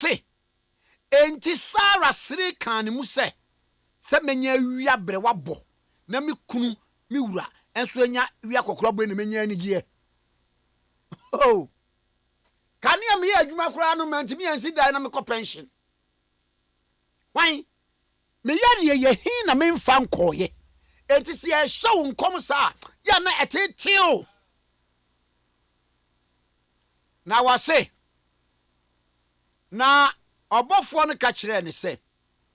say enti Sarah sere kan ne mu se menya wia bre wabo na me kunu me wura enso enya wia kokoro bre ne menya anigye. Oh, kan ya me adwuma kora no man timi ansi dai na me ko pension. Why? Me ya ye hin na me mfa nkoye. Enti se e show nkom sa ya na etetiu. Na wase na obofo no ka kire ne se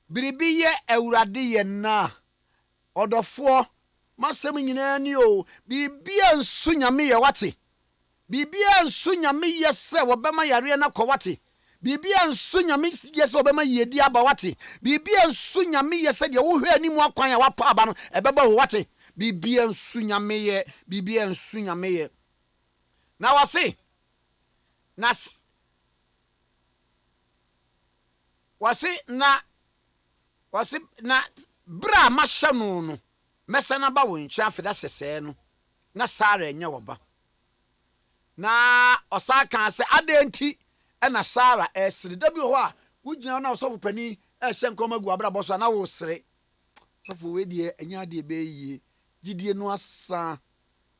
biribi ye awurade ye na odofo masem nyina ni o bibia nsu nyame ye wate bibia nsu nyame ye se wobema yare na ko wate bibia nsu nyame ye se wobema yedi aba wate bibia nsu nyame ye se de wo hwe animu akwan ya wapa aba no ebeba wo wate bibia nsu nyame ye na wase na bra mashanu no mesana ba wo ncha afeda sese no na Sara enya woba na osaka se adenti na Sara esiri da bi ho a wugina na osofu pani ehye nkoma gu abra boso na wo sere sofu we die enya de be yie gidie no asa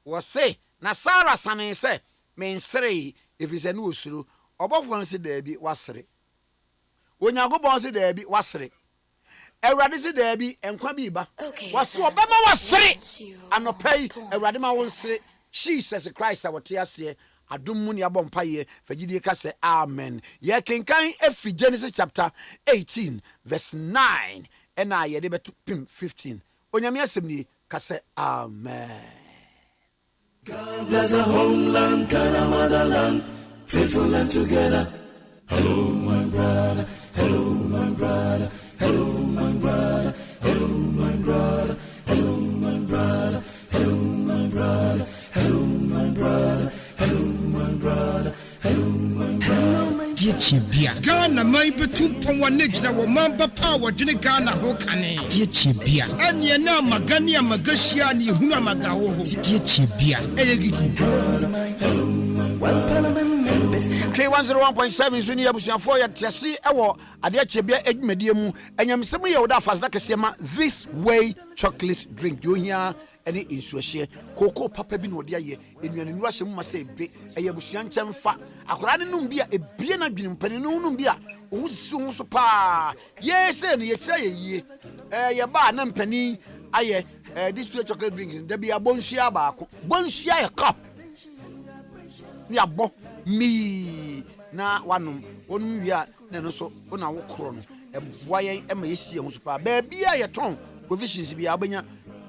wo se na Sara sane se men sere efise no osuro obofo no se da bi wasere onyago se da bi wasere Ewurade se da bi enkwa bi ba waso obema wasere anopai ewurade ma won sere Jesus Christ awote ase adom mu ne abompaye fagidie ka se amen ye kenkan efi Genesis chapter 18 verse 9 ena ye de betupim 15 onyame asem ni ka se amen. God bless our homeland, Ghana motherland, faithful and together. Hello, my brother. Hello, my brother. Hello, my brother. Hello, my brother. Hello, my brother. Hello, my brother. Hello, my brother. Hello, my brother. Hello, my brother. Dear Chibia, Ghana may be too poor next that will mamba power to the Ghana Hokane. Dear Chibia, and Yana Magania Magashiani Hunamagawo. Dear Chibia, K101.7 Zuni Abusian for ya Tiasi Ewo Ade Akye Abia Edmediemu Enyamsemu ye oda fast like sema this way chocolate drink you hear any insuahye koko papa bi no de aye enuane nu ahye mu ma se be eye abusian kyemfa akora ne num bia ebie na dwene mpani no num bia ohusu ho so pa ye se ne ye kira ye yie ye ba na mpani aye this way chocolate drink da bia bonhia baako bonhia ye cup ni abo mi na wanum onum wia na no so ona wo kro no eboyen ema yesi ho so pa ba bia ye ton provisions bia abanya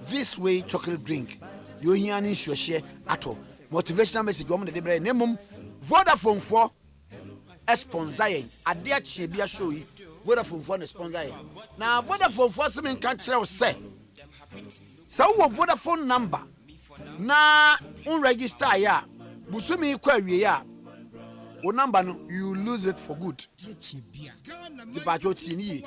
this way chocolate drink you hear any share ato motivational message wo mo de bre nemum Vodafone for sponsor yen Ade Akye Abia show yi Vodafone for no sponsor yen na Vodafone for se men kan kire wo se wo Vodafone number na un register ya busumi kwa wie ya o number no you lose it for good the patroti ni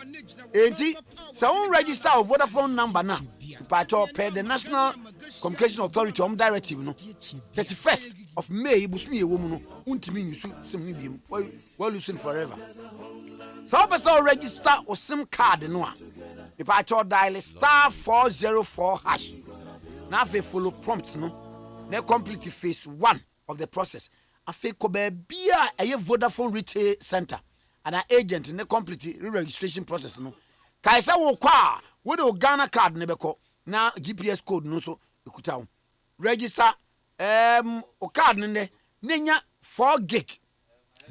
enti so un register o Vodafone number na patro per the National Communication Authority directive no 31st of May busumi ewo mu no untimi nyusu sim ni biem we losing forever so person register o sim card no a the patro dial *404# na fe follow prompt no na complete phase 1 of the process afi ko be bia eye Vodafone retail center and an agent in the complete re-registration process no kaisa wo kwa wo de Ghana card ne beko na GPS code no so ekuta wo register o card ne nya 4 gig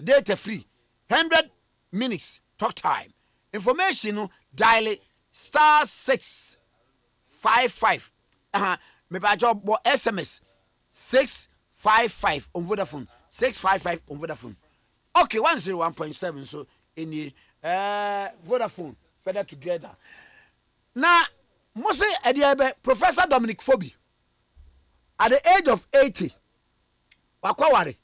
data free 100 minutes talk time information no dial *655 me ba job SMS 655 on Vodafone 655 on Vodafone. Okay, 101.7 so in the Vodafone further together. Now, Mose Ediabe Professor Dominic Fobi at the age of 80. Wakwawari.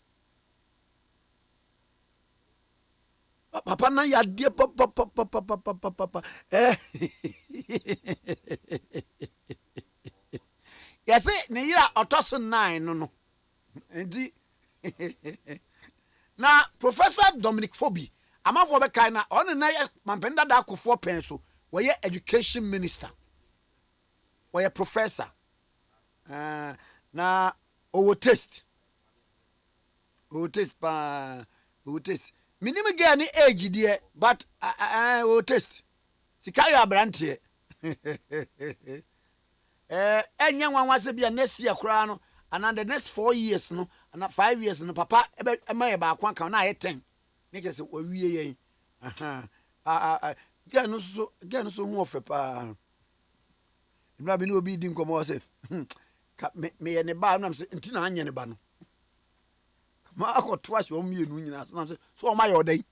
Papa na ya dia papa. Yes, ne yira otoso 9 no. Ndi now Professor Dominic Fobi amafo be kai na on na mampenda da akofo pen so we education minister, we professor, na owo taste pa owo taste minimum get any age there, but owo taste sika ya brante enya nwanwa se bia next year kura no, and the next 4 years no, and 5 years no, papa e ma ye ba kwa kan na ye 10 ne je se owie yen get no so hu ofe pa na bi no obi di nkomo se me ye ne ba na se nti na anye ne ba no ma akoto ahwe o mienu nyina so na se so o ma ye odan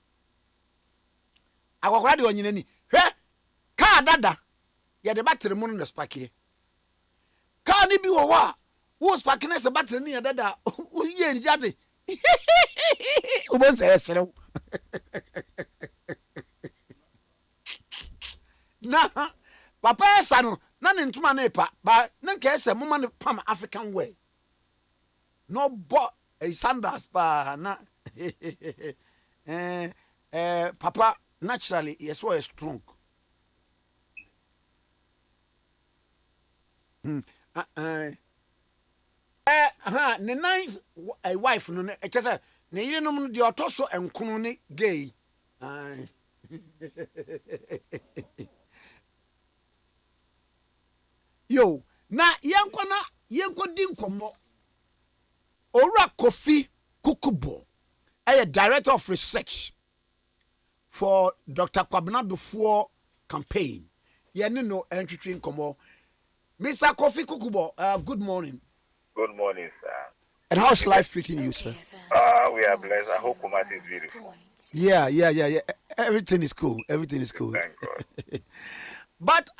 akokora de onyina ni hwe ka dada ye de battery mu no na sparkie ka ni bi wo wa wo sparkie na se battery ni ye dada o ye ni jate o bo se esere na papa esa no na ne ntuma na epa ba na nke ese mama ne pam African way no bo sandals pa na papa naturally yes was strong ne ninth wife no e chese ne yire no de otoso enkono ne gay yo na yenko di nkomo Ora Kofi Kukubo, a director of research for Dr. Kwame Nkrumah campaign. Yeni no entry nkomo. Mr. Kofi Kukubo, good morning. Good morning, sir. And how's life treating you, sir? We are blessed. I hope Kumasi is beautiful. Yeah. Everything is cool. Everything is cool. Thank God. But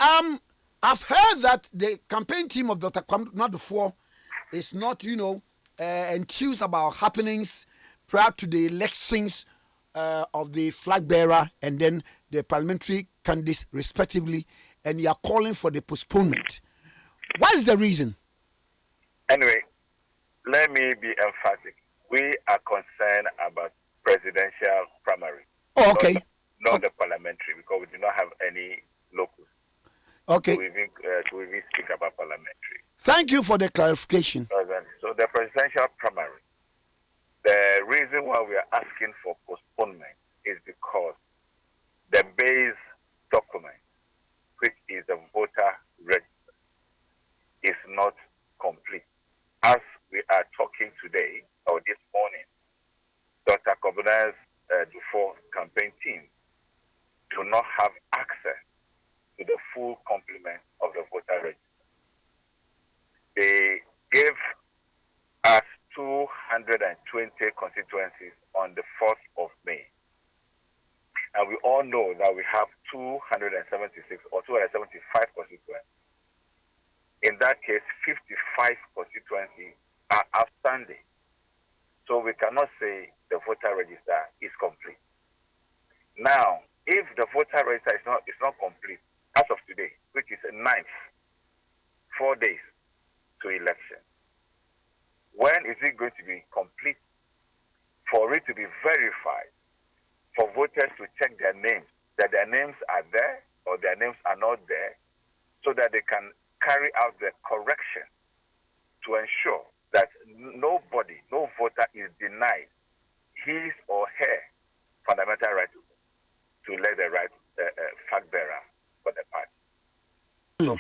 I've heard that the campaign team of Dr. Kwame Nkrumah is not, enthused about happenings prior to the elections of the flag bearer and then the parliamentary candidates respectively, and you are calling for the postponement. What is the reason? Anyway, let me be emphatic. We are concerned about presidential primary. Oh, okay. Not the parliamentary, because we do not have any locus. Okay. To even speak about parliamentary. Thank you for the clarification. So the presidential primary, the reason why we are asking for postponement is because the base document, which is the voter register, is not complete. As we are talking today, or this morning, Dr. Kobuna's Dufo campaign team do not have access to the full complement of the voter register. They gave us 220 constituencies on the 4th of May. And we all know that we have 276 or 275 constituencies. In that case, 55 constituencies are outstanding. So we cannot say the voter register is complete. Now, if the voter register is not complete, as of today, which is the 9th, 4 days to election, when is it going to be complete for it to be verified, for voters to check their names, that their names are there or their names are not there, so that they can carry out the correction to ensure that no voter is denied his or her fundamental right to elect the right flag bearer for the party.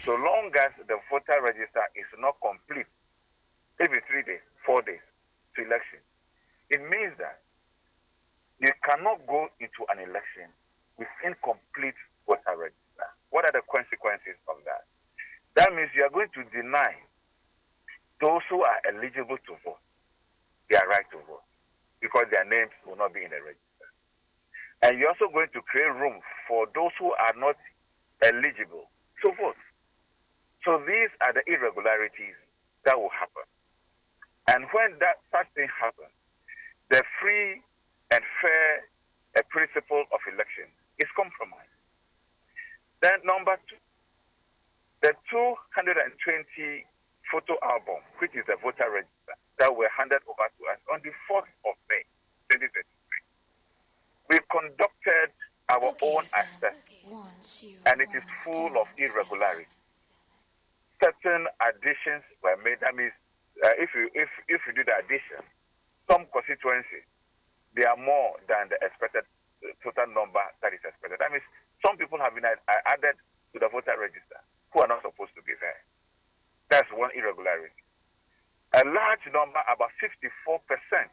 So long as the voter register is not complete, every 3 days, 4 days to election, it means that you cannot go into an election with incomplete voter register. What are the consequences of that? That means you are going to deny those who are eligible to vote their right to vote because their names will not be in the register. And you're also going to create room for those who are not eligible to vote. So these are the irregularities that will happen. And when such thing happens, the free and fair principle of election is compromised. Then number two, the 220 photo album, which is the voter register, that were handed over to us on the 4th of May, 2023. We conducted our own assessment, and it is full of irregularities. Certain additions were made. That means if you do the addition, some constituencies they are more than the expected total number that is expected. That means some people have been added to the voter register who are not supposed to be there. That's one irregularity. A large number, about 54%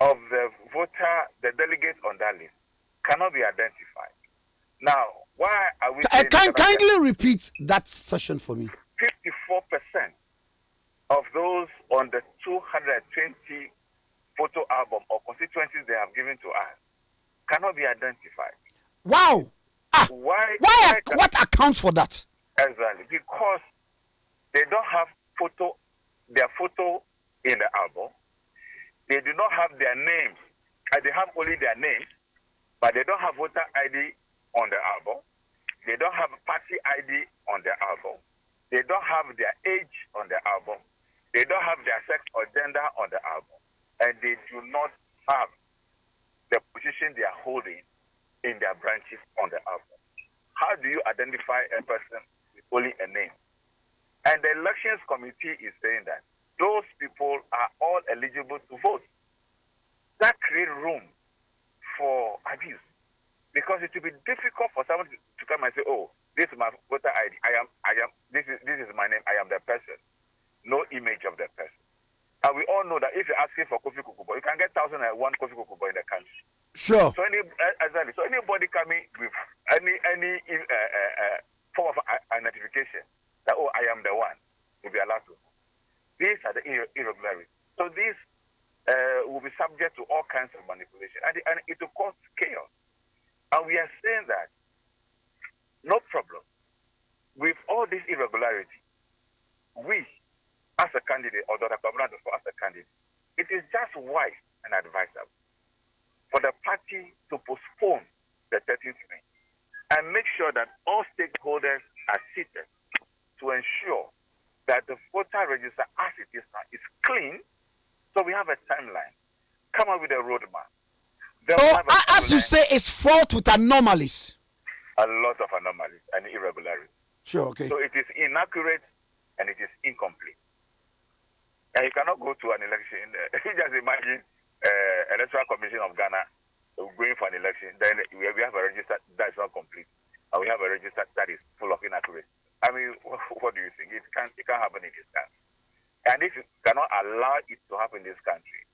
of the delegates on that list cannot be identified. Now, why are we kindly repeat that session for me? 54% of those on the 220 photo album or constituencies they have given to us cannot be identified. Wow. What accounts for that? Exactly. Because they don't have their photo in the album. They do not have their names. They have only their names, but they don't have voter ID on the album. They don't have party ID on the album. They don't have their age on the album. They don't have their sex or gender on the album. And they do not have the position they are holding in their branches on the album. How do you identify a person with only a name? And the elections committee is saying that those people are all eligible to vote. That creates room for abuse, because it will be difficult for someone to come and say, "Oh, this is my voter ID. This is my name. I am the person." No image of the person. And we all know that if you're asking for Kofi Kukubo, you can get 1,001 Kofi Kukubo in the country. Sure. So anybody coming with any form of identification that, "Oh, I am the one," will be allowed to. These are the irregularities. So these will be subject to all kinds of manipulation, and it will cause chaos. And we are saying that no problem with all these irregularities. We, as a candidate, or Dr. Kwame Nkrumah as a candidate, it is just wise and advisable for the party to postpone the 13th May and make sure that all stakeholders are seated to ensure that the voter register as it is now is clean. So we have a timeline. Come up with a roadmap. As you say, it's fraught with anomalies. A lot of anomalies and irregularities. Sure, okay. So it is inaccurate and it is incomplete. And you cannot go to an election. You just imagine Electoral Commission of Ghana going for an election. Then we have a register that is not complete. And we have a register that is full of inaccuracies. I mean, what do you think? It can't happen in this country. And if you cannot allow it to happen in this country,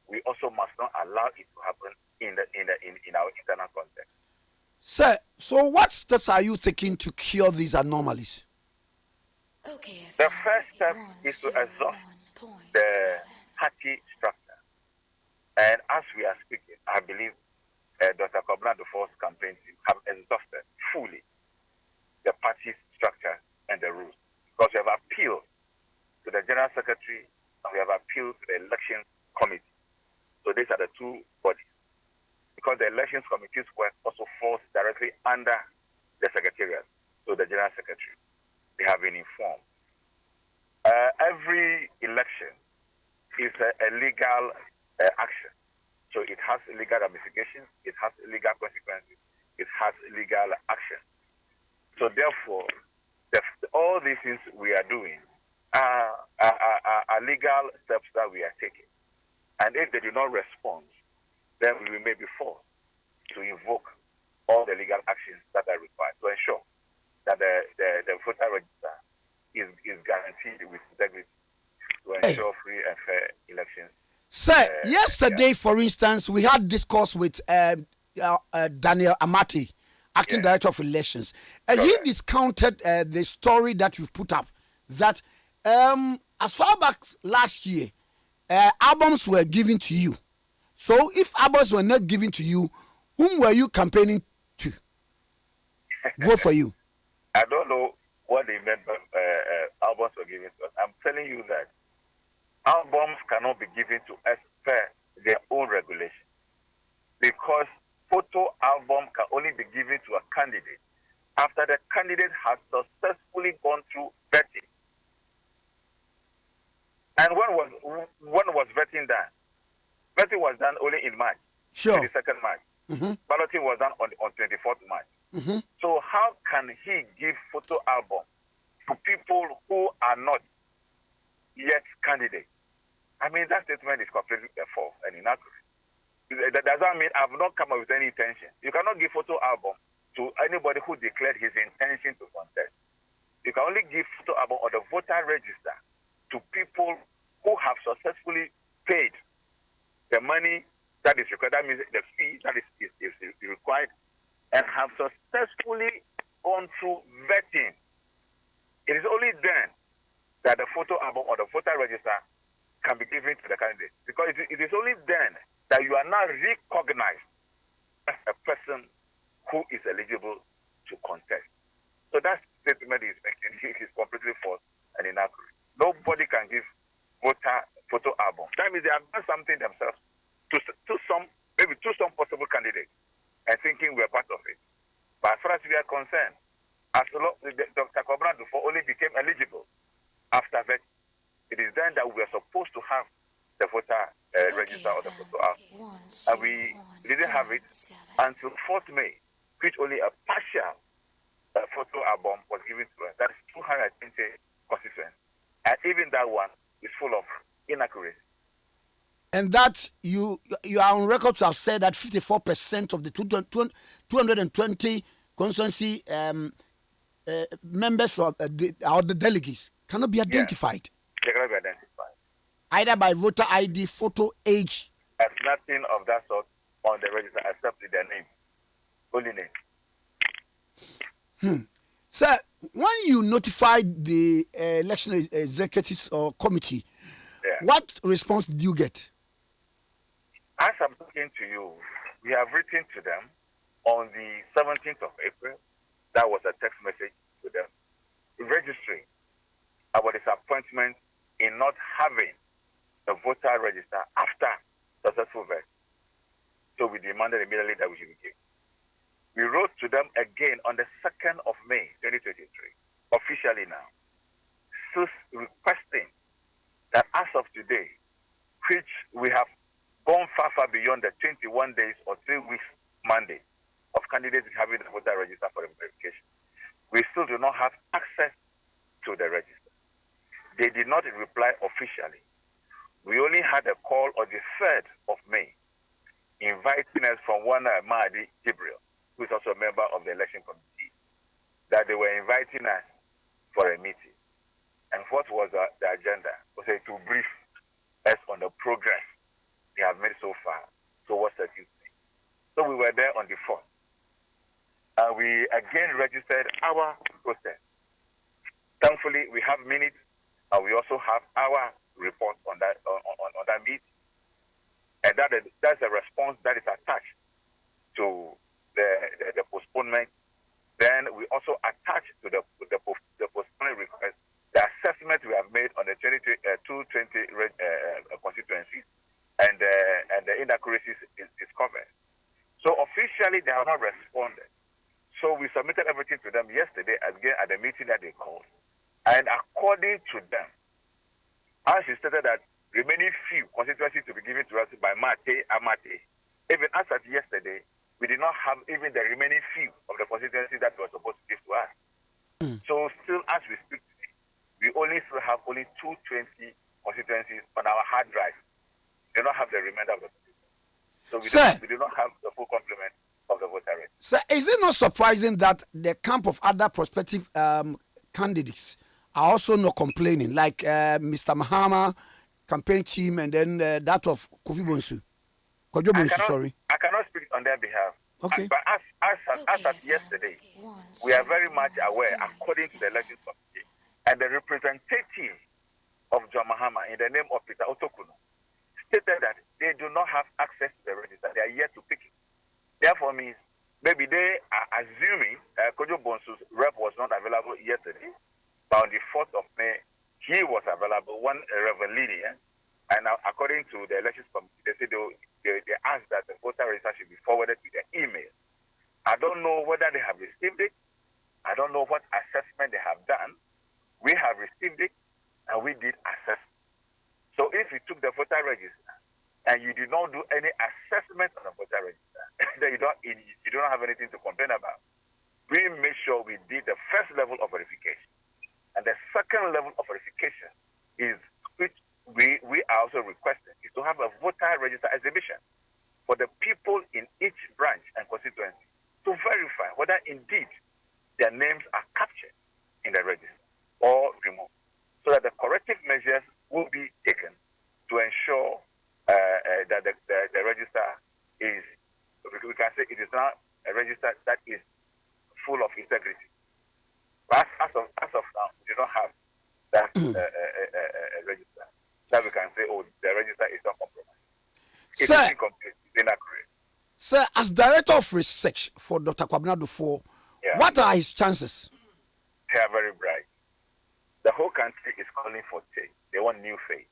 we also must not allow it to happen in our internal context. Sir, so what steps are you taking to cure these anomalies? The first step is to exhaust the party structure. And as we are speaking, I believe Dr. Kwame Nkrumah's campaign team have exhausted fully the party structure and the rules. Because we have appealed to the General Secretary and we have appealed to the Elections Committee. So these are the two bodies. Because the Elections Committee's work also falls directly under the Secretariat, so the General Secretary. They have been informed. Every election is a legal action. So it has legal ramifications, it has legal consequences, it has legal action. So therefore, all these things we are doing are legal steps that we are taking. And if they do not respond, then we may be forced to invoke all the legal actions that are required to ensure that the voter register is guaranteed with integrity to ensure free and fair elections. Sir, yesterday, for instance, we had discourse with Daniel Amati, Acting Director of Elections. He discounted the story that you've put up, that as far back last year, albums were given to you. So if albums were not given to you, whom were you campaigning to vote for you? I don't know what they meant by albums were given to us. I'm telling you that albums cannot be given to us per their own regulation, because photo album can only be given to a candidate after the candidate has successfully gone through vetting. And when was vetting done? Vetting was done only in March. Sure. The 2nd March. Balloting was done on 24th March. So how can he give photo album to people who are not yet candidates? I mean, that statement is completely false and inaccurate. That does not mean I've not come up with any intention. You cannot give photo album to anybody who declared his intention to contest. You can only give photo album on the voter register to people who have successfully paid the money that is required. That means the fee that is required, and have successfully gone through vetting. It is only then that the photo album or the voter register can be given to the candidate. Because it is only then that you are now recognized as a person who is eligible to contest. So that statement is making is completely false and inaccurate. Nobody can give voter photo album. That means they have done something themselves to some, maybe to some possible candidates, and thinking we're part of it. But as far as we are concerned, as Dr. Kobran before only became eligible after that, it is then that we are supposed to have the voter register or the photo album. And we didn't have it until 4th May, which only a partial photo album was given to us. That is 220 constituents. And even that one is full of inaccuracy. And that you are on record to have said that 54% of the 220 constituency members or the delegates cannot be identified. They cannot be identified. Either by voter ID, photo, age. There's nothing of that sort on the register except their name. Only name. Sir, when you notified the election executives or committee, what response did you get? As I'm talking to you, we have written to them on the 17th of April. That was a text message to them, registering our disappointment in not having the voter register after successful vote. So we demanded immediately that we should be given. We wrote to them again on the 2nd of May, 2023, officially now, so requesting that as of today, which we have gone far beyond the 21 days or 3 weeks mandate of candidates having the voter register for verification, we still do not have access to the register. They did not reply officially. We only had a call on the 3rd of May, inviting us from one Ade Gabriel, who is also a member of the election committee, that they were inviting us for a meeting. And what was the agenda? Was to brief us on the progress they have made so far towards certain things. So we were there on the 4th. We again registered our process. Thankfully, we have minutes, and we also have our report on that meeting. And that's a response that is attached to the postponement. Then we also attach to the postponement request the assessment we have made on the 220 constituencies, and the inaccuracies is covered. So officially, they have not responded. So we submitted everything to them yesterday again at the meeting that they called. And according to them, as she stated that remaining few constituencies to be given to us by Amate, even as of yesterday, we did not have even the remaining few of the constituencies that were supposed to give to us. So still, as we speak today, we still have only 220 constituencies on our hard drive. We do not have the remainder of the constituencies. So we do not have the full complement of the voter rate. Sir, is it not surprising that the camp of other prospective candidates are also not complaining, like Mr. Mahama campaign team and then that of Kofi Bonsu? Sorry. I cannot speak on their behalf. Okay. But as of yesterday, we are very much aware, according to the election committee, and the representative of John Mahama in the name of Peter Otokuno stated that they do not have access to the register. They are yet to pick it. Therefore, means maybe they are assuming Kojo Bonsu's rep was not available yesterday, but on the 4th of May, he was available, one Reverend Lydia. And now, according to the elections committee, they said they asked that the voter register should be forwarded to their email. I don't know whether they have received it. I don't know what assessment they have done. We have received it, and we did assess. So if we took the voter register and you did not do any assessment on the voter register, then you don't have anything to complain about. We made sure we did the first level of verification. And the second level of verification is, which we are also requesting, is to have a voter register exhibition for the people in each branch and constituency to verify whether indeed their names are captured in the register or removed, so that the corrective measures will be taken to ensure that the register is, we can say it is not a register that is full of integrity. But as of now, we do not have that a register that we can say, oh, the register is not compromised. It is incomplete, it's inaccurate. Sir, as Director of Research for Dr. Kwame Nkrumah, what are his chances? They are very bright. The whole country is calling for change. They want new faith.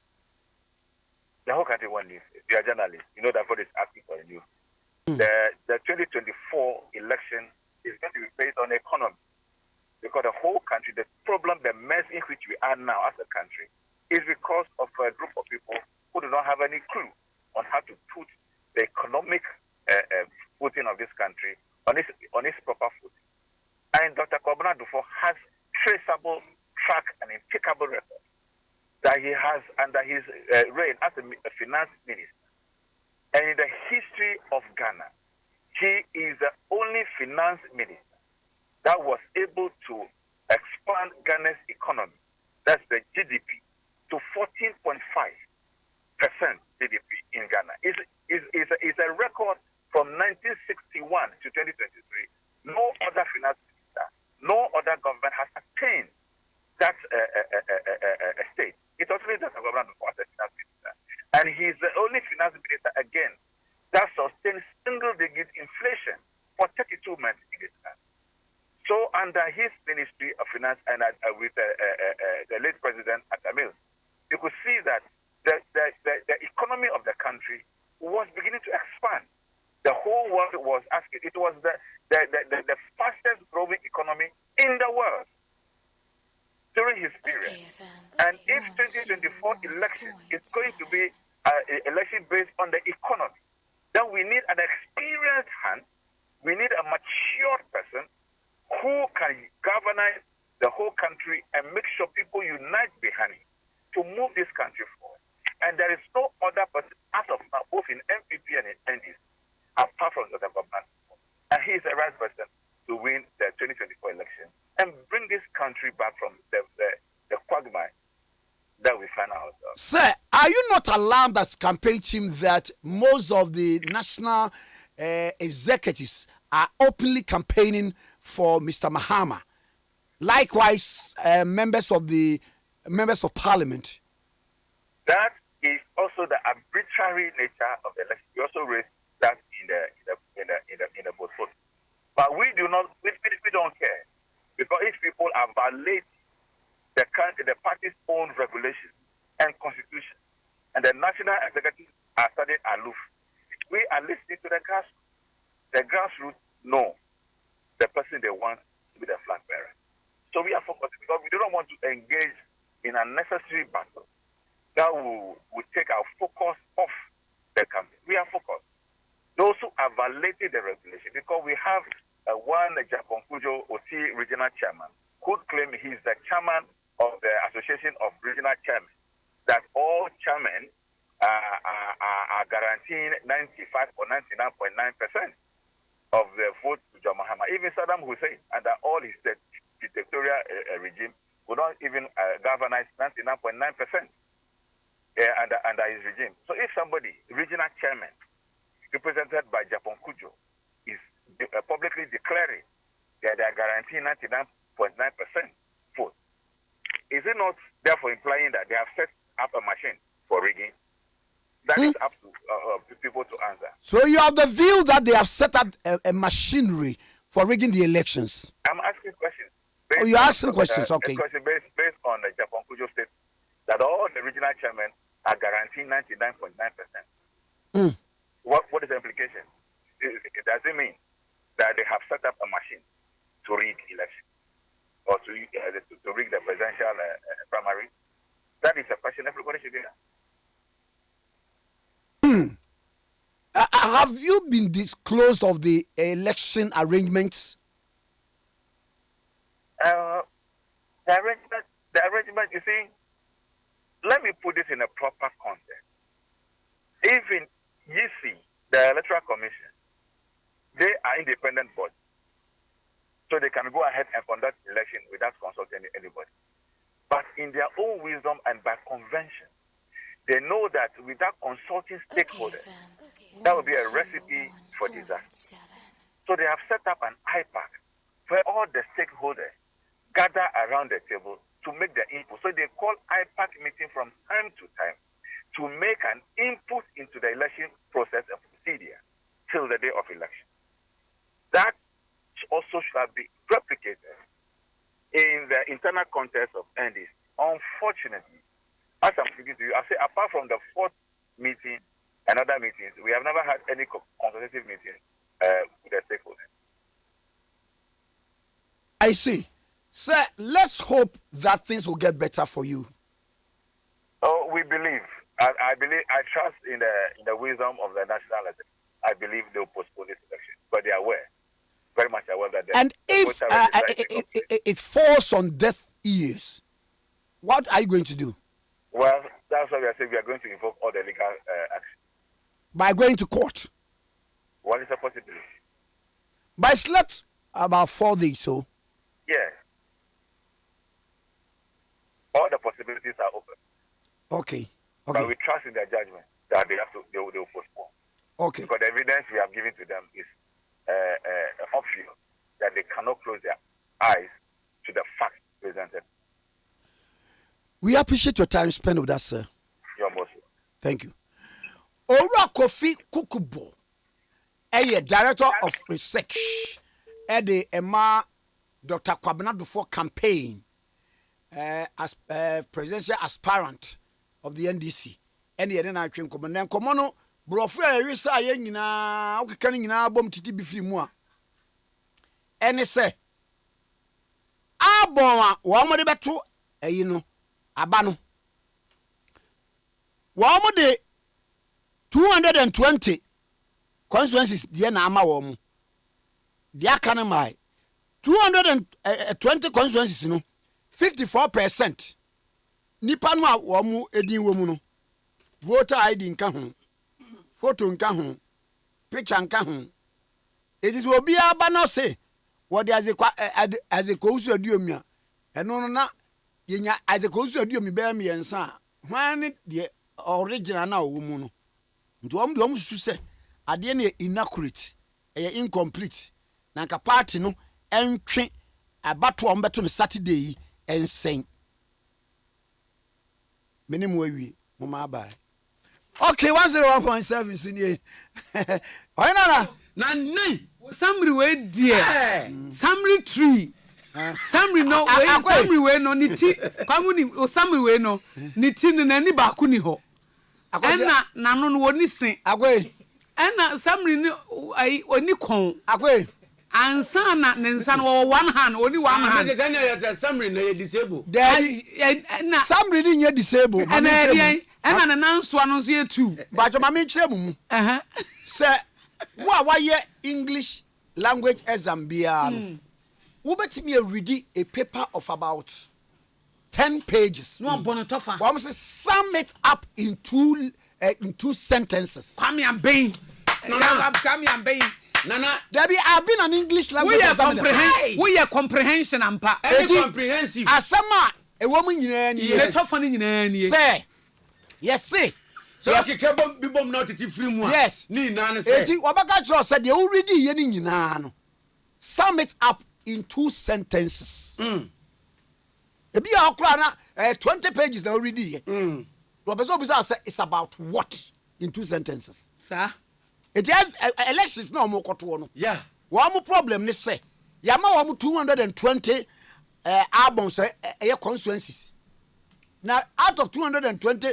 The whole country wants new faith. They are journalists. You know that everybody is asking for a new faith. The 2024 election is going to be based on the economy. Because the whole country, the problem, the mess in which we are now as a country, is because of a group of people who do not have any clue on how to put the economic footing of this country on its proper footing. And Dr. Kwame Nkrumah has traceable track and impeccable record that he has under his reign as a finance minister. And in the history of Ghana, he is the only finance minister that was able to expand Ghana's economy, that's the GDP, to 14.5% GDP in Ghana. It's a record from 1961 to 2023. No other finance minister, no other government has attained that state. It was really Dr. Kwame Nkrumah as a finance minister. And he's the only finance minister, again, that sustained single-digit inflation for 32 months in this country. So under his Ministry of Finance and with the late President Acknowledgments, you could see that the economy of the country was beginning to expand. The whole world was asking. It was the fastest growing economy in the world during his period. And if 2024 election is going to be an election based on the economy, then we need an experienced hand, we need a mature person who can govern the whole country and make sure people unite behind him to move this country forward. And there is no other person as of now, both in MPP and in NDC, apart from Dr. Kwame. And he is the right person to win the 2024 election and bring this country back from the quagmire that we find ourselves. Sir, are you not alarmed as campaign team that most of the national executives are openly campaigning for Mr. Mahama? Likewise, members of parliament. That is also the arbitrary nature of the election. We also raised that in the portfolio. But we don't care, because if people are violating the party's own regulations and constitution, and the national executives are studying aloof, we are listening to the grassroots. The grassroots know the person they want to be the flag bearer. So we are focused, because we do not want to engage in unnecessary battle that will take our focus off the campaign. We are focused. Those who are violating the regulation, because we have one Japon Kujo Oti regional chairman who claim he's the chairman of the Association of Regional Chairmen, that all chairmen are guaranteeing 95 or 99.9% of the vote to John Mahama. Even Saddam Hussein, under all his dictatorial regime, would not even galvanize 99.9% under his regime. So if somebody, regional chairman, represented by Japon Kujo, is publicly declaring that they are guaranteeing 99.9% vote, is it not therefore implying that they have set up a machine for rigging? That is up to people to answer. So you have the view that they have set up a machinery for rigging the elections? I'm asking questions. You're asking questions, okay. A question based on the Japon Kujo state that all the regional chairmen are guaranteeing 99.9%. What is the implication? Does it mean that they have set up a machine to rig elections or to rig the presidential primary? That is a question everybody should be asking. have you been disclosed of the election arrangements? The arrangement, you see, let me put this in a proper context. Even YC, the Electoral Commission, they are independent body. So they can go ahead and conduct election without consulting anybody. But in their own wisdom and by convention, they know that without consulting stakeholders, that would be a recipe for disaster. So they have set up an IPAC where all the stakeholders gather around the table to make their input. So they call IPAC meeting from time to time to make an input into the election process and procedure till the day of election. That also shall be replicated in the internal context of NDC. Unfortunately, as I'm speaking to you, I say apart from the fourth meeting and other meetings, we have never had any consultative meeting with the stakeholders. I see. Sir, let's hope that things will get better for you. Oh, we believe. I believe. I trust in the wisdom of the National Assembly. I believe they will postpone this election, but they are aware, very much aware that. And if it falls on deaf ears, what are you going to do? Well, that's why we are saying we are going to invoke all the legal action. By going to court? What is a possibility? By slept about 4 days, so? Yes. All the possibilities are open. Okay. But we trust in their judgment that they will postpone. Okay. Because the evidence we have given to them is obvious that they cannot close their eyes to the facts presented. We appreciate your time spent with us, sir. You're most welcome. Thank you. Ora Kofi Kukubo, Director of Research at the Emma Dr. Kwame Nkrumah campaign as presidential aspirant of the NDC. And the Ade Akye Abia Komono brofra risa ye nyina okeka nyina bom titi bi firi mu a ene se abon a wo mo de beto ayi no aba no wo mo de 220 constituencies de na ama wo mo de aka na mai 220 constituencies no 54% nipa no a wo mo edin wo mu no voter ID nka ho photo nka ho picture nka ho it is obi aba no say what as a cause aduomi a eno no na yenya as a cause aduomi be am yensa hwan de original na wo mu no nti wo de susu se ade na inaccurate incomplete na nka party no entwe abato o mbeto no Saturday yi ensen minimum awie mo ma ba. Okay, 101.7 senior. Why not? Nani. Summary way dear. Summary tree. Summary no way. Summary way no niti. Kamuni o summary way no niti ni nani baku ni ho. Ena nano no woni sen. Agwe. Ena summary ni ai oni kon. Agwe. Ansa na ne nsa no one hand only one hand. Summary no disable. Na summary ni nye disable. Ena na nanso anonso ye tu. But your mama kire mu. Say wa ye English language exam bia no. Wo betimi read a paper of about 10 pages. No bonotofa. What say sum it up in two sentences. Kwame Abia. No, Kwame Abia. Nana, Debbie, I've been an English language examiner. We are comprehension and comprehensive. Asama, a woman in yes. Say, yes, see. So I can be bomb not to free more. Yes, Nina said, Wabagacho said they already yening in sum it up in 2 sentences. It be our crown 20 pages they already. It's about what in 2 sentences, sir? It has elections no more koto. Yeah. One more problem is say yama 220 albums constituencies. Now out of 220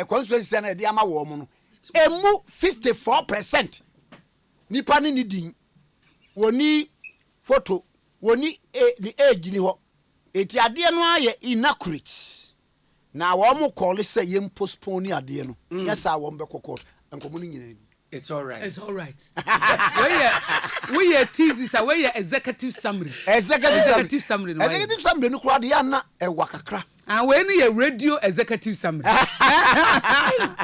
constituencies and the yama woman emu 54% nipa ni din woni photo woni ni age ni ho eti ade no aye inaccurate na wo mo call say yem postpone ade no yes a wo be kokot enkomo ni nyina It's all right. It's all right. We are thesis, we are executive summary. Executive summary no kwa de na e wakakra. And when you radio executive summary.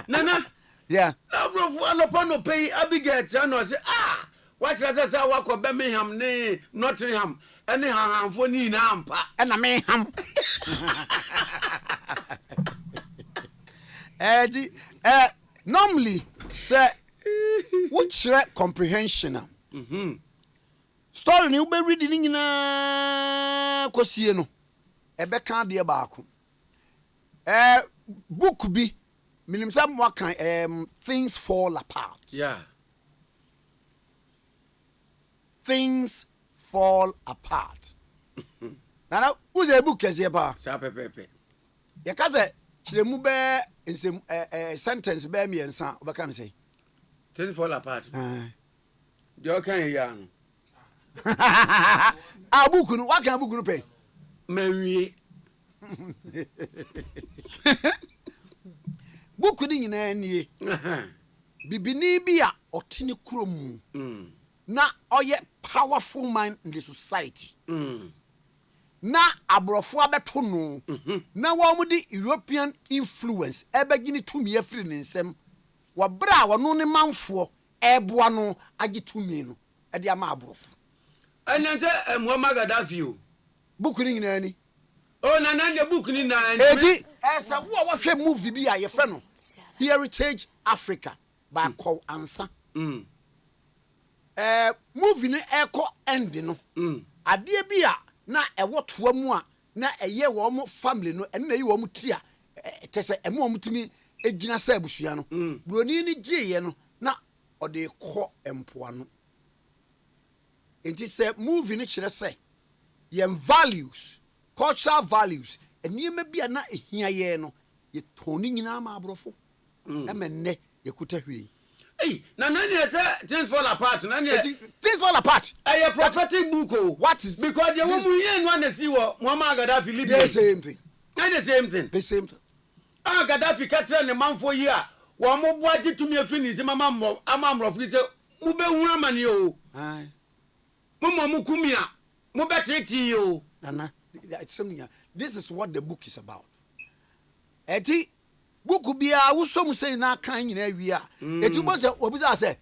Nana. Yeah. Na bro fu no pay Abigail no say what you say wako Birmingham ne Nottingham any hanfo ni na ampa. Na me ham. Normally say which comprehension story ni ube read ni nyina kosie no ebe kan de baako book bi minim sam wakan things fall apart. Yeah. Things fall apart. Nana who's a book kese pa Sa pepepe. ya kaze chiremu be nsem sentence be me ensa obeka no say Things fall apart. You can hear no. Book no wakan book no pe Mawie. book ni nyina nie bibini bi a otini kurom na oye powerful man in the society na abrofo abeto no na wo mu di European influence ebegini tumi afiri ne nsem wo bra wo no ne manfo eboa no agitumi no e de ama abrofo Anante Muammar Gaddafi o book ni nyina ni oh na the book ni na edi esa wo hwe movie bi a ye fe no Heritage Africa by call ansa movie ni eko end no ade bi a na ewo toa mu a na eye wo mo family no ene yi wo mo ti a tese emo mo timi egina sa abusua no broni ni gieye no na ode kɔ empoa no enti se movie ni kire se yem values cultural values eniema bia na ehia ye no ye toni nyina ma abrofo emenne ye kuta hwi hey na nani say things fall apart nani things fall apart a prophetic book oh what is because the woman yen one see what Muammar Gaddafi Libya the same thing the same thing Gaddafi katra ne manfo yi a wo mo boaje tumi afini nsi amamro fi se mu be hura mane o mu kumia mu betreti o nana it's something this is what the book is about eti book bia wo som say na kan nyina wi a eti bo se obuza say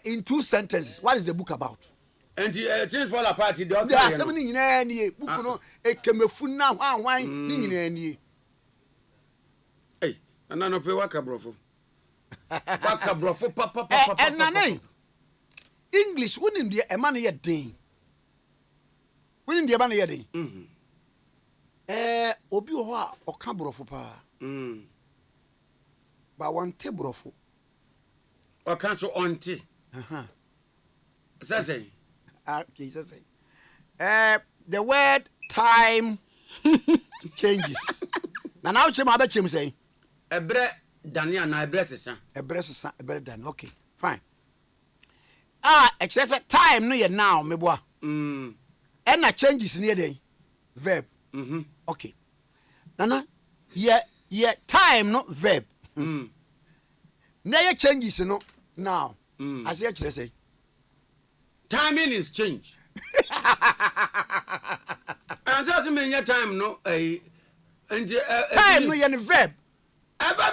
in 2 sentences what is the book about and things fall apart the okay yeah some nyina nie book no ekemefu na hwan ni nyina nie hey nana no pe waka brofo papa and nana English wouldn't be a man yet ding wouldn't be a man yet ding obi ho a oka brofo pa ba wante brofo o kan so onti say okay say the word time changes na now chema ba chem say ebre dania na ebre sesa dan okay fine excess time no ye now meboa and na changes near dey verb okay nana ye time no verb na ye changes no now as ye kire say timing is change and that mean your time no time no ye verb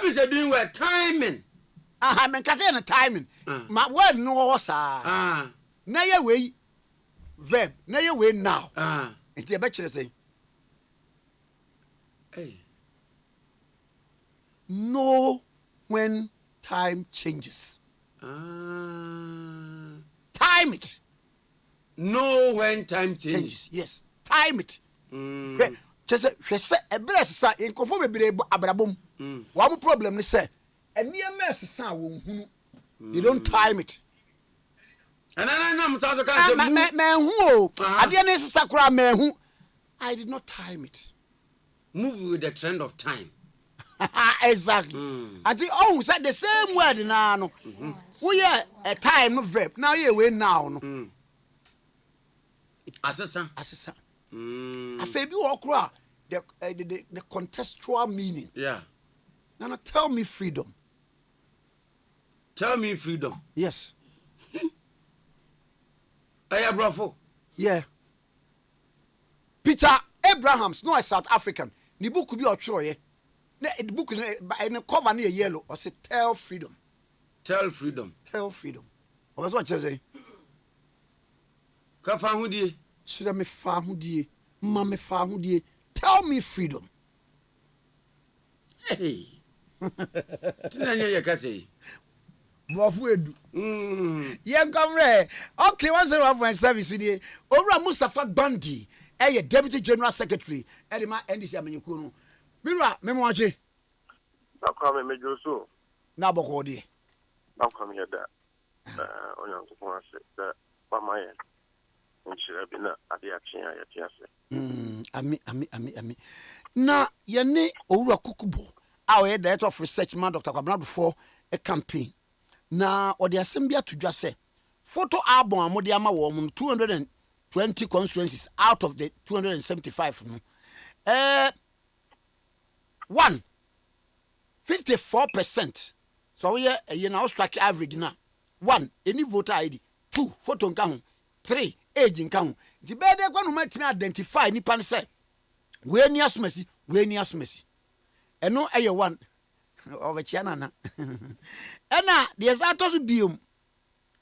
be say doing well timing men ka say na timing ma word no wo sa na ye we verb na ye we now enti e be kire say know when time changes time it know when time changes yes time it just say e bless sa inkofo bebere abrabom wa mo problem ni say enia mess sa wo hunu you don't time it and I'm so can say me hu o ade ne sisa kura me hu I did not time it move with the trend of time exactly I think said the same word na no we a time no verb now you we now no asesa afa bi wo kura the contextual meaning yeah now tell me freedom Tell me freedom. Yes. Hey, bravo. Yeah. Peter Abrahams, no, a South African. The book could be a troye. The book in a cover near yellow or say tell freedom. Tell freedom. Tell freedom. What was what you say? Kafahudi. Should I me fahudi? Mamma fahudi. Tell me freedom. Hey. Tinanya yakase. Bofuedu. Yen kamre. Okay, 101 service today. Owura Mustafa Bandi, Deputy General Secretary, Edema NDC amenyuku no. Bira memwaje. Na Kwame mejoso. Na bokodi. Na Kwame yada. Onyanko ko ase da pamaye. Nchira bi na Ade Akye Abia Ami. Na yene Owura Kukubo. Our Director of Research man Dr. Kwame Nkrumah a campaign. Na odi asembia tudwa se photo album amode ama wo 220 constituencies out of the 275 no 54%. So we you now strike average na 1 any voter ID, 2 photo nka ho, 3 age nka ho. Di be de kwa no matimi identify ni pan se we ni asumasi eno eye 1 overchiana na ena the exactos biom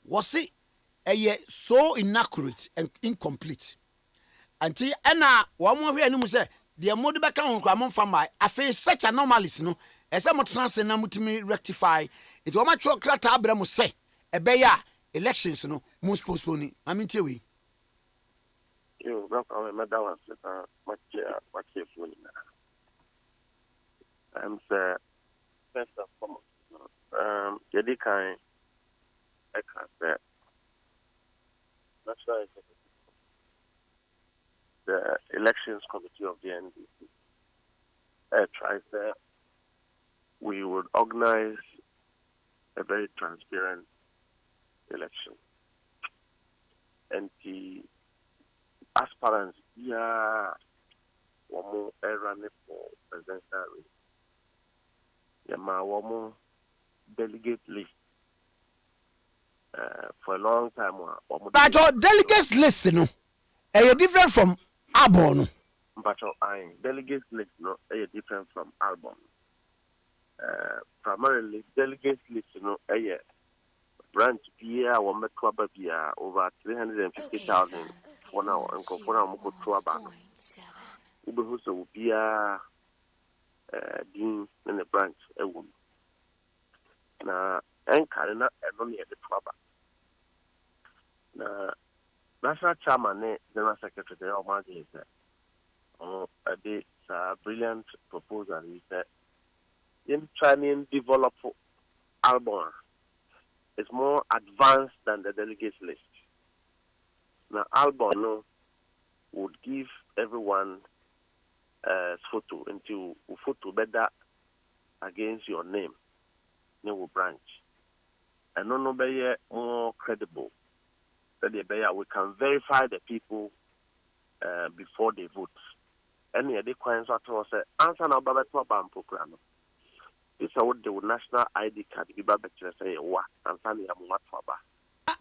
was it so inaccurate and incomplete until ena one more here anim say the mode be kan ho am fama afi such anomalies no ese mo transe na mutimi rectify it wo ma tro krata abra mo say ebeya elections no most postpone amintie we yo bro ka me da wan se ta ma che phone na say first and foremost, Yedi Kai, I can't say, National Executive, the Elections Committee of the NDC, tries that we would organize a very transparent election. And the aspirants, one more running for presidential race. Yama delegate list for a long time. But your delegates list, you know, are different from Albon. But your delegates list, no, are different from Albon. Primarily, delegates list, you know, a branch Pia or Metwaba Pia over 350,000 for now and for now Mokotwaba. Ubehuso Pia. Dean in the branch a woman. Na Enkarina and only at the Twaba. Na National Chairman, General Secretary of Margin is that. It's a brilliant proposal. He said, in trying to develop Albon is more advanced than the delegates list. Now, Albon would give everyone photo into photo better against your name, new branch, and no be more credible. That we can verify the people before they vote. Any other coins at all say answer now by the program. This is what the national ID card be back to say what answer me am what for ba.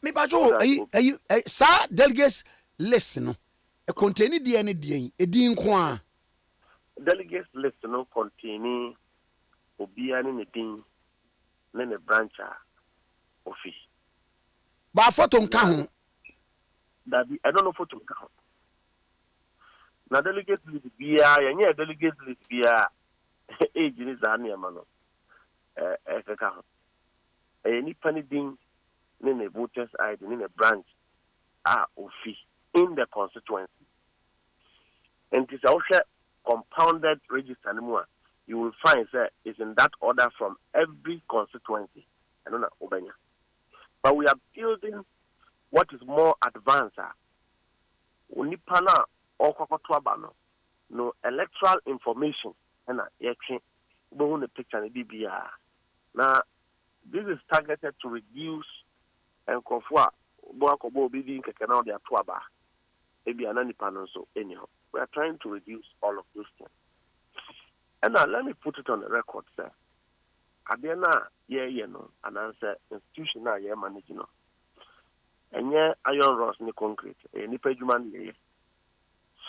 Me ba jo ayi sa delegates list no e contain DNA e din kwa. Delegates list no containing Obia ni din na ne branch office. Ba photo nka ho. That I don't know photo nka ho. Na delegates list bia yenye delegates list bia age ni za na ma no. Kaka ho. Any pani din ne voters ID ne branch office in the constituency. And this also compounded register anymore, you will find that it's in that order from every constituency. I don't know, Obenya. But we are building what is more advanced. Unipana or Kokotwabano. No electoral information. And the picture BBR. Now, this is targeted to reduce and confirm Boakobo Bidin Kakana de Atwaba. Maybe anani panonso anyhow. We are trying to reduce all of those things. And now let me put it on the record, sir. Adena ye no and answer institution na ye manage no. Enye iron rods ni concrete. Ni pejuman ye.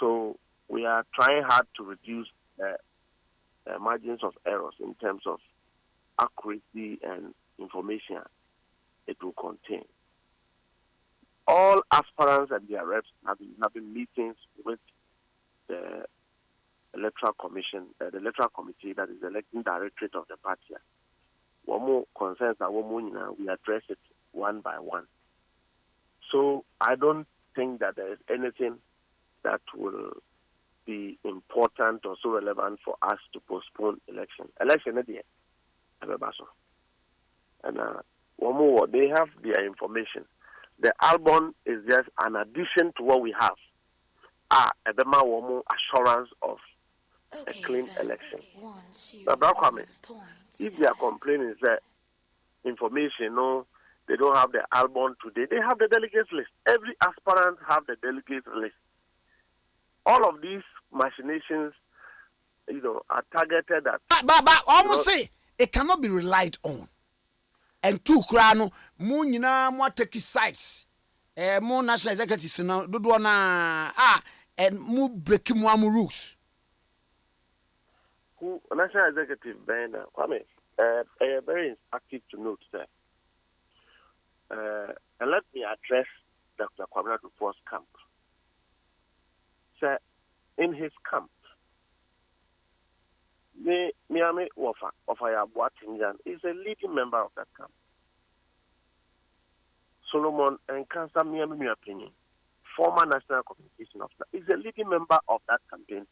So we are trying hard to reduce margins of errors in terms of accuracy and information it will contain. All aspirants and their reps have been having meetings with the Electoral Commission, the Electoral Committee, that is the electing directorate of the party. One more concerns that we address it one by one. So I don't think that there is anything that will be important or so relevant for us to postpone election. Election at the end. And one more, they have their information. The album is just an addition to what we have. One more assurance of a clean election. Now, Kwame, if they are complaining that information, no, they don't have the album today, they have the delegates list. Every aspirant have the delegates list. All of these machinations, are targeted at. But almost say it cannot be relied on. And two krano, Munina, more take sites. More national executives, no, do and move breaking one rules. Who national executive Ben Kwame, very active to note that. And let me address Dr. Kwame Nkrumah's camp. Sir, in his camp, Miami Wafaya Boatingan is a leading member of that camp. Solomon and Kansa Miami opinion, former national communication officer, is a leading member of that campaign.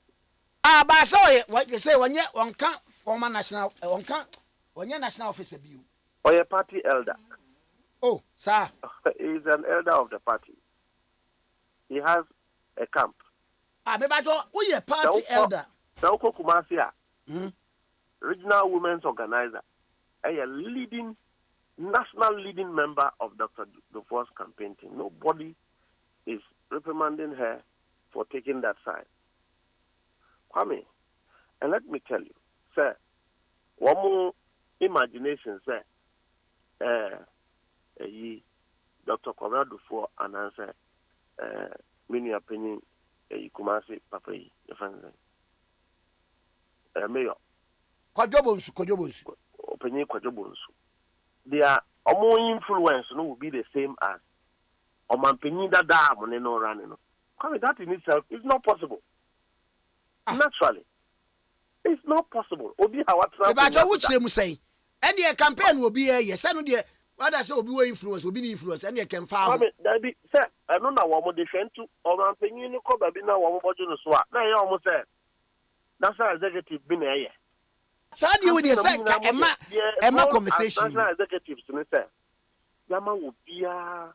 But sorry, what you say when you one can't former national one can't when you're national officer view. Or a party elder. Oh, sir. He is an elder of the party. He has a camp. Maybe I thought we a party elder. Sauko Kumasia, regional women's organizer, a leading national leading member of Dr. Dufour's campaign team. Nobody is reprimanding her for taking that side. Kwame, and let me tell you, sir, one more imagination, sir. Dr. Kwame Dufour and answer many opinion Kumasi Papa Mayor. Kwajobonsu. Opinion Kwajobonsu. Their more influence will be the same as Oman Dada Moneno Ranino. Kwame, that in itself is not possible. Naturally. It's not possible. Obi Hawatra. But I would say, and the campaign will be a yes, and the what I say will be influence, will be influence, and you can find. Sir, I don't know what defend to Oman Penny Kobabina, one more to swap. Now you almost said that's our executive been a year. So how do you with your Emma conversation? National executives, sir. Yama will be a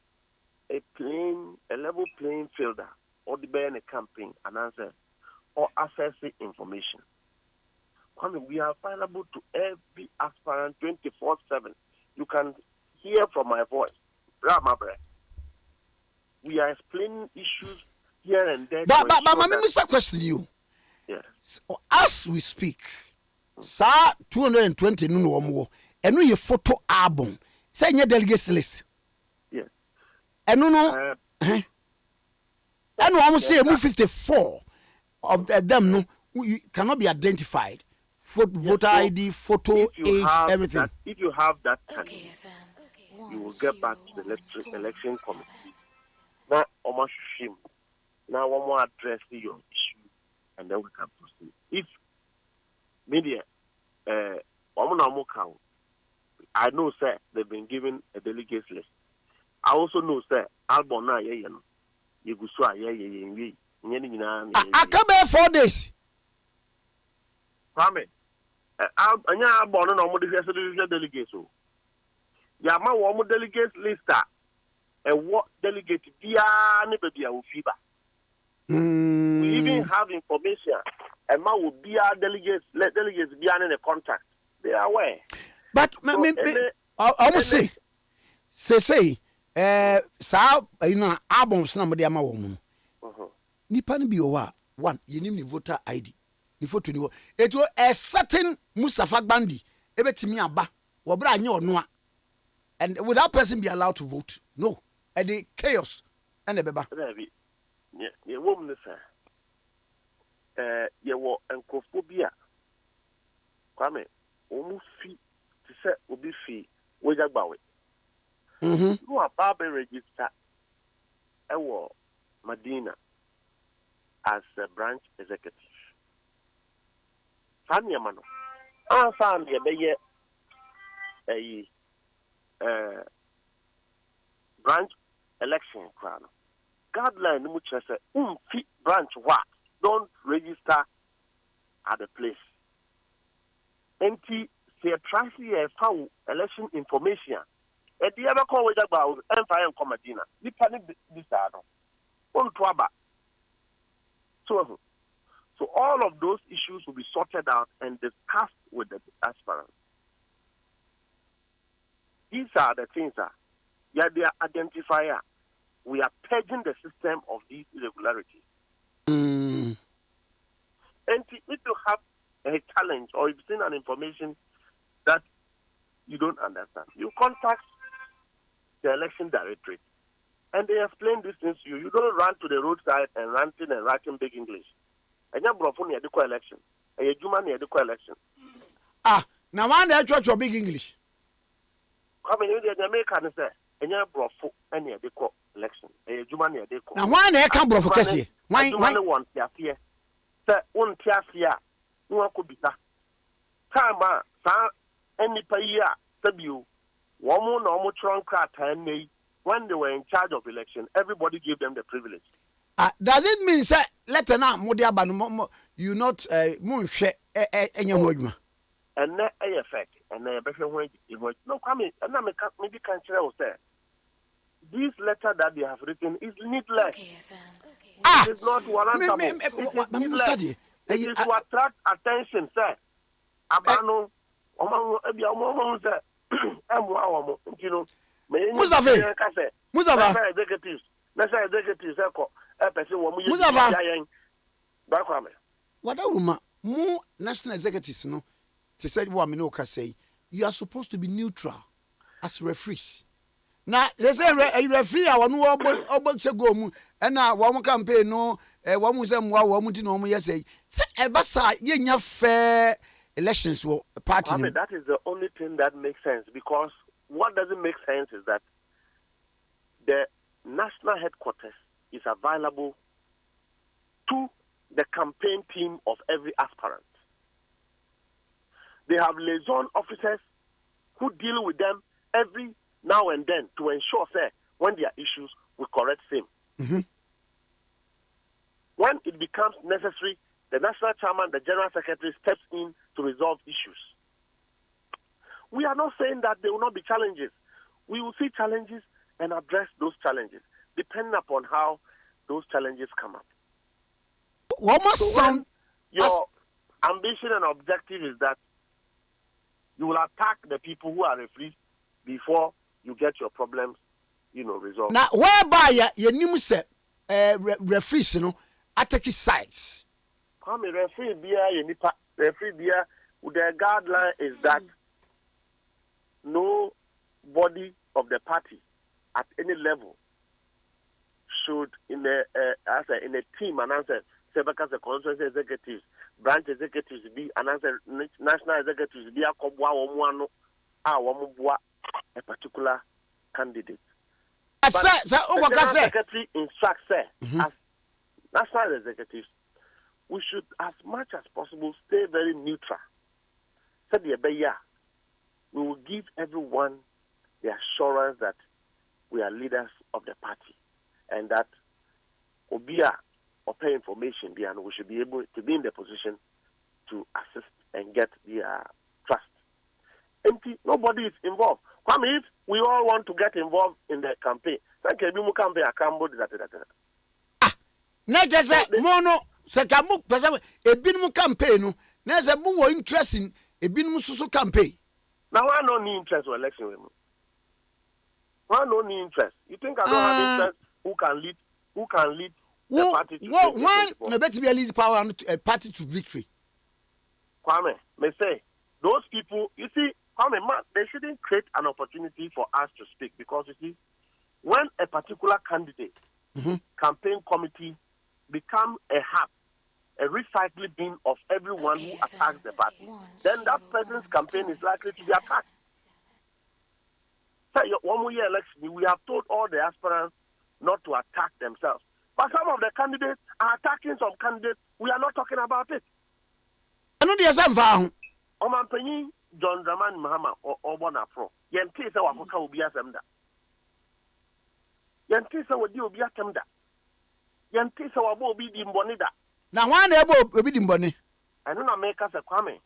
level playing fielder, or the bear in a campaign, and answer, or accessing information. We are available to every aspirant 24/7. You can hear from my voice. We are explaining issues here and there. But Mr. Question you. Yes. So, as we speak, sir, 220 no more, and we photo album. Say your delegates list. Yes. And no. And we say 54 of them no cannot be identified. Voter ID, photo, age, everything. If you have that, you will get back to the election committee. Now, now one more address your issue, and then we can proceed. If media, I know, sir, they've been given a delegates list. I also know, sir, Albona, you go so I come here 4 days. Kwame, anya born no mo de delegates o. Ya ma wo mo delegates list what delegate bia ne be bia wo fiba. We even have information and ma wo bia delegates bia ne contact. They are aware. But almost say sa albums na mo de ama wo mu. Nipa ne bi o wa one yenim ni voter ID. It was a certain Mustafa Bandi, ebetimi aba wobra anye onwa, and would that person be allowed to vote? No. And the chaos and the beba. Yeah, woman, sir. You were encophobia. Kwame, almost fee to say, will be fee, wage about it. You are Barbara register. I was Medina as a branch executive. Sanya Mano. I found a branch election crown. Guideline which has a branch what don't register at the place. And they try to found election information. At the other call with about Empire and Comadina. The panic this on Twaba. So all of those issues will be sorted out and discussed with the aspirants. These are the things that they are identifier. We are purging the system of these irregularities. And if you have a challenge or you've seen an information that you don't understand, you contact the election directorate and they explain these things to you. You don't run to the roadside and ranting and writing big English. And you're broken near the election. And you're human near the election. Now one day church your big English. Come in the American say, and you're broken and near the election. And you're human near the now one day come broken Cassie. Why want to appear? Say, one Tiasia, no could be that. Time, any paya, W. One more trunk crack and when they were in charge of election, everybody gave them the privilege. Does it mean say let now Modia you not moon share any word? And that a effect, and a better way. No, Kwame, and maybe can't say this letter that they have written is needless. It is not warrantable. It is to attract attention, sir. Abano, Muzava executives, what a woman, more national executives, no, to say what I can say, you are supposed to be neutral as referees. Now, they say a referee, I want to go, and now one campaign, no, one was them, one would know me, say, you fair elections were party. That is the only thing that makes sense, because what doesn't make sense is that the national headquarters is available to the campaign team of every aspirant. They have liaison officers who deal with them every now and then to ensure, say, when there are issues, we correct them. When it becomes necessary, the national chairman, the general secretary steps in to resolve issues. We are not saying that there will not be challenges. We will see challenges and address those challenges, depending upon how those challenges come up. Your ambition and objective is that you will attack the people who are referees before you get your problems, resolved. Now, whereby your new set referees, attack sides. Come referee beer, the guideline is that nobody of the party at any level should in a team announce several constituency executives, branch executives be announce national executives be a particular candidate. But the secretary instructs as national executives, we should, as much as possible, stay very neutral. So we will give everyone the assurance that we are leaders of the party and that Obia or pay information and we should be able to be in the position to assist and get their trust. Nobody is involved. If we all want to get involved in the campaign, not just mono, Sakamu, a binum campaign, there's a more interesting a binum susu campaign. Now, I don't need interest for election women. I don't need interest. You think I don't have interest? Who can lead the party to victory? One better be a lead power and a party to victory. Kwame, may say those people. You see, They shouldn't create an opportunity for us to speak because you see, when a particular candidate campaign committee become a hub, a recycling bin of everyone who attacks the party, then that person's campaign is likely to be attacked. So, 1 more year election, we have told all the aspirants not to attack themselves. But some of the candidates are attacking some candidates. We are not talking about it. I know there's some Omanpenyi John Dramani Mahama or Bonafro. Yente sa wakoka obi asemda. Yente sa wadi obi asemda. Yente sa wabo obi di mboni da. Na wan ebo obi di mboni. I know na make us a Kwame.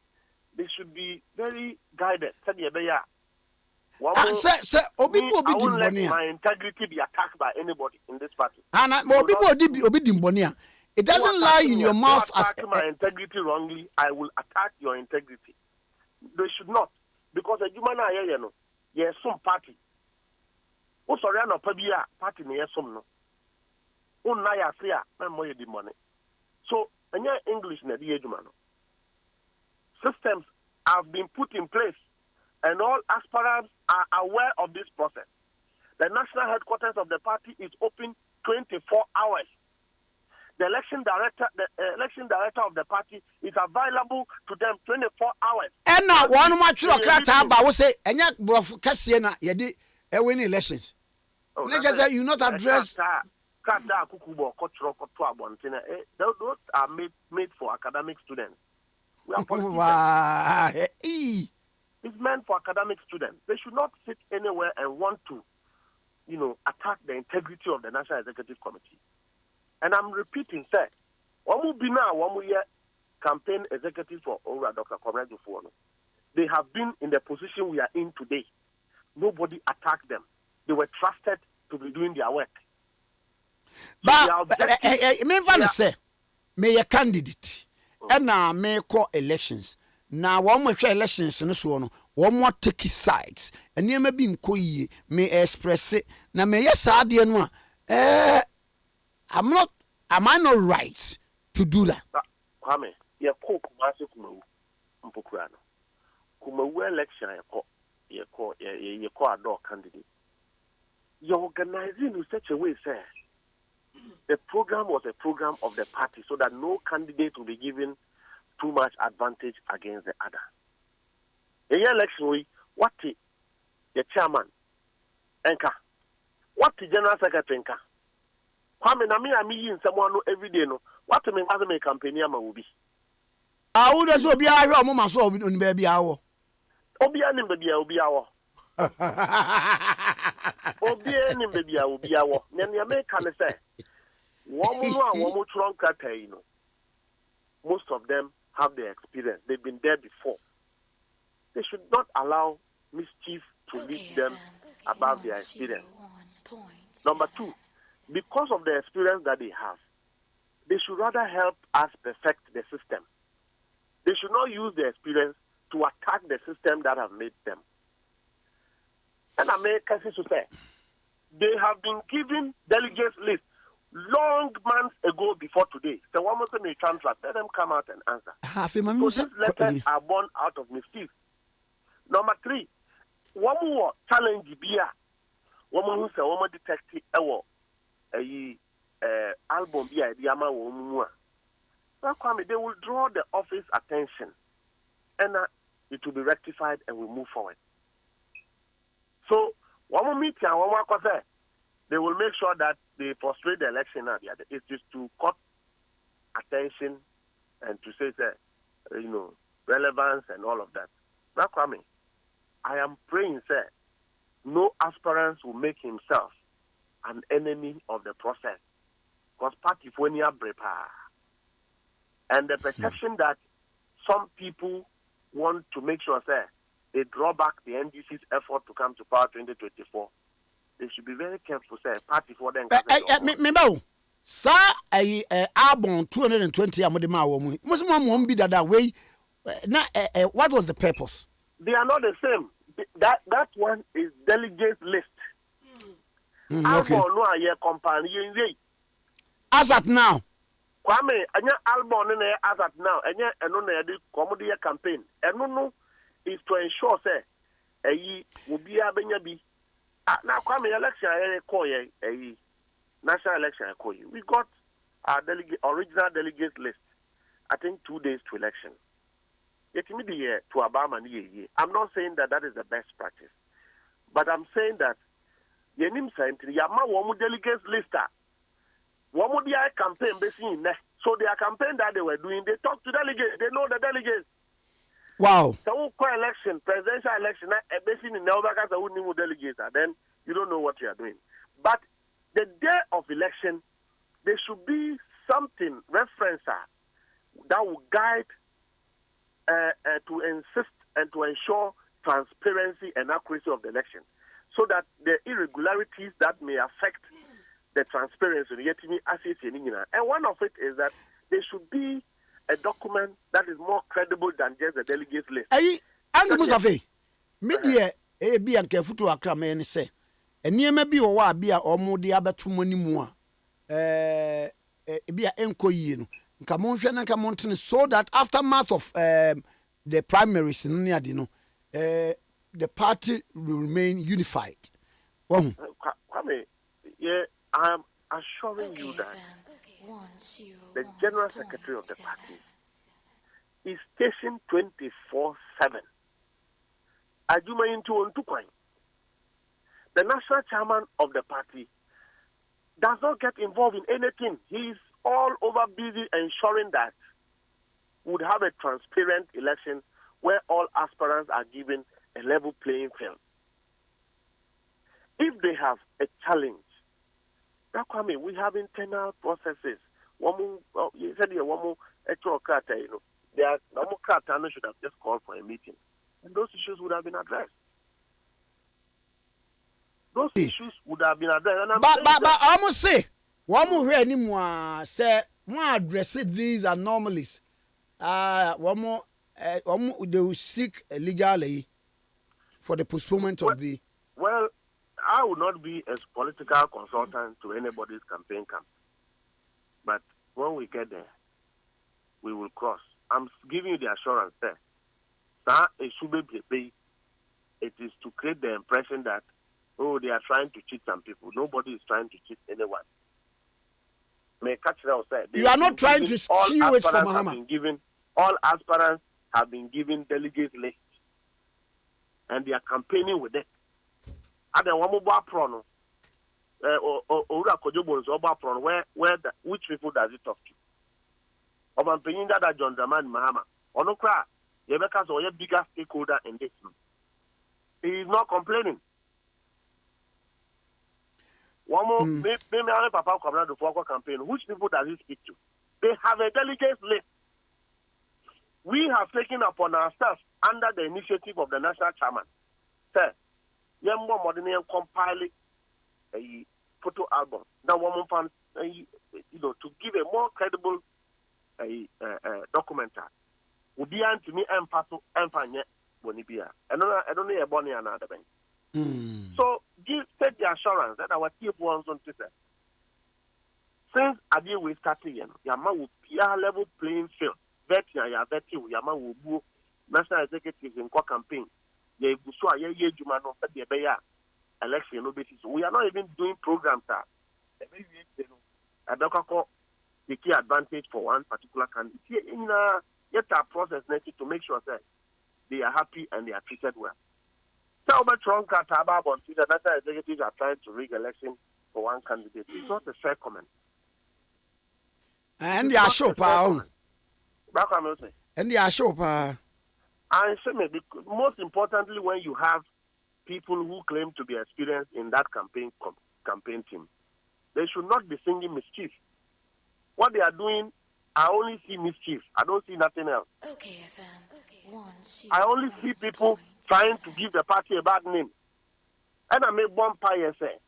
They should be very guided. Said yebeya. Sir, obi di mboni. My integrity be attacked by anybody in this party. Ana obi di mboni. It doesn't lie in your mouth as my integrity wrongly. I will attack your integrity. They should not, because a human yes, some party. Oh, sorry, no pabia party near some no. Oh, naya fear, no more the money. So, and your English na the humano. Systems have been put in place, and all aspirants are aware of this process. The national headquarters of the party is open 24 hours. The election director of the party is available to them 24 hours. And now one match to a about will say, and yet, Cassiana, you win elections. Niggas, you not address. Those are made for academic students. We are it's meant for academic students. They should not sit anywhere and want to, attack the integrity of the National Executive Committee. And I'm repeating, sir, one year campaign executive for Dr. Kwame Nkrumah. They have been in the position we are in today. Nobody attacked them. They were trusted to be doing their work. But say, may a candidate and now may call elections. Now, one more elections and so on. One more take sides. And you may be in Koyi, may express it. Now, may yes, I didn't am I not right to do that? Kwame, you call Kumasi Mpukurano. Kumawu election, you call a door candidate. You're organizing in such a way, sir. The program was a program of the party so that no candidate will be given too much advantage against the other. In your election, what the chairman, Enka, what the general secretary, Enka. Kwame na me in someone every day no. What me as me campaign ama will be. I would as well be a mama so on baby hour. Obi anim baby obi awo. Obi anim baby obi awo. Nen ya me kan say. Womu tron kata most of them have the experience. They've been there before. They should not allow mischief to lead them above their experience. Number 2, because of the experience that they have, they should rather help us perfect the system. They should not use the experience to attack the system that have made them. And America to say, they have been given delegates list long months ago before today. So one must may translate. Let them come out and answer. So these letters are born out of mischief. Number 3, one more challenge beer. One who say one more detective album beer the ama one. They will draw the office attention, and it will be rectified, and we move forward. So one more meeting, one more say, they will make sure that they frustrate the election. It is to cut attention and to say that, relevance and all of that. Now, Kwame, I am praying, sir, no aspirant will make himself an enemy of the process. Because party for any and the perception that some people want to make sure, sir, they draw back the NDC's effort to come to power 2024. They should be very careful, sir. Party for them. Remember, sir, album 220 amodema Muslim won't be that way. What was the purpose? They are not the same. That one is delegate list. Okay. As at now. Kwame, anya album as at now, anya eno na yadi comedy campaign. Eno no is to ensure say will be a benyabi. Now, come election, national election, we got our original delegate list. I think 2 days to election. Yet immediately to Obama year. I'm not saying that is the best practice, but I'm saying that yenim sentry yama womu delegates lister. Womu dia campaign basing so their campaign that they were doing, they talk to delegates, they know the delegates. Wow. So election, presidential election, basing in Nelbakas are new delegates, then you don't know what you are doing. But the day of election, there should be something referencer that will guide to insist and to ensure transparency and accuracy of the election, so that the irregularities that may affect the transparency, and one of it is that there should be a document that is more credible than just the delegates list. Ange Musafe, media be and careful to Accra man say, and near maybe or wa be a or more the other 2 money more. Be a enko yin. Come on, so that aftermath of the primaries in Niadino, the party will remain unified. Kwame, yeah, I'm assuring you that the General Secretary of the party is stationed 24/7. Ajuma into Ontukwai. The national chairman of the party does not get involved in anything. He is all over busy ensuring that we would have a transparent election where all aspirants are given a level playing field. If they have a challenge, we have internal processes. You said Electoral, their normal criteria should have just called for a meeting, and those issues would have been addressed. Those issues would have been addressed. And but I must say, one more anymore say one address these anomalies. One more they will seek legally for the postponement of the. Well, I would not be a political consultant to anybody's campaign camp, but when we get there, we will cross. I'm giving you the assurance there. It should be. It is to create the impression that they are trying to cheat some people. Nobody is trying to cheat anyone. You are not trying to skew it from Muhammad. All aspirants have been given delegate lists, and they are campaigning with it. Which people does it talk to? John Dramani Mahama. Onokra, Yebeka or your bigger stakeholder in this. He is not complaining. One more, maybe Papa Kamara the Foko campaign. Which people does he speak to? They have a delegate list. We have taken upon ourselves under the initiative of the national chairman. Sir, Yambo Modern compile a photo album. Now, one fan, to give a more credible documenter. Would be to me and Paso and Panya Bonibia. And I don't know a Bonnie and another bank. So take the assurance that our chief ones on Twitter. Since Ade we started, Yama will be a level playing field. Yama will move national executives in core campaign. We are not even doing programs. The key advantage for one particular candidate. Yet our process needed to make sure that they are happy and they are treated well. So, national executives are trying to rig election for one candidate. It's not a fair comment. And they are sure, and they are sure, and most importantly, when you have people who claim to be experienced in that campaign team, they should not be singing mischief. What they are doing, I only see mischief. I don't see nothing else. Okay, FM. I only see people trying to give the party a bad name. And I make one pie say,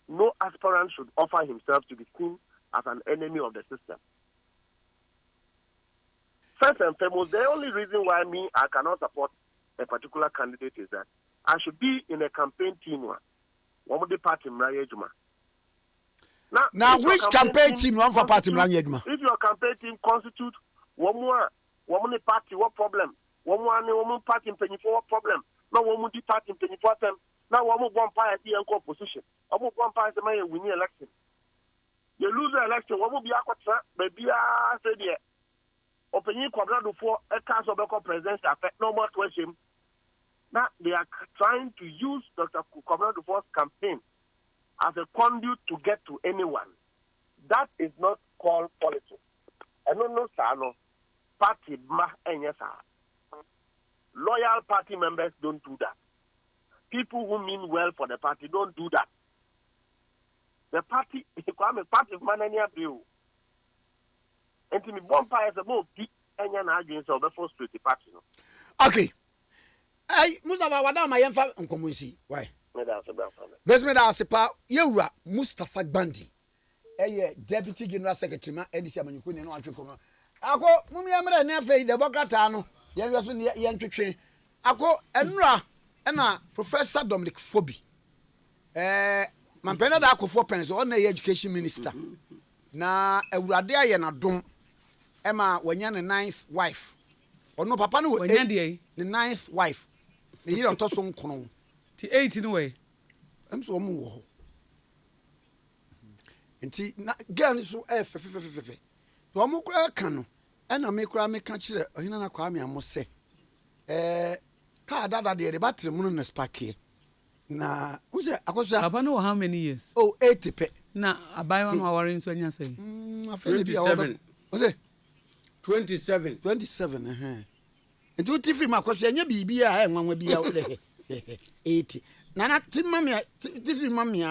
no aspirant should offer himself to be seen as an enemy of the system. First and foremost, the only reason why I cannot support a particular candidate is that I should be in a campaign team. One of the party Mrayejuma. Now, which campaign team one for party Mrayejuma? If your campaign team constitutes one party, what problem? One party for what problem? na wo mu di party 24/7 na wo mu bomb fire the opposition wo mu bomb fire say may win election you lose the election wo mu bi akotra ba bia say there opinion kwabra for a council of presidential affect no more question. Now they are trying to use Dr. Kwame Nkrumah's campaign as a conduit to get to anyone. That is not called politics. I don't know, sir. Party loyal party members don't do that. People who mean well for the party don't do that. The party, party manania bill. And to me, one party is about any against or before street party. Okay. Hey, Mustafa Wadama Yemfa Nkomusi. Why? Besme da sepa Yewura Mustafa Gbandi. Deputy General Secretary ma Edisi Amanyuku ne no atwekono. Ako mumi amra ne afei Democrat no. Ye so ne ye ntwetwe. Ako enura na Professor Dominic Fobi. Mampena da akofo penso on na education minister. Na awurade aye na dom. Ema wanya ne 9th wife. Ono papa no wanya de the 9th wife. The year of Toson Kono. Ti 8 in way. I'm so more. And tea, girl is so F. To a more canoe, and I make cry me catch it. Or in an aquarium, I must say. Car that the battery moon is back here. Now, who's it? I was I don't know how many years. Oh, 80 pe. Now, I buy 1 hour in when you say. 27. Was it? 27. 27, And two different markets, and you be a one will be out there. 80. Nana, different mammy.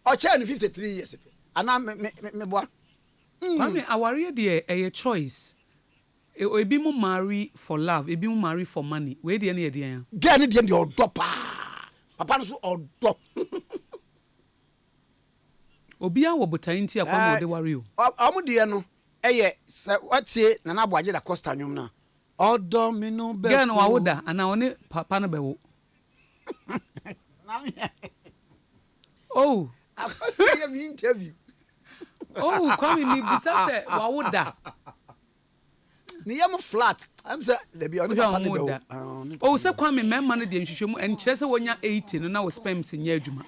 Or 53 years. And I'm me boy. I worry, dear, a choice. It will be more marry for love, it be more marry for money. Where the any idea? Get it in your dopper. Papa, or dop. Obia wo botain ti akwa mo de worry o. Amudie no what's it na naboaje da costa nwum na. Odo me no be. Gan wa woda ana one papa no be wo. Oh, I was saying interview. Oh, Kwame ni bisa se wa woda. Ni yam flat. I'm say there be on papa no be wo. Oh, se Kwame memma no de nhwehwemu enkyere se wonya 80 no na wo spams nya adwuma.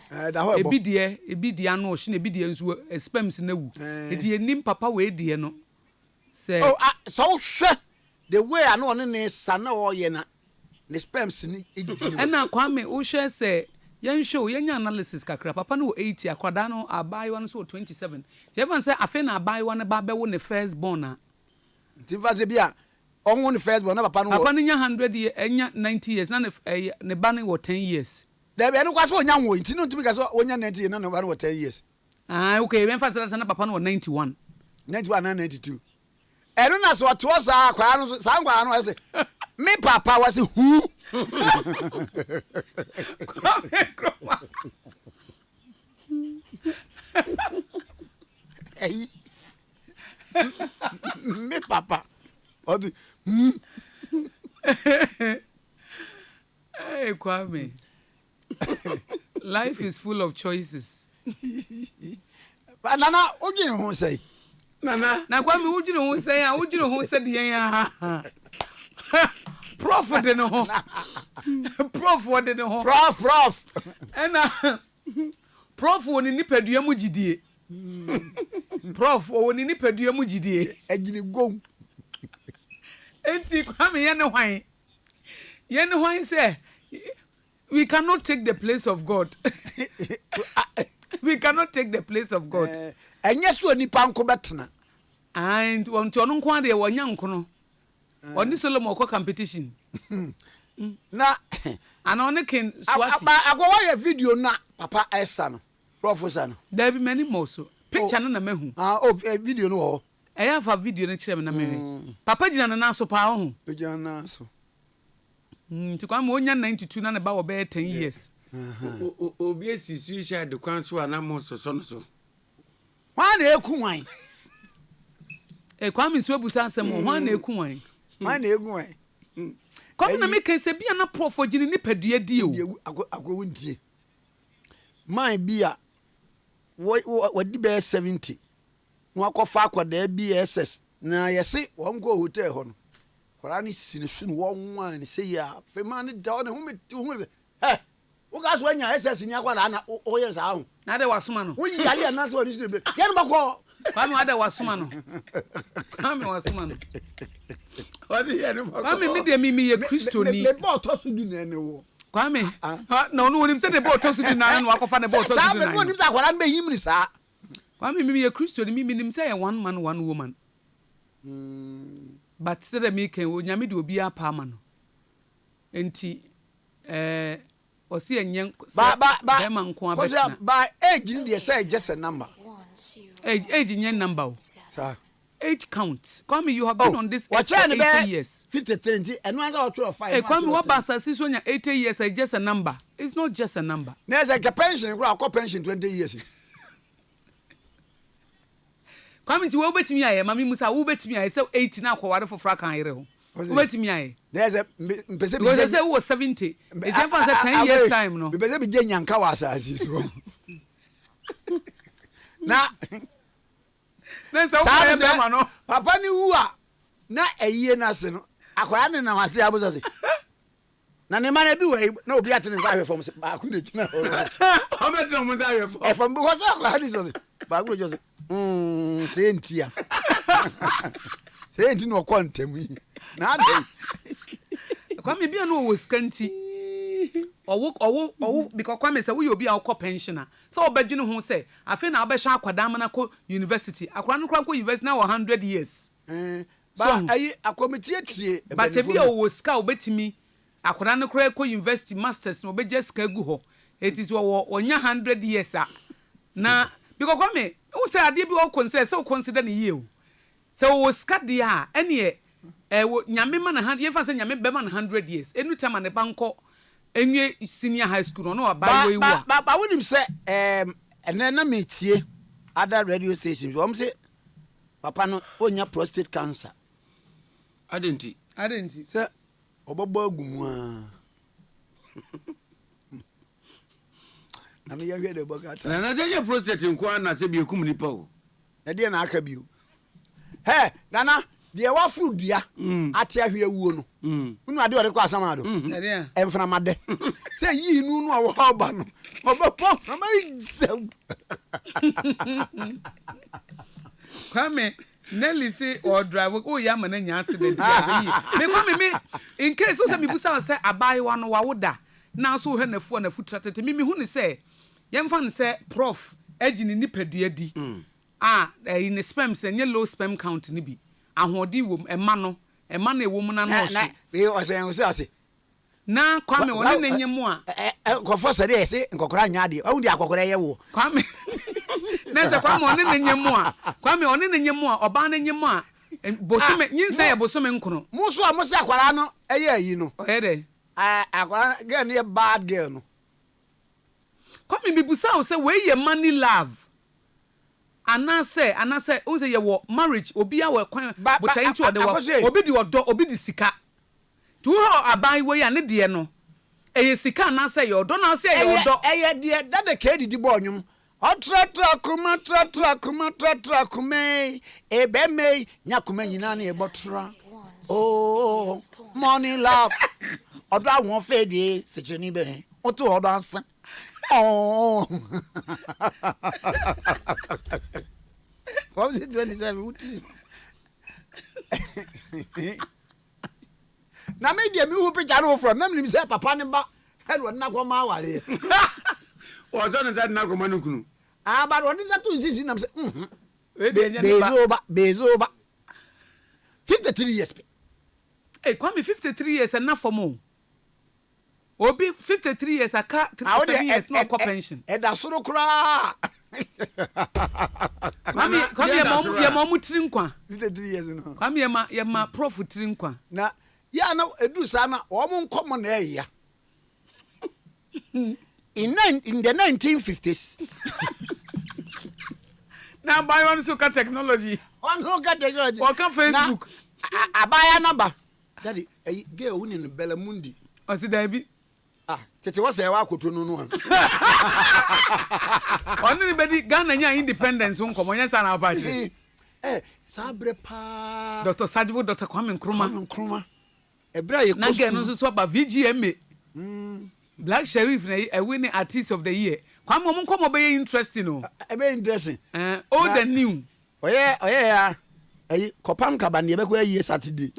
Ebi dia no hye na ebi dia nso spams na wu. Eti enim papa we die no. Se so hwe the way I know ne sana o ye na ne spams ni ejini. Na Kwame wo hwe se yen show yenya analysis kakra papa no 80 akwada no abai one so 27. Even say afi na abai one ba be wo ne first born na. Tivaze bia on the first born na papa no. Papa no nya 100 years enya 90 years na ne ba no 10 years. There be no kwaso onya wo nti no ntumi kaso onya 90 years na ne ba no 10 years. Okay, ben fast na papa no 91. 91 and 92. Eno na so to sa kwa no sa ngwa no say me papa was who? Hey. Me papa. Hey Kwame. Life is full of choices. But Nana, what do you say? Nana, na Kwame wo dwene ho say a wo dwene ho say de yan prof de no ho prof de no ho prof ena prof woni nipadua mu gidie prof woni nipadua mu gidie agini gom enti Kwame ye ne hwan say we cannot take the place of God. We cannot take the place of God. Enye so nipa nko betena. And wonto no nko ade wonya nko no. Oni Solomon ko competition. Na ana oni ken swati. Agwa ya video na papa Esa no. Professor no. There be many more so. Picture no na mehu. Video no ho. Eya fa video no kire me na mehu. Papa gina na so pa ho. Gina na so. Ti kwa mo onya 92 na ne ba wo be 10 years. Obi esisi sha de kwan so ana mo so no so. Hwan na eku wan? Kwame so abusa asem hwan na eku wan? Hwan na eku wan? Kwame na make se bia na prof ogini ni padua die o. Agwo ntie. Man bia wadi be 70. No akofa akwada BSS na yesi won go hotel ho no. akwara ni sini sunu won ni say ya fe man ni da hu me hey wo gas wanya SS ni akwara na o ye sa hu na de wasoma no wo yi ale na so ni sunu be ye no bako Kwame wa de wasoma no Kwame wasoma no Wasi ye no bako Kwame me de mi ye Kristo ni me bo to su du na ne wo Kwame no no wonim say de bo to su du na no akofa ne bo to su du na sa be wonim sa akwara be yim ni sa Kwame me ye Kristo ni mi nim say one man one woman but say that me can onyame de obi apa ama no enti osi enyen ba man ko abetna ba age ni dey say just a number age nyen number sir age count Kwame you have been on this age for 80 years 53 and one out of 5 hey Kwame what basa sis when you 80 years is just a number it's not just a number there's like a pension go a pension 20 years Kwame ti wo betimi aye mami musa wo betimi aye say 80 na akware fofra kan yere ho wo betimi aye there's a mpese bi say wo 70 e can for say 10 years time no mpese bi je nyanka wa asasi so na say wo be ma no papa ni wu a na eyiye na se no akwara ne na wase abuzo se na ne ma na bi we na obi atene sa hwe from ba ku na kina o metro mo sa hwe from from because akwara ni so ba ku jo se sentia senti no kwantem yi na ade Kwame bia no wo skanti owo because Kwame say we obi a ko pensioner so obadwene ho say afi na obehwa akwada amana ko university akwara no kran ko university na 100 years ba ayi akomiti etie but bia wo ska obetimi akwara no kran ko university masters no obegye ska gu ho it is wo onya 100 years na because Kwame who say ade bi o consider say o consider ne ye o say o ska dia ene nyame ma na ye fa say nyame be ma na 100 years enu time ne banko enye senior high school no ba we wa ba wonim say ene na metie other radio stations wo say papa no onya prostate cancer adenti say obobo agumu a na me yahwe de bogata na je prostate nko na se bi ekum nipa o na de na aka bio he nana de wa furu dua ate ahwe awuo no unu ade ore kwa asama do enfra made se yi nu nu awo ba no obopo sama izem Kwame Nelly say or drive o ya ma na nya accident me Kwame me in case o say me busa say abai wa no wa woda na so hwe na fu na futra tete me hu ni say yemfa ne say prof agini nipadua di in sperm say nye low sperm count ni bi ahodi wom ema no ewom na no so we o say na Kwame woni na nyemu a nkofo say dey say nkokora nya de o ndi akokora ye wo Kwame na say Kwame woni na nyemu a Kwame woni na nyemu a oba na nyemu a bosome nyinsa ye bosome nkono muso a musa akwara no eye ayi no o yede akwara girl no bad girl no Kwame bibusa o say we ye money love anase o say ye wo marriage obi a we kwan botai to de wo obi di odo obi di sika to ho abai we ya ne de no eye sika anase ye odo na say ye odo eye de that the kid di bonwum otratra kuma ebe me nyakuma nyina na e botra oh money love odo awon fe de sejeni be o to odo ansan oh what is 27 uti na me dia me hu picture no from na me say papa ne ba head won na go ma ware o so ne say na go manu kunu but what is that to insist na say we be nya ba bezoba 53 years eh Kwame 53 years enough for mo obi 53 years aka 37 years no co pension da soro kura Kwame ye mo mutiri nkwa 53 years no Kwame ye ma prof tiri nkwa na ya na edu sa na o mo nkomo na eya in the 1950s na buy one so technology or can Facebook abaya number daddy girl woni no Belamundi o si da bi tete wo say wa koto no no oni ni bedi Ghana nya independence nkomo nya sa na abache sabre pa Dr. Sadivo Dr. Kwame Nkrumah ebra ye na get no so ba VGMA Black Sheriff na a winning artist of the year kwam mo nko mo be interesting o be interesting old and new oye ya ayi kopam kaba ne be ko ayi Saturday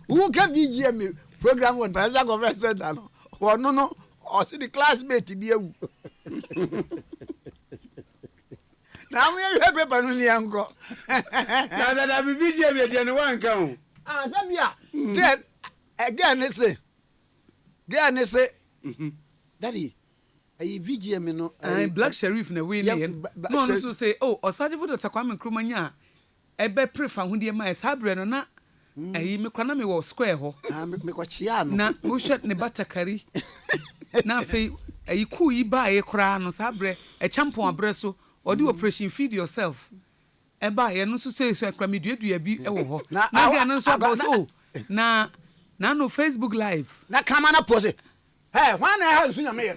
who can VGMA program on Tanzania Government Center no o see the classmate bi ewu na we have paper no ni anko na bi VGMA de no wan kan sabia again say daddy ayi VGMA no Black Sheriff na we ne no so say osaje for Dr. Kwame Nkrumah nya ebe prefer hu de mai sabre no na ayi me kwana me wo square ho me ko chia no na wo hwet ne batakari na fe ayi ku yi ba e kra no sabre e champon abre so odi operation feed yourself eba ye no so say so akra me duadua bi e wo ho na ga no so about na no Facebook live na kama na pose hey when I have seen me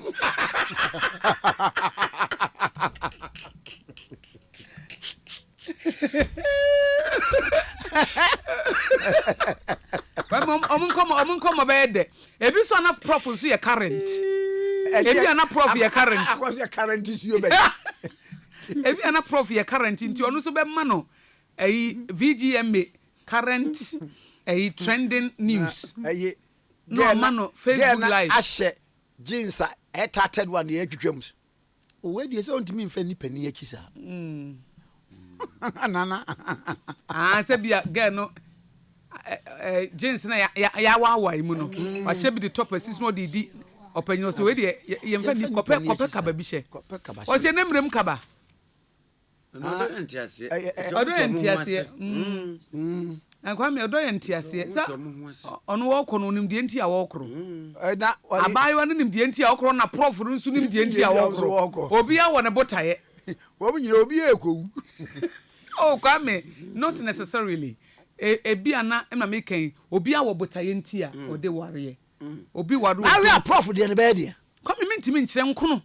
Omon come bed ebi so na prof so ye current ebi na prof ye current akwas ye current is you be ebi na prof ye current nti onu so be ma no VGMA current trending news no ma no Facebook live ashe jinsa etated one ye twetwam we dey say ontimi mfa ni pani akisa nana say bia girl no jeans na ya wa imu no wa she be the top assist no di opanyin so we dey ye mfa ni kope kaba bi she o se nemrem kaba no entiase odo entiase akwa me odo entiase sa ono wo kono nim die enti a wo koro na abayo no nim die enti a wo koro na prof ru nso nim die enti a wo koro obi a wo ne botaye wo nyina obi ekowu kwa me not necessarily ebi ana na me kan obi a wo botaye enti a ode ware obi waru a prof de ne be de kwa me ntimi nkyere nkono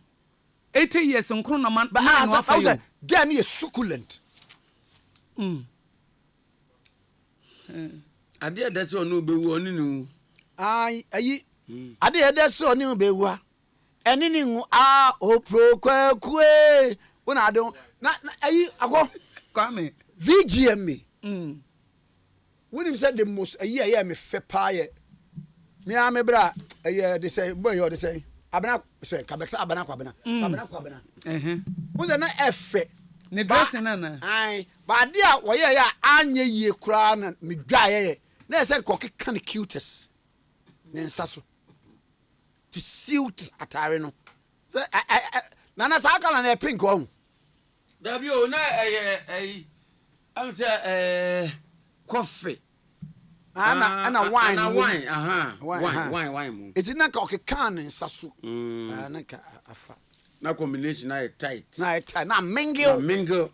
80 years nkono na man no afa gan ye succulent ade adase onu bewu oni nu ayi ade adase oni bewu eni ni hu a oprokwakuwe wona ade na ayi akọ Kwame VGMA woni say the most ayi me fe paaye me a me bra ayi de say boy you de say abana say kabeksa abana kwabana wona na efe ne dressing na ai ba de a wo ye ya anye yie kura na me dwaye na say kokeka ne cutest ne nsaso to suit atare no say na sa kala na pink o dabi o na am say coffee ana wine wine mu it na kokeka ne nsaso na ka afa na combination na tight na mingle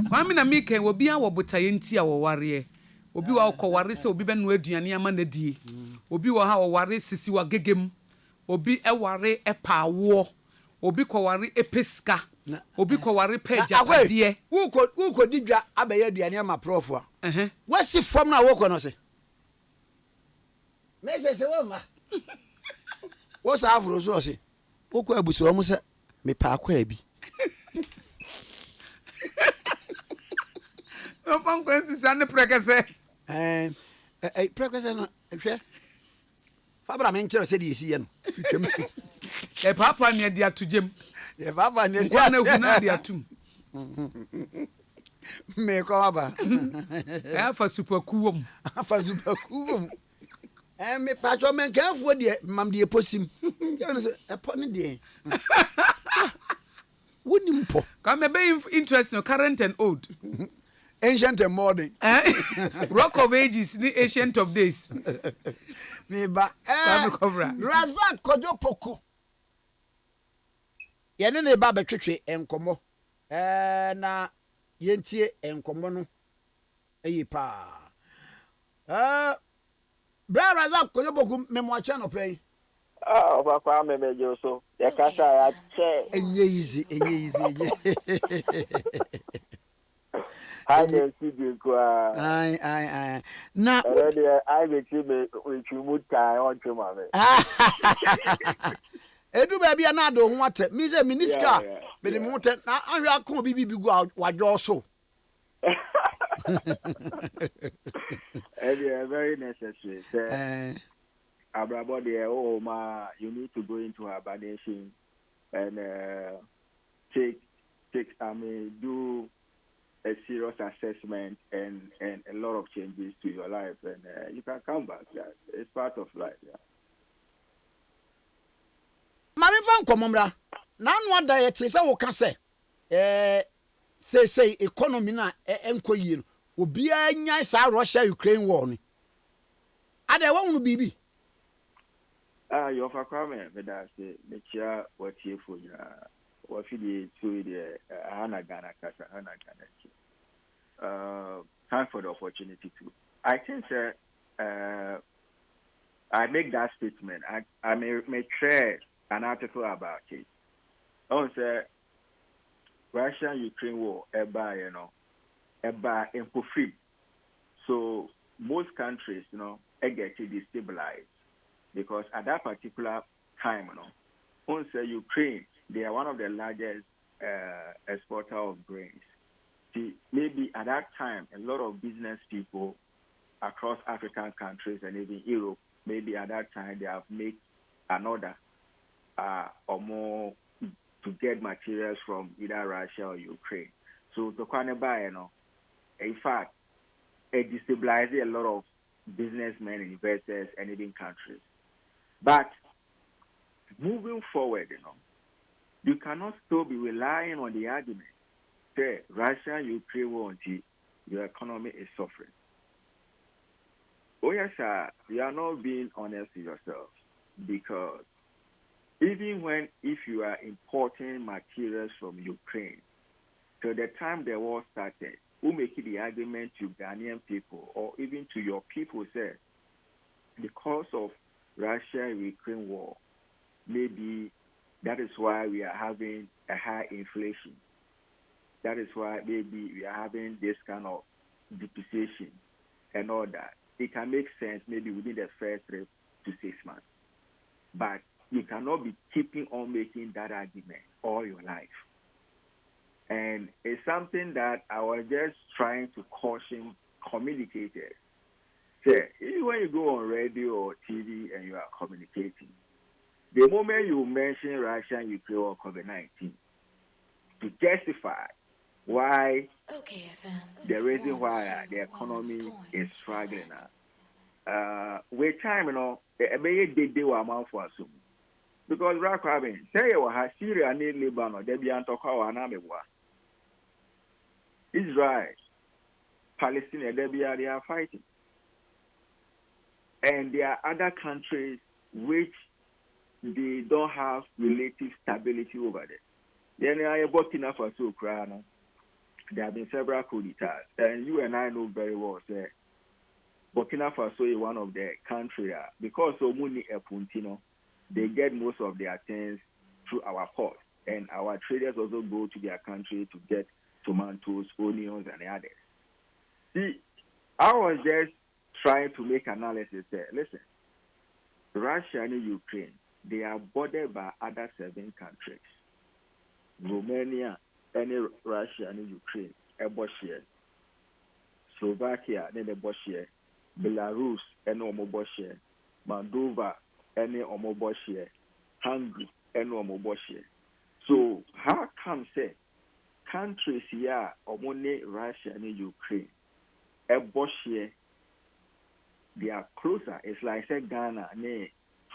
Kwame na me kan obi a wo botaye enti a wo ware obi wa ko ware se obi be no aduane ama na die obi wa ha wo ware sisi wa gegem obi e ware e paawo obi ko ware e peska obi ko ware peja adie wo ko digwa abaye aduane ama prof a wasi form na wo ko no se me se wo ma wo sa afro so se wo ko abuso wo mo se me pa akwa bi no fan kwensi sane prekese prekese no hwe fabra me nkere se de esi ye no twetwem e papa ne dia tujem e papa ne dia na huna dia tum me ko aba afa superkuwom me pacho men kanfo de mam de posim you know say e po ne de woni mpo come be interesting current and old ancient and modern rock of ages ni ancient of days me ba Razak Kojo Poko ye ne ba betwetwe enkomo na yentie enkomo no eyi pa bra Razak Kojo Poko me mo acha no pay oba kwa me mejo so ye kasa ya che enye easy I can see you go. Aye. Na I will see me with you mood on to my. Edu baby anado ho ate. Mi se miniska. Be de mo te na ahwe akon bibi bi go wadwo so. Very necessary. Abrabody, oh ma, you need to go into hibernation and do a serious assessment and a lot of changes to your life, and you can come back. Yeah. It's part of life. Yeah. Mami fan komomra. Na anu ada ye te se wo ka se say economy na enko yie no. Obi anya sa Russia Ukraine war ni. Ada wa unu bibi. You offer Kwame, but that's the chair what here for you. What you do the Hana Ghana Kasa, Hana Ghana. Time for the opportunity to. I think I make that statement. I may share an article about it. I say Russia-Ukraine war, eba free. So most countries, get destabilized. Because at that particular time, say Ukraine, they are one of the largest exporter of grains. See, maybe at that time, a lot of business people across African countries and even Europe, maybe at that time they have made an order or more to get materials from either Russia or Ukraine. So to buy, in fact, it destabilizes a lot of businessmen, investors, and even countries. But moving forward, you cannot still be relying on the argument that Russia and Ukraine won't, your economy is suffering. Oh yes, sir, you are not being honest with yourself, because even if you are importing materials from Ukraine, to the time the war started, who make the argument to Ghanaian people or even to your people, say, because of Russia-Ukraine war, maybe that is why we are having a high inflation. That is why maybe we are having this kind of depreciation and all that. It can make sense maybe within the first 3 to 6 months. But you cannot be keeping on making that argument all your life. And it's something that I was just trying to caution communicators. Even when you go on radio or TV and you are communicating, the moment you mention Russia and Ukraine or COVID-19, to justify why the reason why the economy is struggling now, with time, a day were amount for us. Because say Syria and Lebanon, they be Israel, Palestine, they are fighting. And there are other countries which they don't have relative stability over there. Then Burkina Faso, there have been several coup d'etats. And you and I know very well, sir, Burkina Faso is one of the countries, because of money, they get most of their things through our ports. And our traders also go to their country to get tomatoes, onions, and others. See, I was just trying to make analysis there. Listen, Russia and Ukraine, they are bordered by other 7 countries. Romania, Russia and Ukraine, Boshia. Slovakia, Boshia. Belarus, Boshia. Moldova, Boshia. Hungary, Boshia. So how come say countries here, only Russia and Ukraine, Boshia, they are closer? It's like say Ghana,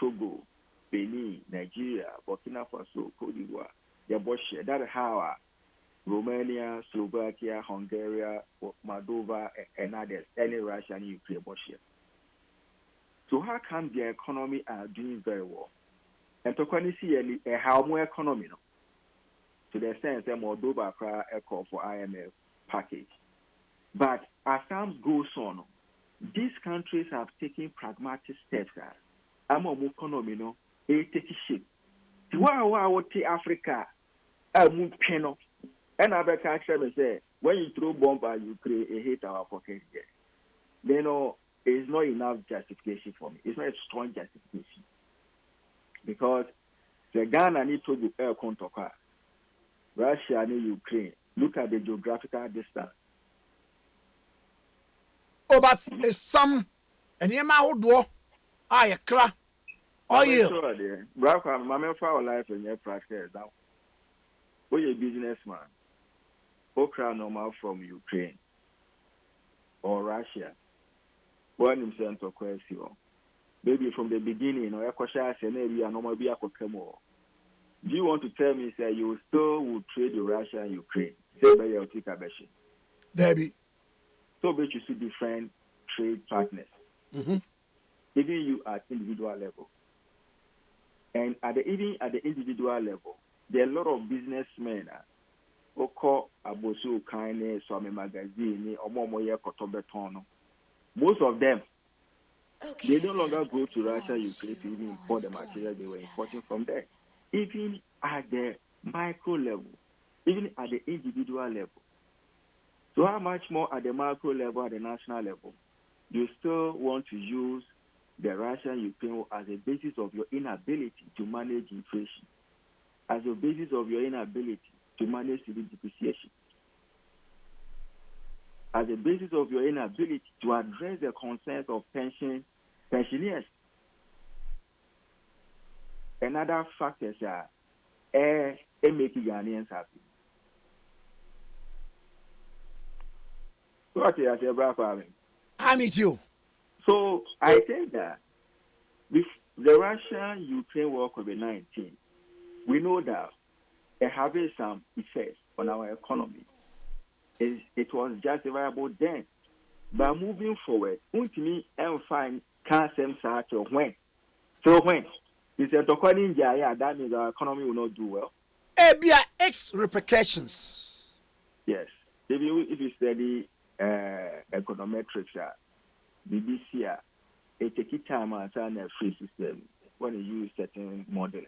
Togo, Benin, Nigeria, Burkina Faso, Cote d'Ivoire. That is how Romania, Slovakia, Hungary, Moldova, and others, any Russia and Ukraine. So how come their economy are doing very well? And to see how more economy, to the sense that Moldova a call for IMF package. But as time goes on, these countries have taken pragmatic steps. I'm a economy, take shape. Wow, Africa, a move panel. And I better actually say, when you throw bomb at Ukraine, it hit our pocket there. Then it's not enough justification for me. It's not a strong justification. Because the Ghana need to be air contact. Russia and Ukraine. Look at the geographical distance. Oh, but it's some and you might do I cry. Oh, yeah. My man for our life and your practice now. Who a businessman? Who cry normal from Ukraine or Russia? One himself to question. Maybe from the beginning, or Ekosha and maybe a normal be a Kokemo. Do you want to tell me, say, you still would trade with Russia and Ukraine? Say, by your Tikabeshi. Debbie. So, but you see different trade partners. Mm-hmm. Even you at individual level. And even at the individual level, there are a lot of businessmen who call Abosu Kaine, Swami Magazine, or Momoya Kotobetono. Most of them, they no longer go to Russia, Ukraine to even import the material they were importing from there. Even at the micro level, even at the individual level. So how much more at the macro level, at the national level, you still want to use the Russia-Ukraine as a basis of your inability to manage inflation, as a basis of your inability to manage civil depreciation, as a basis of your inability to address the concerns of pensioners. Another factors are making Ghanaians happy. What is your brother? I'm with you. So I think that with the Russia-Ukraine war COVID-19, we know that it having some effects on our economy. It was justifiable then. But moving forward, ultimately, and find cancer such a when. So when? It's a token that means our economy will not do well. Abia X repercussions. Yes. If you study econometrics, BBC, it takes time and a free system when you use certain models.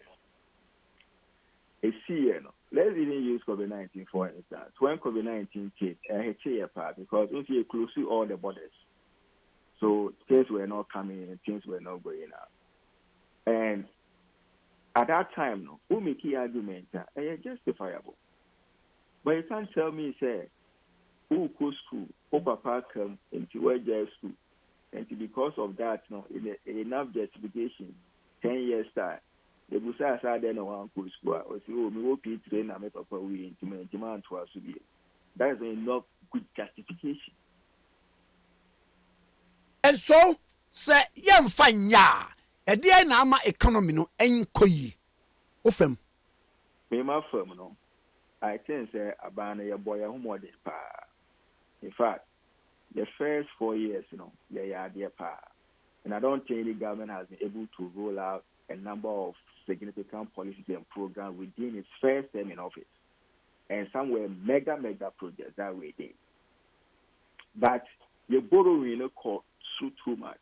Let's even use COVID-19 for instance. When COVID-19 came, it's a part because once you close all the borders, so things were not coming in, things were not going out. And at that time, who make the argument that it's justifiable. But you can't tell me, say, who go school, who papa come into where school, and because of that, enough justification, 10 years time. The Busa side then one cool school or see, oh, we will be trained and make up a way to make demand to us to be. That is enough good justification. And so, say, young fine ya, a dear Nama economy no enkoyi. Ofem. Me my firm, no. I think, say, a banner your boy who more than pa. In fact, the first 4 years, they are their pa. And I don't think the government has been able to roll out a number of significant policies and programs within its first term in office. And some were mega projects that we did. But the borrowing cost too much.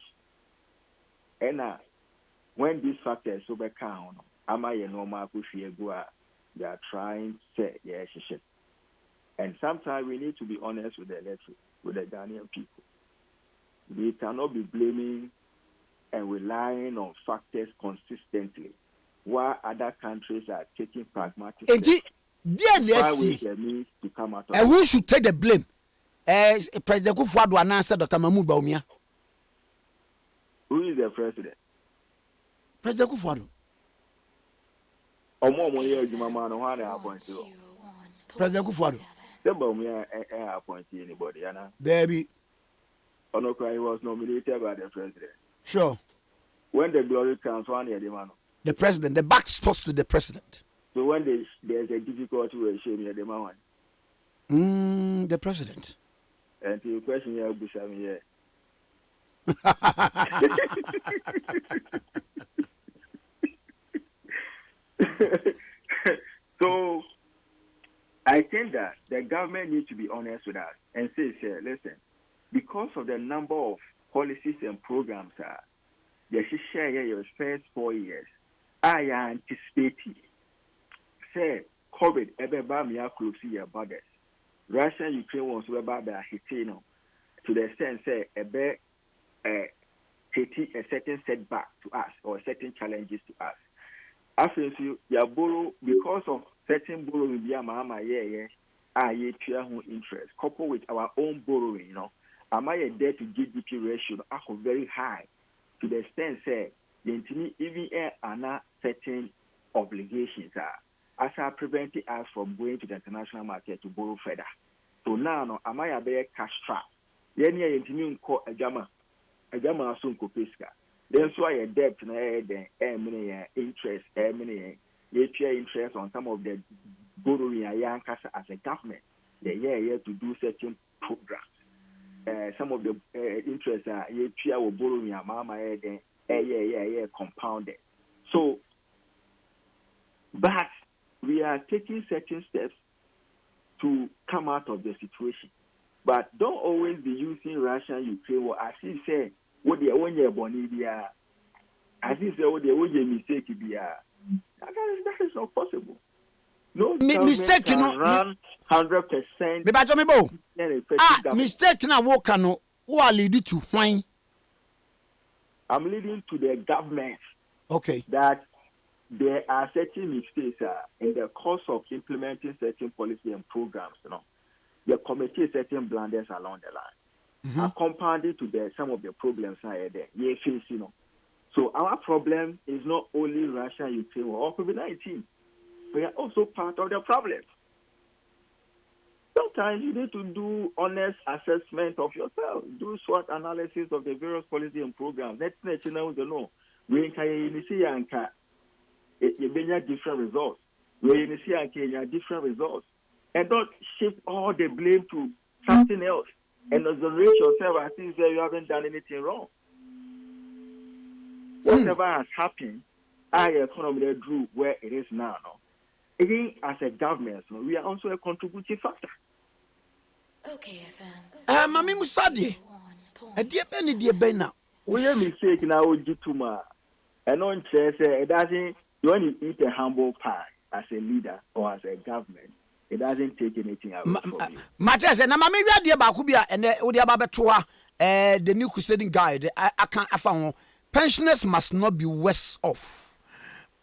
And when these factors overcome, they are trying to say, yes, and sometimes we need to be honest with the electorate, with the Ghanaian people. We cannot be blaming and relying on factors consistently, while other countries are taking pragmatic steps. And who should take the blame? As President Kufuor announced, Dr. Mahmoud Bawumia. Who is the president? President Kufuor. President Kufuor. The Bawumia appointed anybody, Anna. Baby. Onokra was nominated by the president. Sure. When the glory comes, one year, the president, the back spots to the president. So when there's a difficulty, we'll show me the man. The president. And to your question, here, Bushami, here. So I think that the government needs to be honest with us and say, listen, because of the number of policies and programs they should share your first 4 years, I anticipate say COVID ever me close your borders. Russia and Ukraine was about the Hitino to the extent say a bear hitting a certain setback to us or certain challenges to us. After you borrow because of certain borrowing via mama interest coupled with our own borrowing, am I a debt to GDP ratio are very high to the extent say the even are certain obligations as are preventing us from going to the international market to borrow further. So now am I a bear cash trap? Then you intimi call a jama soon pesca. Then so I debt na interest interest on some of the borrowing as a government. They here to do certain programs. Some of the interest are will borrowing a mama compounded. So but we are taking certain steps to come out of the situation. But don't always be using Russia and Ukraine as he said, what they own your Bonivia, as he said, what they own your mistake be. That is not possible. No mistake, can run 100%. Mistake now, what can who are leading to why? I'm leading to the government. Okay. That there are certain mistakes in the course of implementing certain policy and programs, the committee certain blunders along the line, accompanied to some of the problems there. So our problem is not only Russia, Ukraine, or COVID-19. We are also part of the problem. Sometimes you need to do honest assessment of yourself, do SWOT analysis of the various policy and programs. Let's know. We can you different results. We different results. And don't shift all the blame to something else and exonerate yourself as if you haven't done anything wrong. Whatever has happened, our economy drew where it is now. Again, as a government, we are also a contributing factor. Okay, FM. Mami Musadi. A dear Bena. We are mistake now, Jituma. And on chess, it doesn't, when you eat a humble pie as a leader or as a government, it doesn't take anything away from you. Matthias, and Mamma, we are Bakubia and the new crusading guide. I can't afford pensioners must not be worse off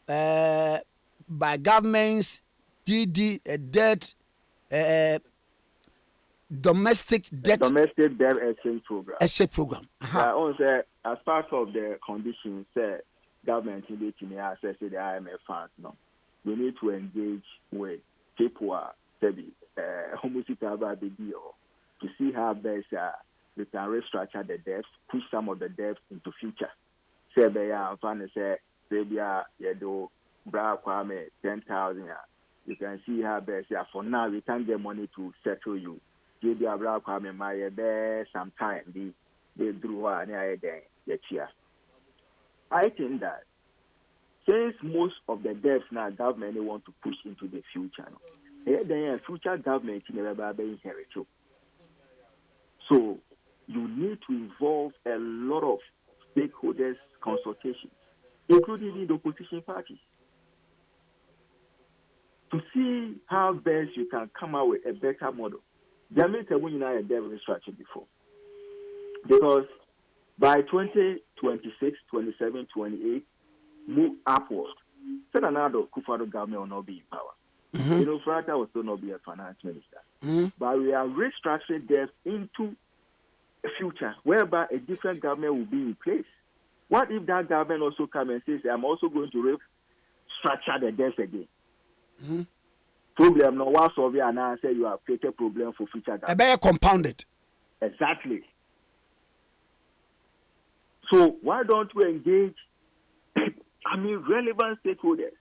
by governments, debt, domestic debt exchange program. As part of the conditions, government in the access to the IMF funds. We need to engage with people who are to see how best we can restructure the debts, push some of the debts into future. Say they are say you do Kwame 10,000. You can see how best for now we can't get money to settle you. Give you Kwame my there sometime they drew I think that since most of the debts now government want to push into the future, then future government never be inherited. So you need to involve a lot of stakeholders consultations, including the opposition parties, to see how best you can come out with a better model. Jamaica will unite a debt restructure before. Because by 2026, 27, 28, move upward. Said another Kufado government will not be in power. Frata will still not be a finance minister. But we are restructuring debt into a future whereby a different government will be in place. What if that government also come and says, I'm also going to restructure the debt again? Problem no one solve it and now say you have created problem for future government. A compounded. Exactly. So why don't we engage relevant stakeholders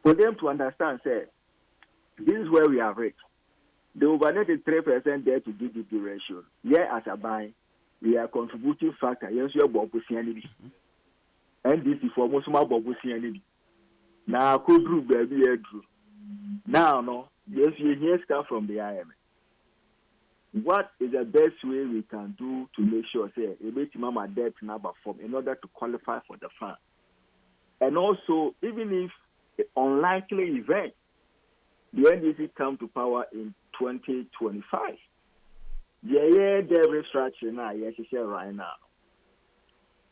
for them to understand, say, this is where we are reached. The overnighted 3% debt to GDP ratio. Yeah, as a buy, we are contributing factor. Yes, you are Bobusiani. And this is for most of my Bobusiani. Now, could Drew baby Drew. Now, no, yes, you hear stuff from the IMF. What is the best way we can do to make sure, say, a bit mama debt number form in order to qualify for the fund? And also, even if unlikely event, the NDC come to power in 2025. The restructuring right now.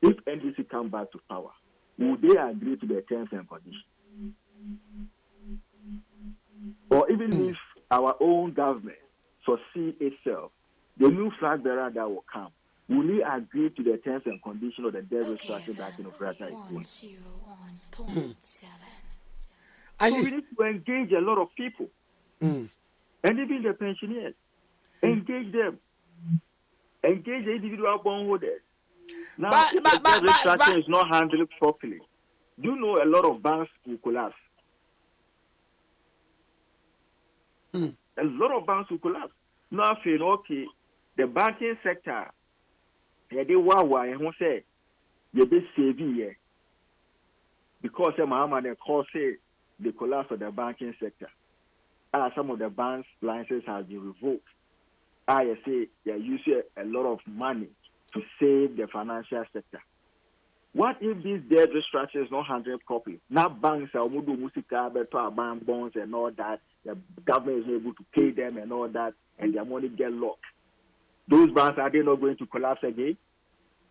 If NDC come back to power, would they agree to the terms and conditions? Or even if our own government foresee itself, the new flag bearer that will come, will we agree to the terms and conditions of the debt restructuring that Operator is doing? So we need to engage a lot of people. And even the pensioners. Engage them. Engage the individual bondholders. Now, if the debt restructuring is not handled properly, you know a lot of banks will collapse. A lot of banks will collapse. Now, I feel okay, the banking sector, they who say, you be saving here. Because they call say the collapse of the banking sector. Some of the banks' licenses have been revoked. I say they use a lot of money to save the financial sector. What if this debt restructure is not handled properly? Now banks are buying bonds and all that. The government is not able to pay them and all that, and their money get locked. Those banks, are they not going to collapse again?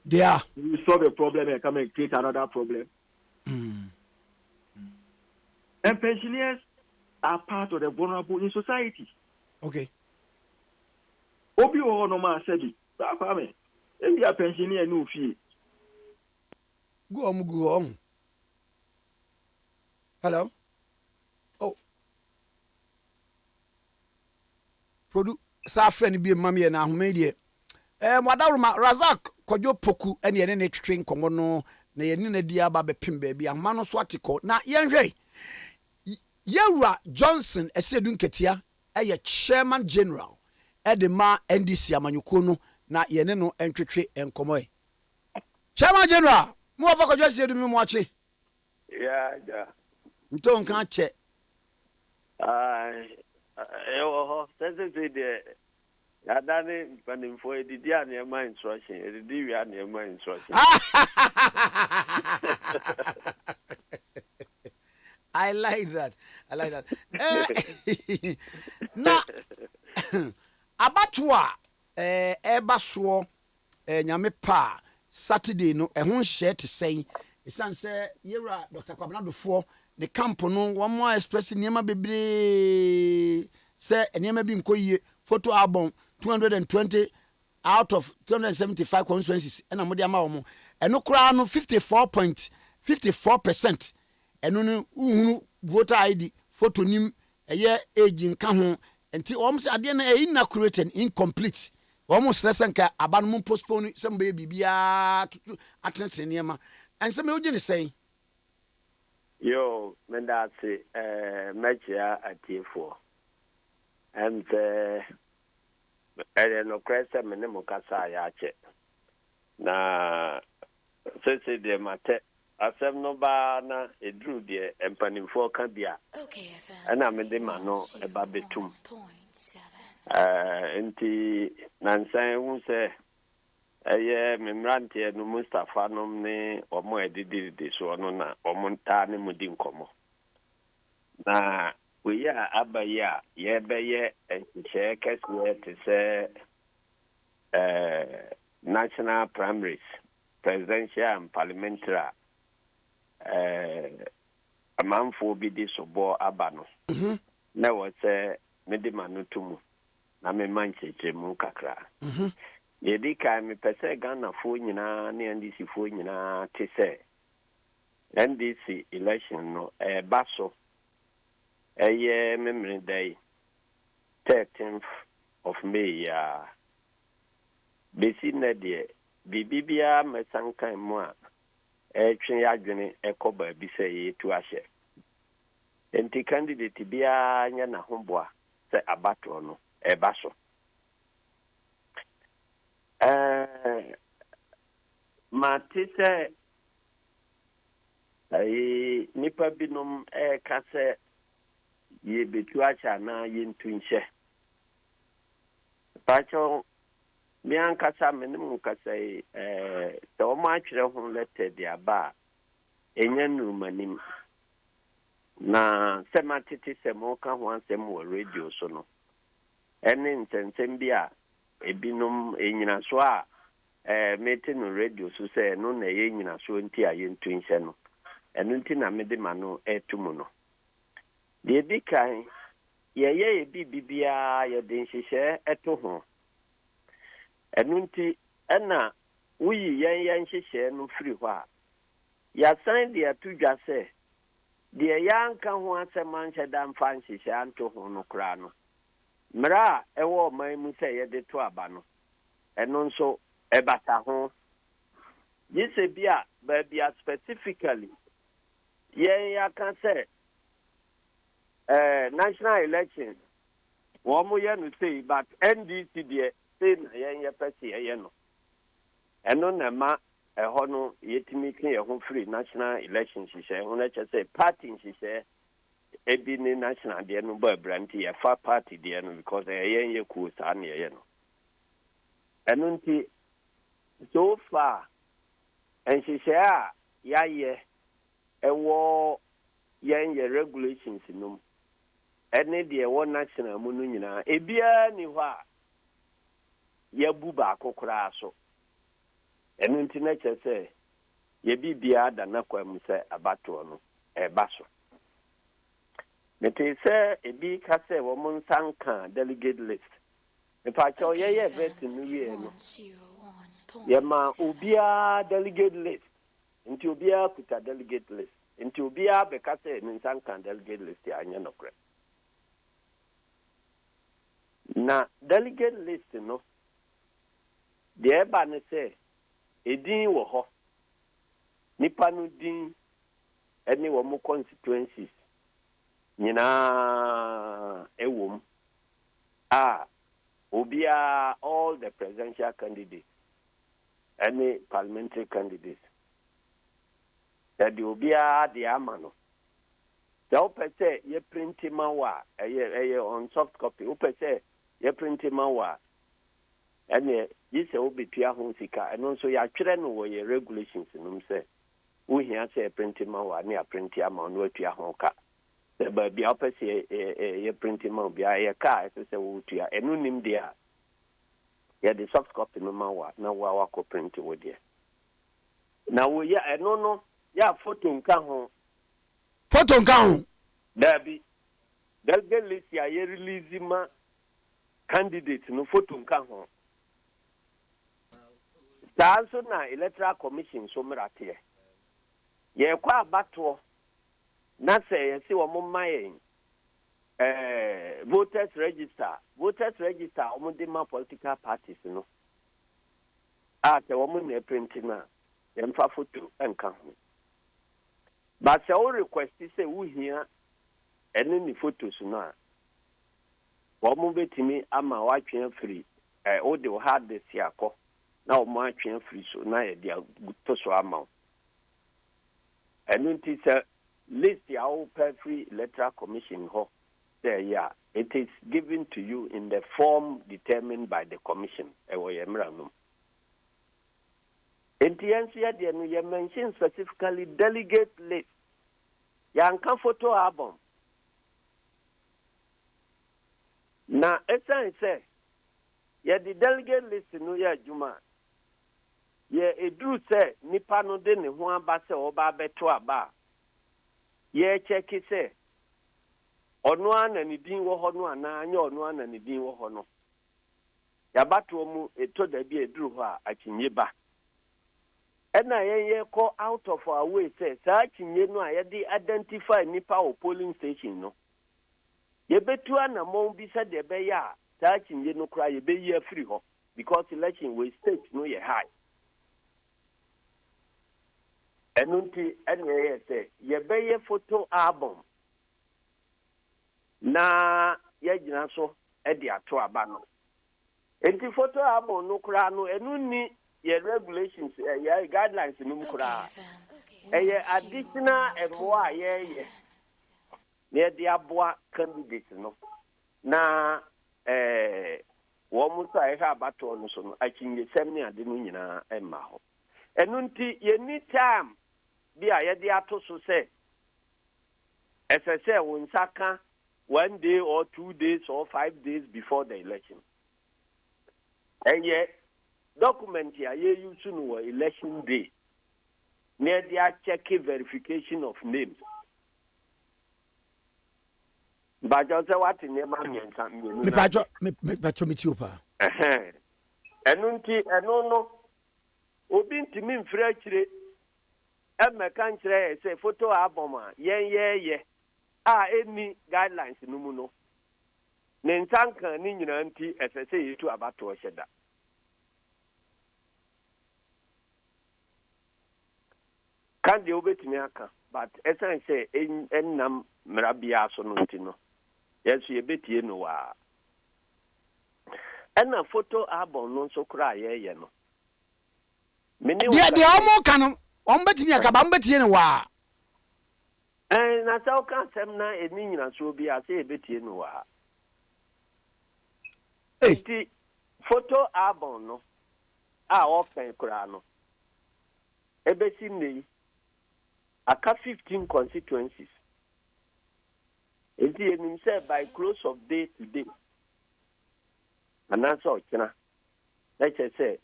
They are. We solve a problem and come and create another problem. And pensioners are part of the vulnerable in society. Okay. Obi wo no ma sabi. Kwame, ebi a pensioner no fee. Go on. Hello? Oh. Sa friend bi mama na ahome die. Mwadaruma Razak Kwadwo Poku ene ne ne twetwe nkomo no na ye ni na di aba bepim ba bi ahoma no so atiko. Na yenhwe Yewura Johnson esedun ketia eye chairman general Edema NDC amanyuko no na ye ne no entwetwe nkomo e. Chairman general mo fa Kwadwo esedun mi mo achi. Yeah. Nton kan che. The Adani funding for the Diana instruction, the Diana instruction. I like that. Na abatua ebaso nyame pa Saturday no ehun hye te sei esan se yewra Dr. Kwabena Dofo the camp no one more express niema bebre se niema bi nkoyie photo album 220 out of 275 constituencies and amodi ama wo mo eno kura no 54.54% eno no uhunu voter ID photo nim eye age nka ho enti om se ade na inaccurate and incomplete om stress nka aba no postpone some baby bia atene niema and some oje ni say yo mendati mechia atifo and no kwese mene mukasa ya che na sese de mate asem no ba na edru de empanimfo ka bia ana mede ma no eba betum enti nansan hu se eye memrante no Mustafa no ne omo edidi so no na omo nta ne mudi nkomo na we ya abaya ye beye enche kese te se national primaries presidential and parliamentary amanfo bi di sobo abano na wo se mede manutumu na me mancheche mu kakra ye di ka me pese Ghana fo nyina ne NDC fo nyina te se NDC election no baso eye memory day 13th of May ya besi na de bibibia mesankan mu a twen adwene ekoba bi se ye tu ahye enti candidate bia nya na homboa se abato no baso matise nipa binom ka se ye betu acha na ye ntunche pacho mian kasa menim kasa to ma twere ho letter dia ba enya numanim na sematiti semo ka ho ansem wo radio so no ɛne nsɛnsɛm bi a ebinom enyina so a mete no radio so sɛ no na ɛyɛ nyina so nti a yɛntu nhyɛ no ɛno nti na mede ma no ɛto mu no deɛ di kan yɛyɛ bibibiara yɛde nhyehyɛ ɛto ho ɛno nti ɛna woyi yɛn nhyehyɛ no firi hɔ a yɛasan de ato dwa sɛ deɛ yɛanka ho asɛm anhyɛ da mfa nhyehyɛ anto ho no koraa no mmara a ɛwɔ ɔman mu sɛ yɛde to aba no ɛno nso ɛbata ho gye sɛ bi a baabi a specifically yɛn yɛaka sɛ national election wɔn mo yɛ no sei but ndc deɛ sei na yɛn yɛpɛ sɛ yɛyɛ no ɛno na ma ɛhɔ no yɛtumi ka yɛn ho firi national election hyehyɛ ho na kyerɛ sɛ party nhyehyɛ ebi ne national deɛ no bɔ abira nti yɛfa party deɛ no because yɛn yɛ kuo saa na yɛyɛ no ɛno nti so far nhyehyɛ a yɛayɛ ɛwɔ yɛn yɛ regulations no mu ɛne deɛ ɛwɔ national mu no nyinaa ebiara ni hɔ a yɛbu baako koraa so ɛno nti na kyerɛ sɛ yɛbibiara da n'akwan mu sɛ abatoɔ no ɛba so mete sɛ ebi ka sɛ wɔn nsa nka delegate list mepaakyɛw yɛyɛ vet no wie no yɛma obiara delegate list nti obiara kuta delegate list nti obiara bɛka sɛ ne nsa nka delegate list anyɛ nokorɛ na delegate list no deɛ ɛba ne sɛ edin wɔ hɔ nipa no din ɛne wɔn constituencies nyinaa ɛwɔ mu a obiara all the presidential candidates ɛne parliamentary candidates ɛde obiara de ama no sɛ wopɛ sɛ yɛ printi ma wo a ɛyɛ on soft copy wopɛ sɛ yɛ printi ma wo a ɛne yi sɛ wobɛtua ho sika ɛno nso yɛatwerɛ no wɔ yɛ regulations nom sɛ wohia sɛ yɛ printi ma wo a ne yɛaprinti ama wo na watua ho ka sɛ baabi a wopɛ sɛ yɛ printi ma wo biara yɛ ka a ɛsɛ sɛ wotua ɛno nim deɛ a yɛde soft copy no ma wo a na woa wakɔ printi wo deɛ na woyɛ ɛno no yɛ photo nka ho daabi delegate list a yɛ release ma candidate no photo nka ho saa nso na electoral commission so mmarateɛ yɛkɔ abatoɔ na sɛ yɛsi wɔn mma yɛn voters register wɔn de ma political parties no a sɛ wɔn na printi na yɛmfa photo nka ho but sɛ wo request sɛ wohia ɛne ne photos no a wɔn bɛtumi ama wɔatwe afiri wode wo hard disk akɔ na wɔn atwe afiri so na yɛde ato so ama wo ɛno nti sɛ list a wopɛ firi electoral commission hɔ sɛ yɛ it is given to you in the form determined by the commission ɛwɔ yɛ mmara no nti yɛn nso yɛdeɛ no yɛ mention specifically delegate list yɛanka photo album na ɛsiane sɛ yɛde delegate list no yɛ adwuma yɛ eduru sɛ nipa no de ne ho aba sɛ ɔba abɛto aba a yɛkyɛke sɛ ɔno a na ne din wɔ hɔ no anaa nyɛ ɔno a na ne din wɔ hɔ no yɛabatoɔ mu ɛtɔ da bi eduru hɔ a akyinye ba ɛna yɛn kɔ out of our way sɛ saa akyinye no a yɛde identify nipa wɔ polling station no yɛbɛtu anammɔn bi sɛ deɛ ɛbɛyɛ a saa akyinye no koraa yɛbɛyi afiri hɔ because election wɔ state no yɛ high ɛno nti ɛna yɛyɛ sɛ yɛbɛyɛ photo album na yɛgyina so de ato aba no nti photo album no koraa no ɛno ni yɛ regulations yɛ guidelines no mu koraa ɛyɛ additional ɛboa a yɛyɛ na yɛde aboa candidates no na wɔn mo nso a yɛhwɛ abatoɔ no so no akyinyesɛm ne ade no nyinaa mma hɔ ɛno nti yɛni time bi a yɛde ato so sɛ ɛsɛ sɛ wo nsa ka 1 day or 2 days or 5 days before the election. And yet, document here you soon were election day. Near the checking verification of names. But just what in your money and something. Me patcho me tupa. And no. Obin to me freshly. And my country say photo album. Yeah. Any guidelines no muno. Nentanka ni anti SSA to about to sheda. Can't you obey me aka? But as I say, in nam merabia sonotino. Yes, you bet you know. And a photo album non so cry, yeah, no. The almost canon. Bet me a cabambet in wa. And I saw can't say na a minion so be a say bet you know. Photo album no. Okay, Kurano. Ebesi aka 15 constituencies. It is himself by close of day to day. And that's all, let's say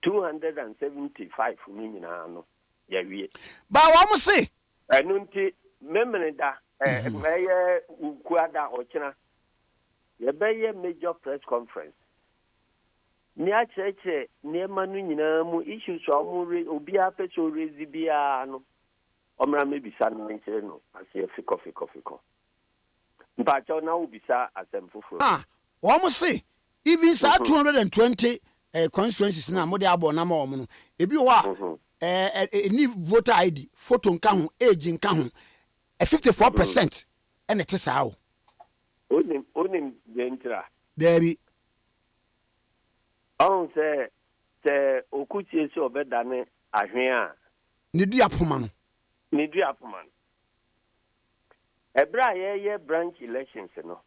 275 million. Yeah, we. But what must say? I don't memory that Ukuada or China. You be a major press conference. Near church, near Manu, issues or Obia Peso Rezibiano. Omra maybe San no, I say a fico. But now be sa as them for. What must say? Even 220 constituencies now, more than Abonamo. If you are any voter ID, photo count, age in count, 54%, and it is how. Only the intra. There be. On say Okuchi so better than a here. Nidia Puman. Ebra ye branch elections no.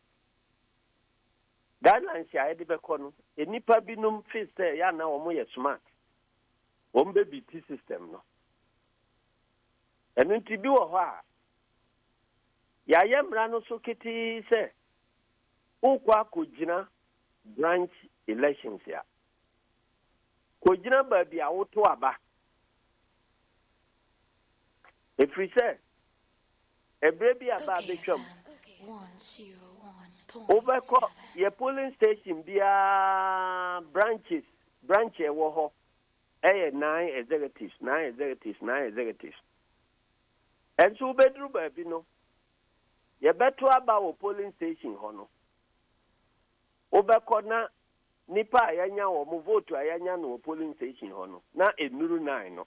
Guidelines ya edi bekono. Enipa binum face ya na omo ye smart. Ombe BT system no. Enu nti bi wo ho a. Ya ye mra no so kiti se. Ukwa kojina branch elections ya. Kojina ba bia woto aba. If we say a baby about the chum, over your polling station be branch woho, 9 executives. And so bedroom baby no. You better about polling station hono. Over corner nipa ayanya or move vote to ayanya no polling station hono. Na enuru 9 no.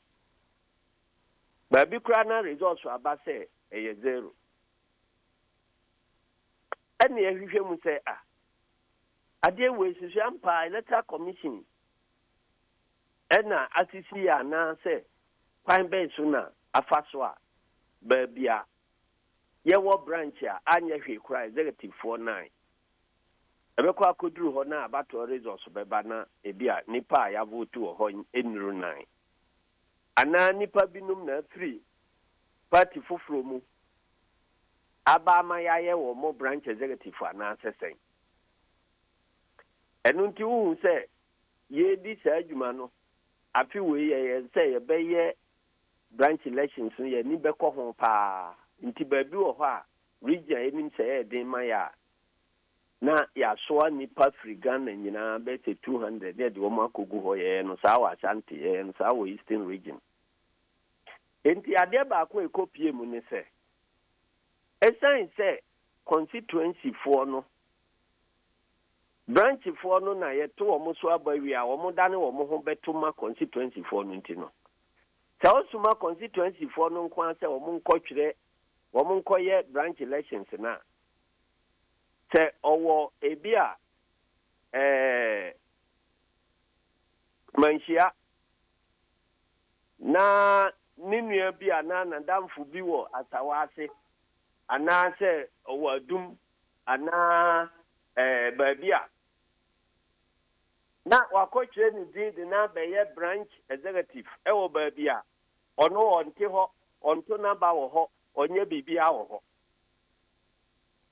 Baby Crana results were about say a 0. And the everything will say, I dear with Jampa Electoral Commission. And now, as you see, I now say, Pine Bay sooner, a faswa, baby, your branch, and your cry executive 49. Ebekwa could do honor about to results of Babana, a beer, Nipa, ya vote to a horn in room 9. Ana nipa binum na 3 party fufuro mu abama yaye wo mo branch executive ana sesen enu nti wu se ye di sa adwuma no afi we ye se ye be ye branch elections ye ni be ko ho pa nti ba bi wo ho a region enim se ye den ma ya na ya so nipa free Ghana nyina be 200 de wo makogu ho ye no sa wa Ashanti ye no sa wa Eastern region. Enti ade ba ko ekopie mu ne se esan se constituency for no branch for no na ye to omo so abawi a omo dane omo ho beto ma constituency for no ntino sa osuma constituency for no nkwa se omo nkotwere omo nkoye branch elections na se owo ebia manhia na ninua bi ana na damfu bi wo atawase ana se owadum ana babia na wakotwe ni din na beye branch executive ewo babia ono onte ho onto na ba wo ho onye bibia wo ho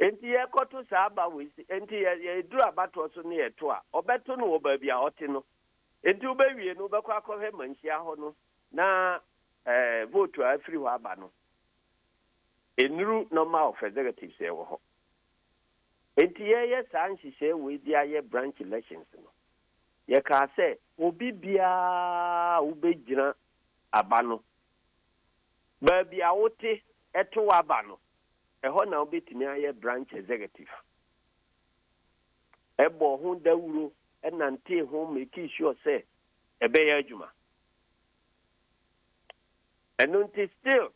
enti ye koto sa aba we enti ye duru abato so ne yeto a obeto no oba bia ote no enti obawie no obekwa akọhwe manhia ho no na vote a free ho aba no enuru normal of executives e wo ho enti ye sa nhihye we dia ye branch elections no ye ka say obi bia obegyina aba no ba bia wote eto aba no eho na obetimi aye branch executive ebo ho dawuro enante ho make sure say ebe ya adwuma enunti still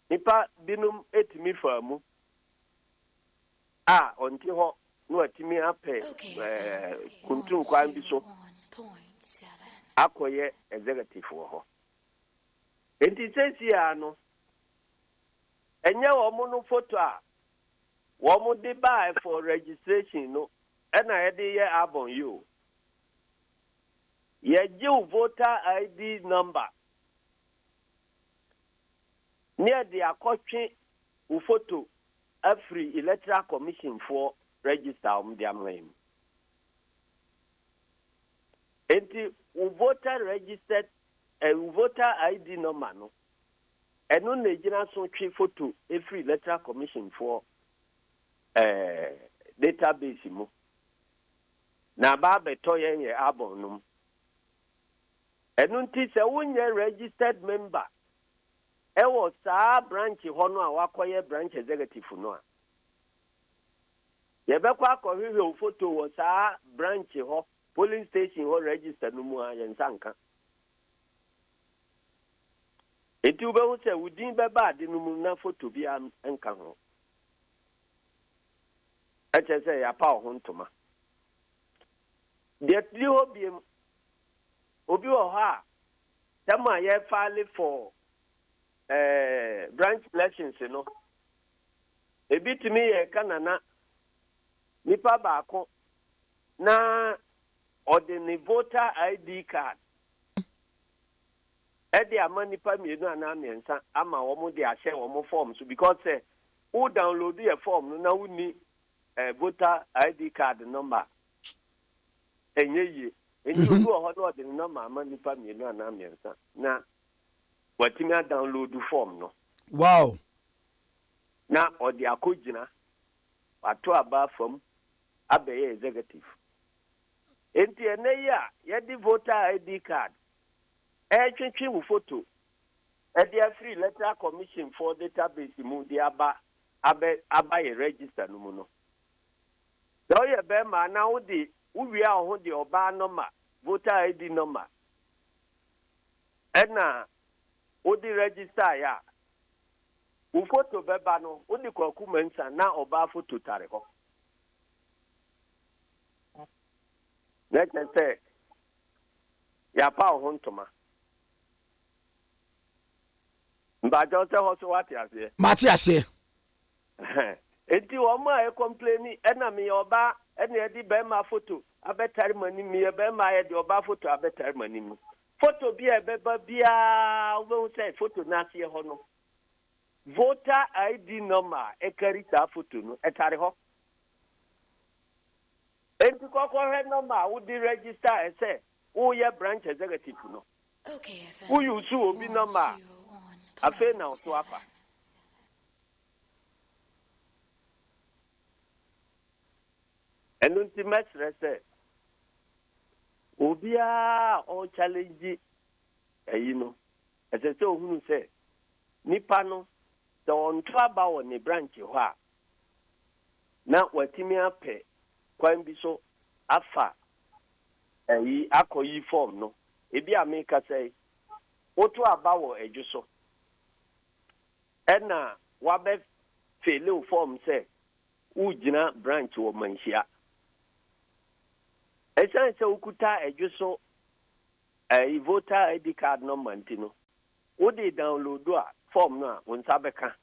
nipa binum etimi famu onti ho no atimi ape kuntun kwan bi so akoye executive wo ho enti sesi ano enye wo no photo a wo mo de buy for registration no na ye de ye abon you ye give voter ID number near the akotwe u photo every electoral commission for register the name enti u voter registered voter ID number no eno na gina so twe photo every electoral commission for database mu na ba beto ye abon num eno nti se wonye registered member ewo saa branch ho no a wakoye branch executive no a ye bekwa akohwe photo wo saa branch ho polling station ho register no mu a ye nsanka eti ube wo se udin beba ade no mu na photo bi anka ho eche se ya pa ho ntoma de tri ho biem obi wo ha tama ye file for branch elections no ebitimi ye kanana nipa baako na ordinary voter ID card edi ama nipa mienu ana amiensa ama wo mo de ahye wo mo form so because who download your form no na wuni voter ID card number enye eni odu ho no ordinary number ama nipa mienu ana amiensa na watimi a download the form no wow na odi akogina wato aba form abeye executive enti ene ya ye di voter ID card twetwe wo photo dia free electoral commission for database mu di aba ye register no mu no so ye be ma na wo di uwi a ho di oba number voter ID number ena wo di register ya wo photo beba no wo di kwaku mensa na oba photo tare ho let me say ya pa ho ntoma mbajo se ho so wati ase mati ase enti wo ma e complain ena me oba ena e di be ma photo abetare mani mi e be ma e di oba photo abetare mani mu photo bi e be ba bia wo say photo na se ho no voter ID number e carry ta photo no e tare ho enti kokko he number wo di register e say wo ye branch executive no Okay, wo use obi number afe na oto afa enunti mesrese obia o challenge no ese ohunu se nipa no se onto aba wo ne branch ho a na watimi ape kwan bi so afa akoyi form no ebi ameka say oto aba wo edwuso ena wabe fele form say ugina branch wo manhia esan se ukuta edwuso voter ID card number ntino wo dey download form no a wonsa beka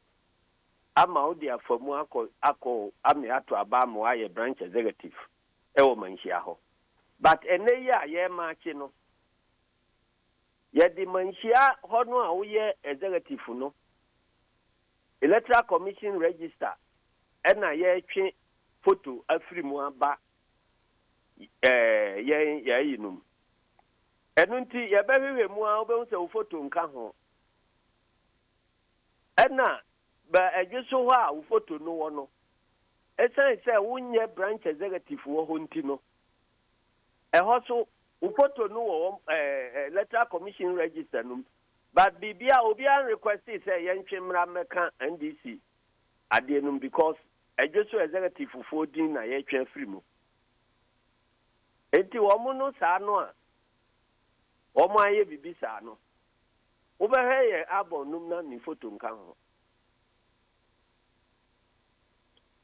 ama wo dey afamu akọ ame ato aba mo aye branch executive wo manhia ho but ene ya ye maachi no ye di manhia ho no a wo ye executive no Electoral Commission register ena ye twe photo afiri mu aba ye yinum enu nti ye behwe mu a obehu se wo photo nka ho ena ba adweso ho a wo photo no wo no esan se wonye branch executive wo ho nti no ho so wo photo no wo electoral commission register no but bibia obi an request say yentwe mra meka NDC adenum because adweso executive fo din na ye twa free mu enti wo mo no sa no a wo mo aye bibi sa no wo be he abonum na ni photo nka ho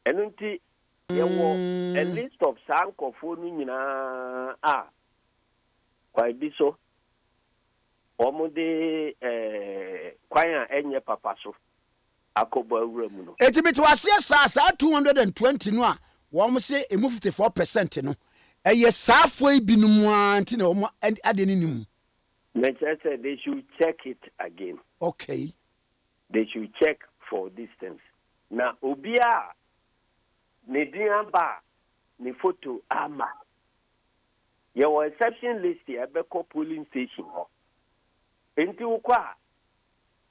enunti ye wo a list of sankofo no nyina kwai bi so wo de kwan enye papa so akobo awura mu no etimi to ase sa 220 no a wo mo se emu 54% no eye saafo ibinum anti na wo ade ni nim. They should check it again. Okay. They should check for distance. Now, Obia, ne diamba, ne photo ama. Your exception list here, Beko polling station. Enti ukwa,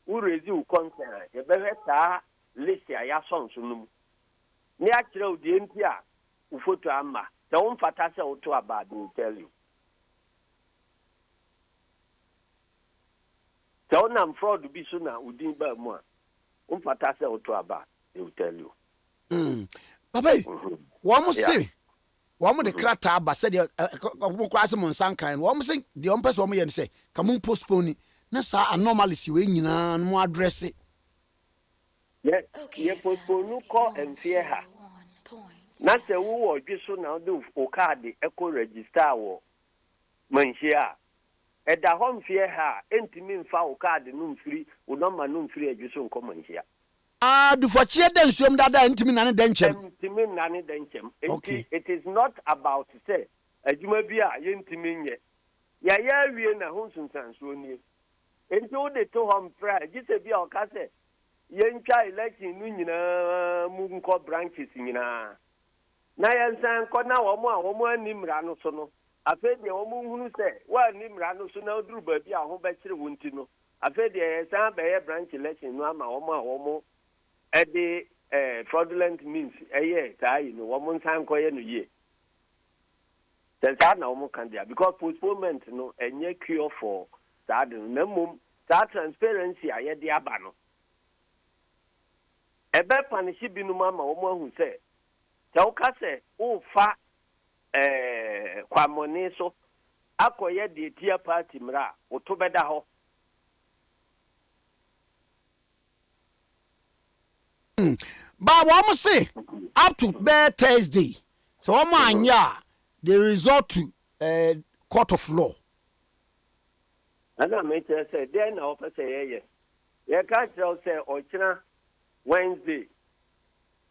urezi ukonsen, ye beta list ya yason sunum. Ni akire udi enti a, photo ama. The one fatasa uto about, they will tell you. So now fraud be sooner udin ba mo umfata se oto aba they will tell you baba wo mo se wo mo de krata aba se de mo kwa se mo nsan kan wo mo se de on pese wo mo ye ne se ka mo postpone na sa anomalies we nyina mo address ye postpone ko enfie ha na se wo wo dweso na do o card eco register wo manhia eda hom fie ha entimi mfa o card no mfiri o number no mfiri adweso nkomo nhia du fochie den nsuom dada entimi na ne denchem okay. It is not about say adwuma bi a yentimi nye ya wie na ho sunsanso ni enti o de to hom fra gise bi o ka se yentwa election no nyina mu nko branches nyina na yensan ko na wo mo animra no so no afedi wo mu hunu se wa nimra no so na oduru ba bi a ho be kire wonti no afedi san be branch election no ama wo mo ede fraudulent means tai no wo mo nsan koye no ye then na wo mo kan dia because postponement no enye cure for that na mum that transparency aye de aba no ebe panishi binu ama wo mo hu se tawo ka se o fa kwamone so akoye de tia party mra oto beda ho ba wo say up to Thursday so wo anya they resort to court of law ana me tell say then na offer say ye ka tell say ochina Wednesday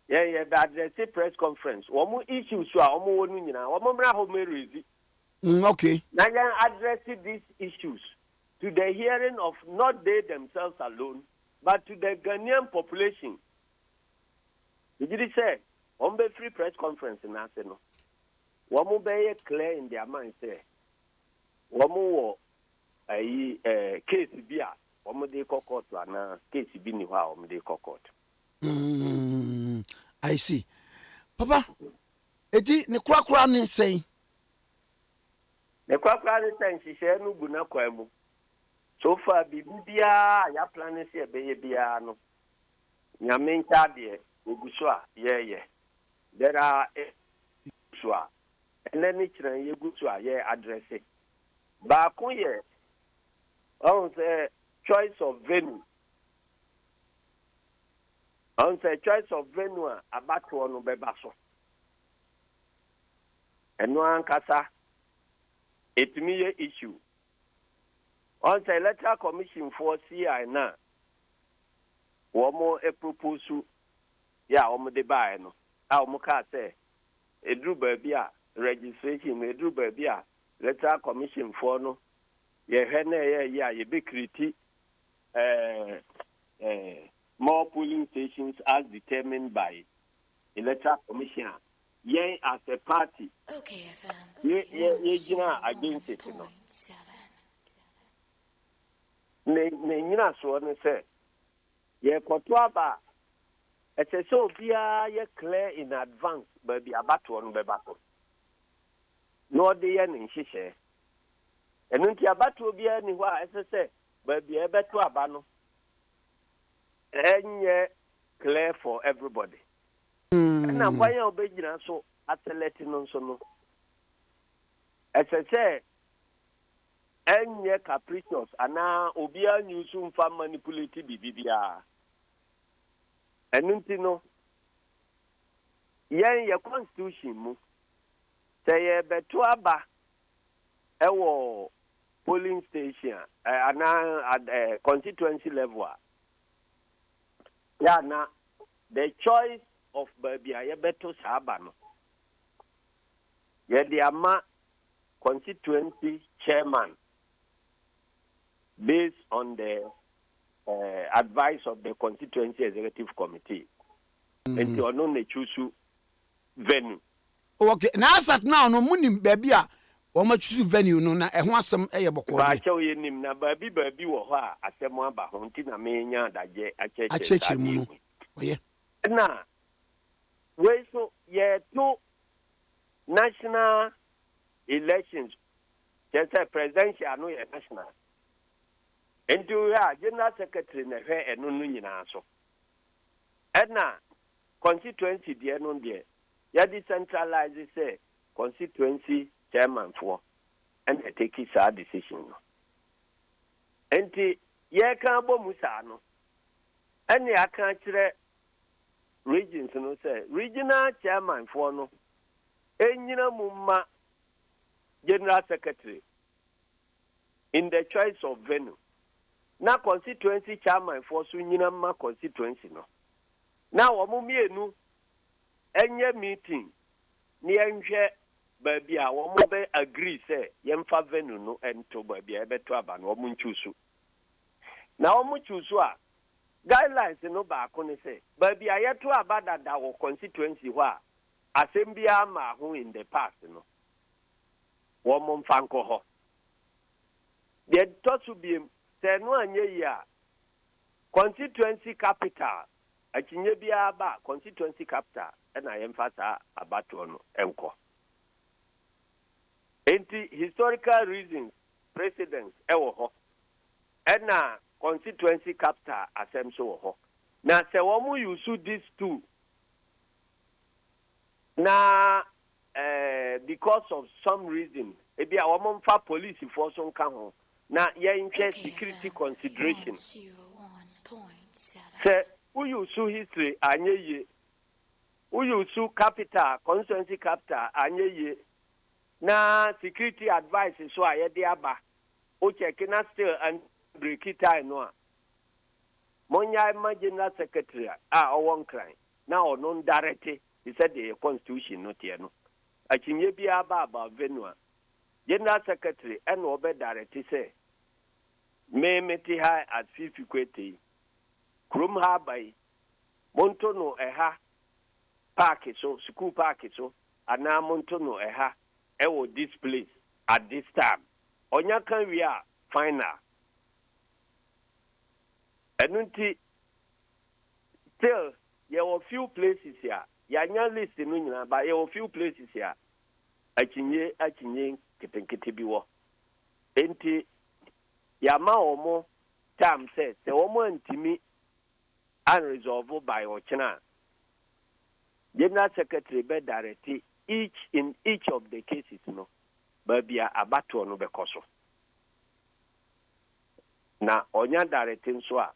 that the press conference. One issues so one wonu nyina. One mra ho merezi. Okay. Now addressing these issues to the hearing of not they themselves alone, but to the Ghanaian population. Did you say on be free press conference in Aseno? One more be clear in their mind say. One more case bia. One more they court na case bi ni wa one they court. I see. Papa, eti ne kwakura ne sei. Ne kwakura ne sei hihye no gu na kwamu. So far bibia ya plan se ebeye bia no. Nyame ncha de oguso a ye. There are so a ene ni kiran ye guso a ye address. Ba ko ye on say choice of venue. On the choice of venue about one bebaso. And one kasa, it me issue. On the electoral commission for CI na, one more a proposal, ya the buy no. Our muka say, a drew babia registration, a drew babia electoral commission for no. Ye hene ye be critique, more polling stations as determined by Electoral Commission. Yen as a party. Okay, FM. Ye against it, you know. Ne so ne say ye kwotwaba ese so bia ye clear in advance baby abato no bebako no de ye ne nhihye enu nti abato bia ni ho a ese say baby ebeto aba no enye clear for everybody na kwanya obegina so athlete no so no ese say enye capricious ana obia nyusu mfa manipulate bibibia enunti no ye constitution mu say beto aba ewo polling station ana at constituency level ya na the choice of babia ye beto saba no ye de ama constituency chairman based on the advice of the constituency executive committee. And you are not to choose venue. Okay, now sat now no money baby o ma choose venue no na e ho asem e ye boko ba che we nim na baby wo ho a asem aba ho nti na me nya daje acheche mu no oye na we so ye to national elections just presidential no ye national. And you are general secretary na hwe eno no nyina so. Na constituency de no de ya decentralize say constituency chairman for and take his decision no. Enti ye kan bo musa no. Ene aka kire regions no say regional chairman for no enyina mumma general secretary in the choice of venue. Na constituency chairman for so nyina ma constituency no. Na wo mo mienu enye meeting ni enhwe ba bia wo mo be agree say yemfa venue no ento ba bia ebeto aba no wo mo nchusu. Na wo mo chusu a guidelines no ba ko ne say ba bia yeto aba dada wo constituency ho a asembia ma ho in the past no. Wo mo mfa nko ho. De to to be no anye ya constituency capital akinye bia ba constituency capital na yemfasa abato no enko enti historical reasons precedents ewo ho na constituency capital asem so ho na se wo mu use these two na because of some reason e bia wo mo mfa police for so nka ho na ye security consideration say who you sue history anyeye who you sue capital constituency capital anyeye na security advice so ayede aba o check na still and break it time no a monya general secretary owon cry na ono direct he said the constitution no tie no akinye bia aba venue general secretary and obe direct say me meti high at 50 kwete krum ha bai monto no eha park so school park so ana monto no eha ewo this place at this time onya kan wi a final enunti still there were few places here ya nya list no nyina ba there were few places here akinye ketenkete bi wo enti yama omo time says the woman antimi unresolved by Ochina. General Secretary be direct in each of the cases no but be abato no bekoso. Na onya direct nso a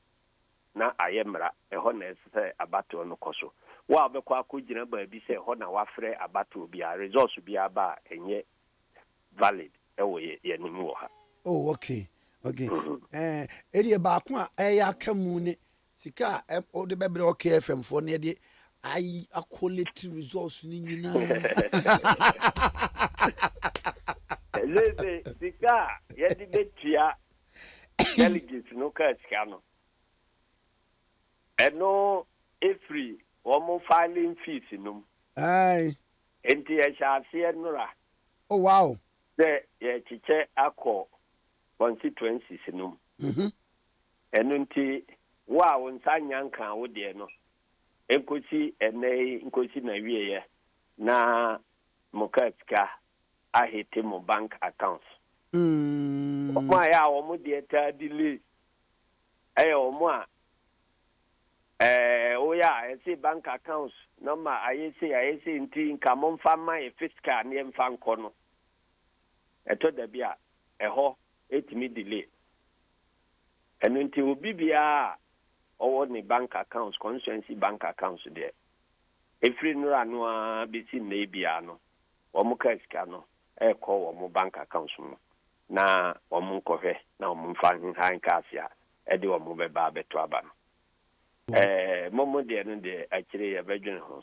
na ayemra eho na ese abato no koso. Wa obekwa akogina ba bi se ho na wafre abato bia results bia ba enye valid ewo ye nimu wo ha. Oh okay. Okay. Area ba ko a eya kamu ne sika o de bebre okay FM for ne de ai quality results ni nyina. Leze sika ye de betia delegates no ka sika no. Eno every wɔn filing fees num. Aye. Enti yɛhyɛ nora. Oh wow. Sɛ yɛkyekyɛ akɔ constituencies num. Ɛno nti wo a wo nsa nyanka wo deɛ no. Nkosi nkosi na wieyɛ na mukatka ahete mo bank accounts. Omo a ya omo de ta delay. Omo a oya say bank accounts number I say nti nka mo mfa ma e fiscal na mfa nko no. Eto da bia ho etimi delay. Eno nti obi bia owo ni bank accounts constituency bank accounts there. Efiri nura no a bisi na bia no. Omo ka fiscal no call omo bank accounts no. Na omo nkɔhwɛ na omo mfa han kasia e de omo beba beto aba no. Momo de no de akire ya bedwene ho.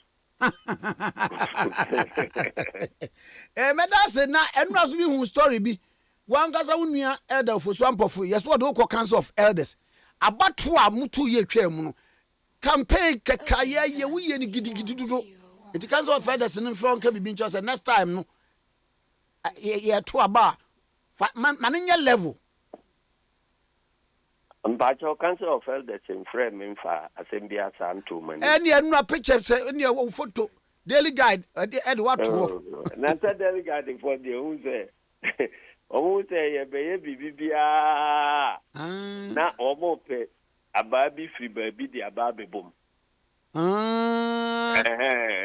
Medase na enu aso bi hu story bi. Wan kasa wonua elder for so ampofo. Yes what do call council of elders. Abato a mutu ye twa mu no. Campaign kakaye ye wo ye ni gidigidi dudo. It council of elders no front ka bibi ncho say next time no ye to aba manenya level. Mpacho council of elders in frame infa asembia santo man. Any anu picture say any photo daily guide ed what to. Na say daily guide for the who say omo say ye be bibia. Na omo pe ababi free baby di ababe bom.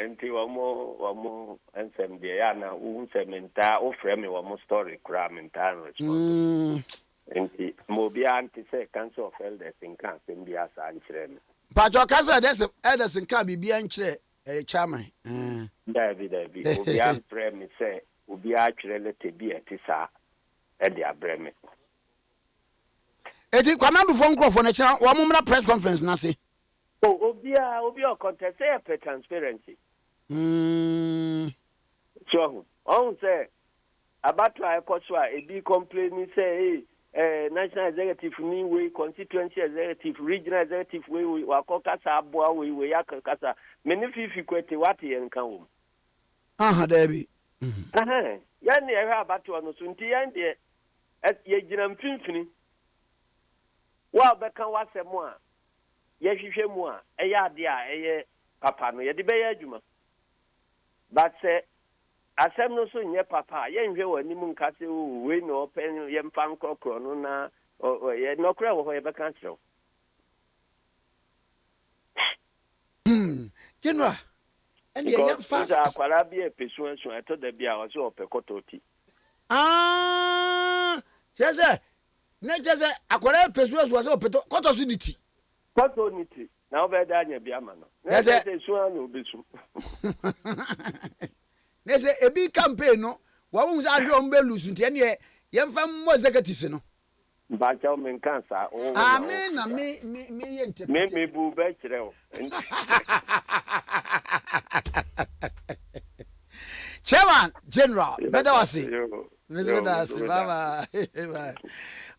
Nti omo ensem de ya na u sementa o frame omo story kra menta response. Enti mobia anti say council of elders in kan sembia sa nkyere me. Pacho council elders in kan bibia nkyere chairman. David obia frame say obia atwere lete bi etisa e de abreme. Eti Kwame Nkrumah na kyerɛ wo momra press conference na se. Obia contest say per transparency. So on say about try koso a ebi complain say national executive ni we constituency executive regional executive we wakokasa aboa we yakakasa many fifi kwete what yen kan wo. There be. Ya ne ehwa abato no so nti yan de ye gina mfimfini. Wa beka wasem a ye hwehwe mu a eye ade a eye papa no ye de be ya adwuma. But say asem no so nye papa ye nhwe wani mu nkase we no open ye mfa nkokro no na ye no kra wo ye beka kyerɛ. General and ye fast akwara bi epesu enso eto da bi a wo so opekototi. Cheze ne cheze akwara epesu enso wo so opeto kotosu niti. Koto niti na obeda anya bi ama no. Ne cheze su ana obesu. Nese ebi campaign no wa wo nsa ahwe ombe lusu nti ene ye mfa mo executive no ba cha o men kansa o amen na me ye ntep me bu be kire o Chairman General Medawasi baba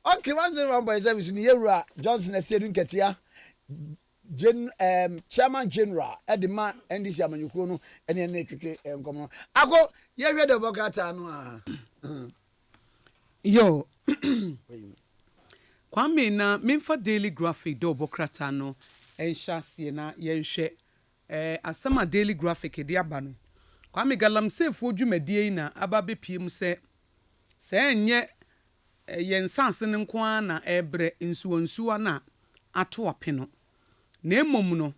okay 101.7 ni yewura Johnson Esiedu Nketia Chairman General Edema NDC amanyuko no ene na twetwe nkomo ako ye hwe Democrat no a yo Kwame na memfa daily graphic do Democrat no enhyasie na ye hwe asama daily graphic de aba no Kwame galamsefo dwumadie na aba bepiem se enye yensanse ne nko na ebre nsuonsuo na ato apeno na emom no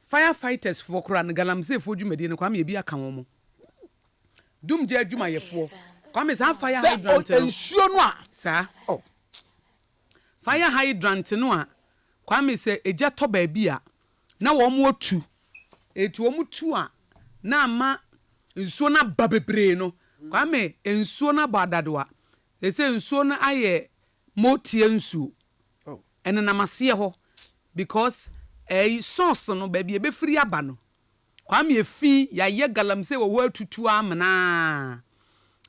firefighters for kura na galamsefo dwumadie no Kwame ebi aka won mo dumje adwumayefo Kwame sa fire hydrant ensuo no a sa fire hydrant no a Kwame se eja to ba bi a na wo mo otu etu wo mo tu a na ma nsuo na babebre no Kwame ensuo na badadwa ese nsuo na aye motie nsuo ene na mase ho because sauce no baby ebe free aba no Kwame efi ya ye galamse wo atutu amna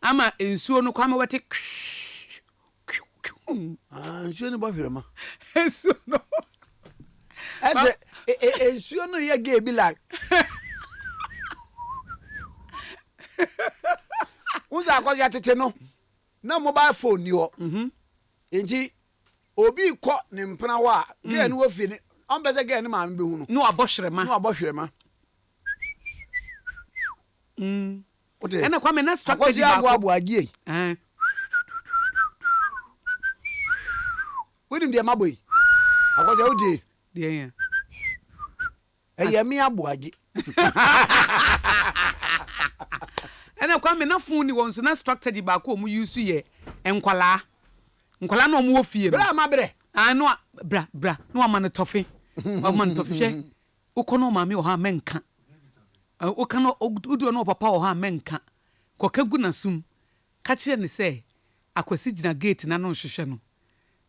ama ensuo no Kwame wete nsuo ne bo hwere ma ensuo no ensuo no ye gay bi like uza akọ ya tete no na mobile phone ni ho enti obi kọ ne mpena ho a gay no wofi ni on be say gay no ma mbe hu no no abohwerema ena Kwame na strategy abo agie Wedim de maboy akọ ja odi de eye mi abo agi ena Kwame na phone ni won so na strategy ba ko mu use ye enkwala na omu ofie bra ma bre no bra no ama ne tofe hwe ukono ma me o ha menka ukano udu no papa o ha menka kokagu na sum ka kire ne se akwasi gina gate na no hwehwe no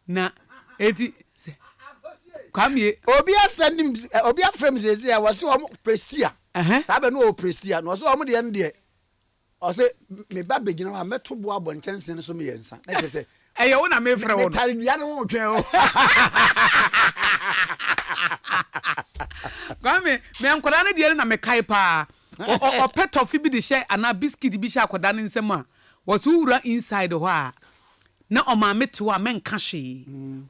na eti se Kwame obi asending obi afrem zezi ya wase o prestia sabe no o prestia no so o de en de o se me ba begina ma meto bo abontensen so me yensa na je se eye wo na me frɛ wo tare dua no wo twen o Kwame me ankoda na de na me kai pa o pet of bi de hye ana biscuit bi hye akoda ne nsem a wo so wura inside ho a na o ma me te a menka hwe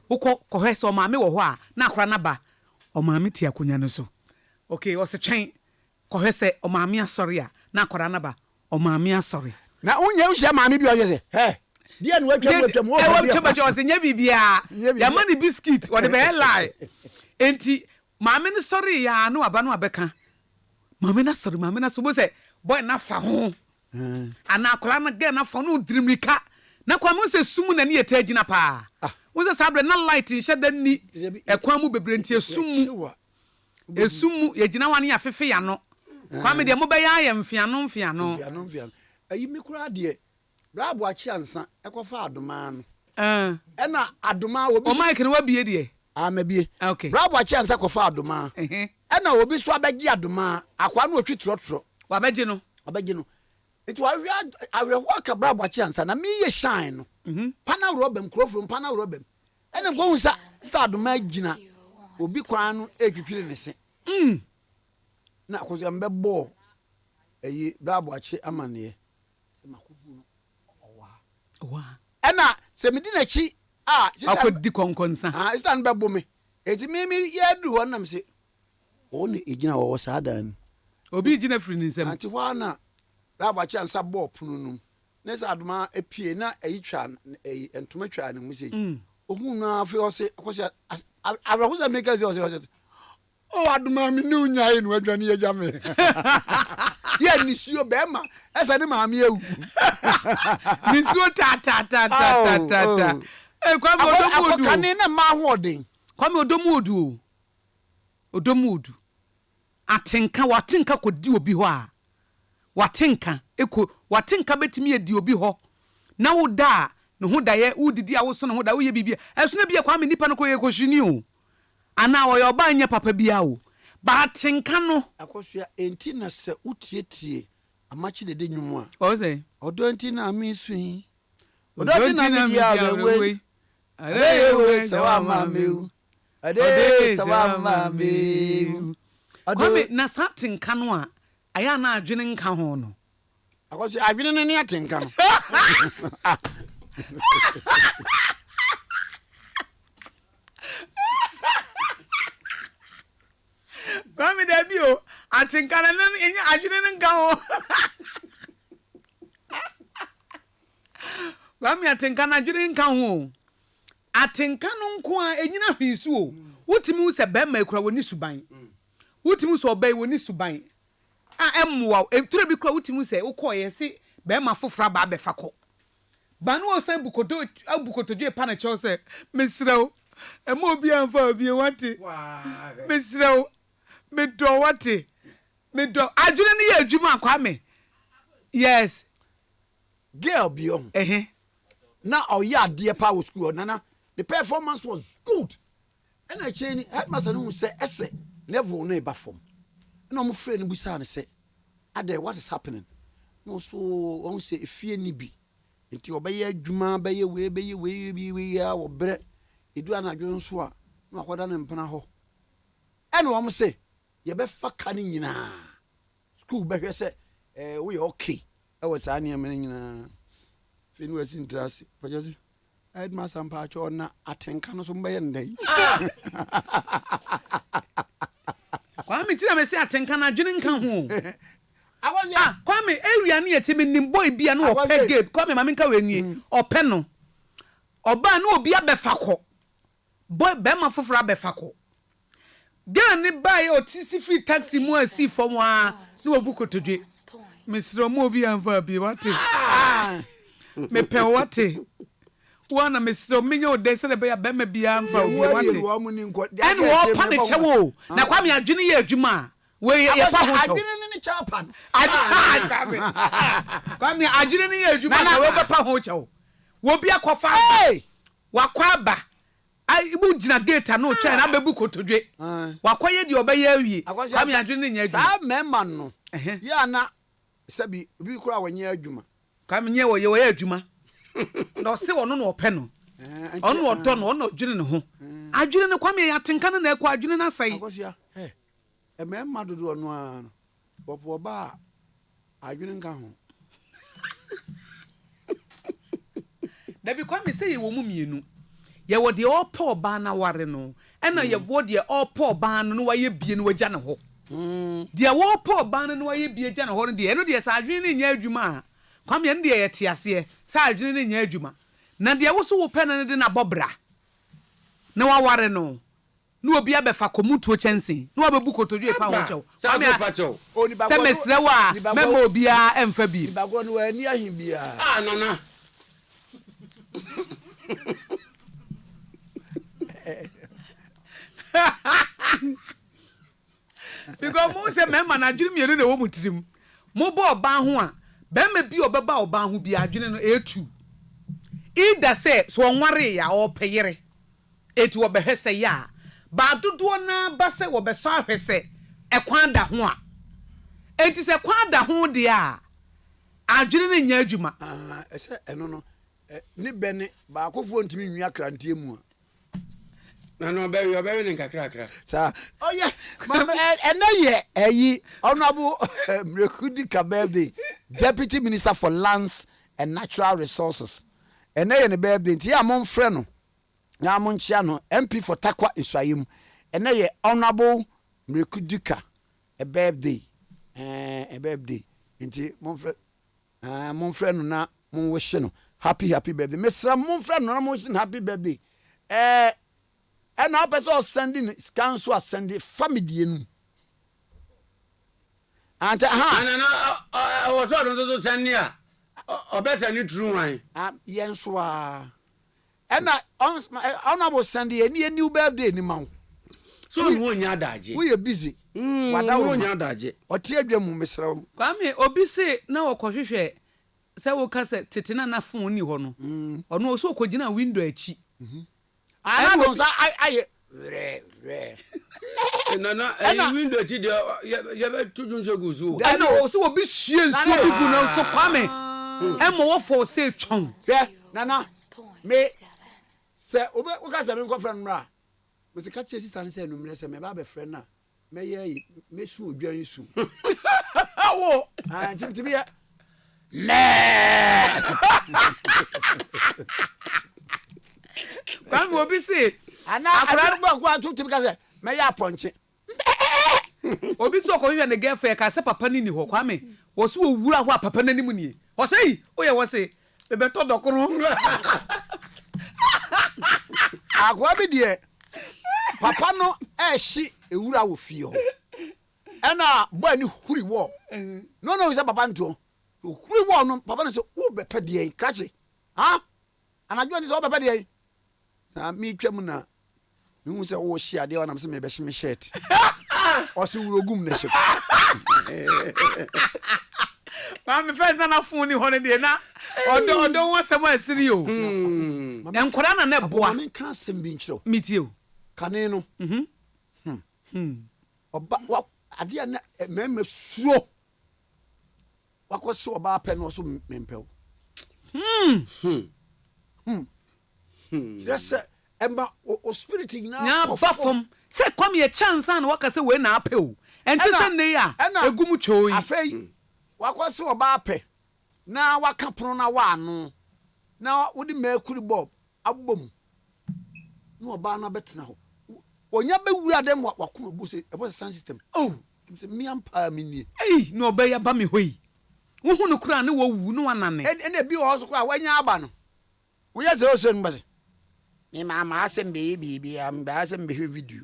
ukọ kohwe so o ma me wo ho a na akora na ba o ma me te akonya no so okay o se twen kohwe se o ma me asori a na akora na ba o ma me asori na unye uhye ma me bi o je se dia no atwa o se nya bibia ya mani biscuit o de be lie enti ma me no sorry ya no aba no abeka ma me na sorry ma me na so bo se boy na fa ho ana akora na ge na fa no dirimika na kwa mo se sumu na ne yeta agina pa wo se sabre na light nhye da ni ekwan mu bebre ntie sumu esumu ye gina wane ya fefe ya no kwa me de mo be ya mfiano ayi me kura de bra bo achi ansa ekofa adoma no na adoma obi o mike no wabie de amabie okay bra bo achi ansa kofa adoma na obi so abegi adoma akwa no otwi trotro wabegi no it was I walk about what chance and me ye shine no pana robem crofrom pana robem and go start do magina obi kwan no etwitwire ne se na ko se mbebo eyi brabo ache amane se makobu no owa ena se medi na chi akodi konkonsa stand bebo me eti me ye du wonam se oni ejina wo sadan obi ejina free ni nsem anti wana Raba chansa bo punu num nesa aduma epie na eyitwa entuma twa ne musi ohun na afi o se akosia abrahuza make o se o aduma mi ni unyai no adwane ye jame ye nisuo be ma esa ne ma me ewu nisuo ta kwa mo odomudu akokane na ma hoden kwa mo odomudu atenka kodi obi ho a watenka betimi edi obi ho na wo da ne ho da ye udidi a wo so ne ho da wo ye bibia esu na bia kwa me nipa no ko ye kohwini o ana wo ye oba anya papa bia o ba tenka no akosua enti na se utietie amachi de nwumu a o se odo enti na mi suin odo enti na mi dia we ade sawa ma meu ade sawa ma meu Kwame na sa tenka no a aya na adwene nka ho no akosi adwene no ne atenka no Kwame da bio atenka na adwene nka ho Kwame atenka na adwene nka ho atenka no nko a enyina hwisu o wotimi wo se be ma ekura woni suban wotimi so obey woni suban emwa etre bi kura wutimu se ukoye se be ma fofra ba be fako ba no osan bukotoje pa na che se mesrew ema obi anfa obi wate mesrew me do wate me do adwene ne ya adwuma Kwame yes girl bio na oya de pa wo school nana the performance was good and I change headmaster no say ese level no eba form na mo frɛ no busa ne sɛ ade what is happening no so won say efie ni bi enti obɛyɛ adwuma bɛyɛ we ya wo brɛ edu anadwo nso a na akoda ne mpana hɔ ɛna wɔn sɛ yɛbɛfa ka ne nyinaa school bɛhwɛ sɛ woyɛ okay ɛwɔ saa nneɛma no nyinaa fei ne wasi ntrase pagya sɛ headmaster mpaatwɛ ɔna atenka no so mbɛyɛ ndɛn Kwame tina me say atenka na dwene nka ho Kwame area ne yɛte me nim boy bia no ɔpɛ game Kwame ma me nka wenwie ɔpɛ no ɔba no obi abɛfa kɔ boy bɛma foforo abɛfa kɔ girl ne buy otisi free taxi mu asi fom a no obu kotodwe mesro mo obi anfa bi wate me pɛ wate wana mesro menye ode se be ya bɛma bia anfa obi wate ɛne wo pa ne kyɛwo na Kwame adwene yɛ adwuma we yɛ pa ho adwene ne chapan Kwame adwene ne yɛ adwuma na we pa ho kyɛwo wo bia kɔfa wakɔ aba ibu jina gate na otwa na bebu kotodwe wakoye di obeye awie Kwame adwene nya adwuma sa mema no ya na sabi bi kura wanya adwuma Kwame nye wo ye adwuma no se wono no opɛ no ono odo no ono dwene ne ho adwene ne Kwame ya tenka na ekɔ adwene na sai akosia mema dodo no a popo ba adwene nka ho da bi Kwame se ye wo mu mienu ye wo de opo ba na ware no ena ye wo de opo ba no waye bie no wagya ne ho de wo opo ba no waye bie gya ne ho no de eno de sa adwene ne nya adwuma Kwame ene de ye te ase sa adwene ne nya adwuma na de wo so wo pɛ no de na bobra na wa ware no na obi abefa komutuo kyense na wa bebu kotodwe pa ho kyɛw Kwame apacho se mesre wa mema obi a emfa bi bago no ani ahi bia nana because mo say mema na adwene mienu na wo mutirim mo bo oba ho a bema bi obeba oba ho bi adwene no etu ida say so onware ya opeyere etu obehese ya ba dodo na ba se wo beso ahwese ekwan da ho a enti se kwan da ho de a adwene ne nya adwuma ese eno no ni bene ba akofo ntimi nwia krantie mu a na no be ne kakra sa oye mama ena ye honorable Mrekudi Kabebe Deputy Minister for Lands and Natural Resources ena ye ne birthday nti ya mon frɛ no na mon chia no MP for Takwa Israel ena ye honorable Mrekudi Ka a birthday nti mon frɛ no na mon wish no happy birthday Mr. mon frɛ no na mon wish happy birthday and now person sending council are sending family nu and I was also sending ya or better ni true one yenso and honorable Sunday any new birthday ni ma so you nya daje we are busy wada wo nya daje o tie adwam mesra Kwame obi se na wo kwohwehwe se wo ka se tetena na phone ni ho no ono so kogina window achi I don't say I no window ti de ye be tudun so guzu I know so obi hie nso gugu na so Kwame e mo wo for say twon nana me se obi wo ka se me nko friend mra me se ka che sister ne se no mre se me ba be friend na me ye me su odwan su awo timtibi ya Kwame obi se ana akra gba atu tibi ka se me ya ponche obi so ko hwe ne girlfriend ka se papa ni ho Kwame wo so owura ho papa nanim ni wo sei wo ye wo se be beto dokoro akwa bi de papa no ehyi ewura wo fie ho ena boy ni huri wo no se papa nto huri wo no papa no se wo be pa de krache ha anadwo ni se wo be pa de sa mi twam na mi hu se wo hia de wona se me be hye shirt o se wurogum na hye ma me first na phone ni ho ne de na odo won asem asiri o enkora na na boa me kan sem bi nkyiro miti o kane no oba wa ade na meme suo wakoso oba pe no so mempew yes emba o spirit na perform say Kwame a chance and waka say we na apɛ o enti say ne ya egum choi afei wakwase oba apɛ na waka pono na wa ano na wodi mercury bulb abom no oba na betena ho onya bewura dem wakoma bu say e sound system oh say me ampa me nie no oba ya ba me hoi wo hu no kura ne wo wu no wanane ene bi ho so kura wanya aba no wo ya ze oso nbase me mama asem be am ba asem be video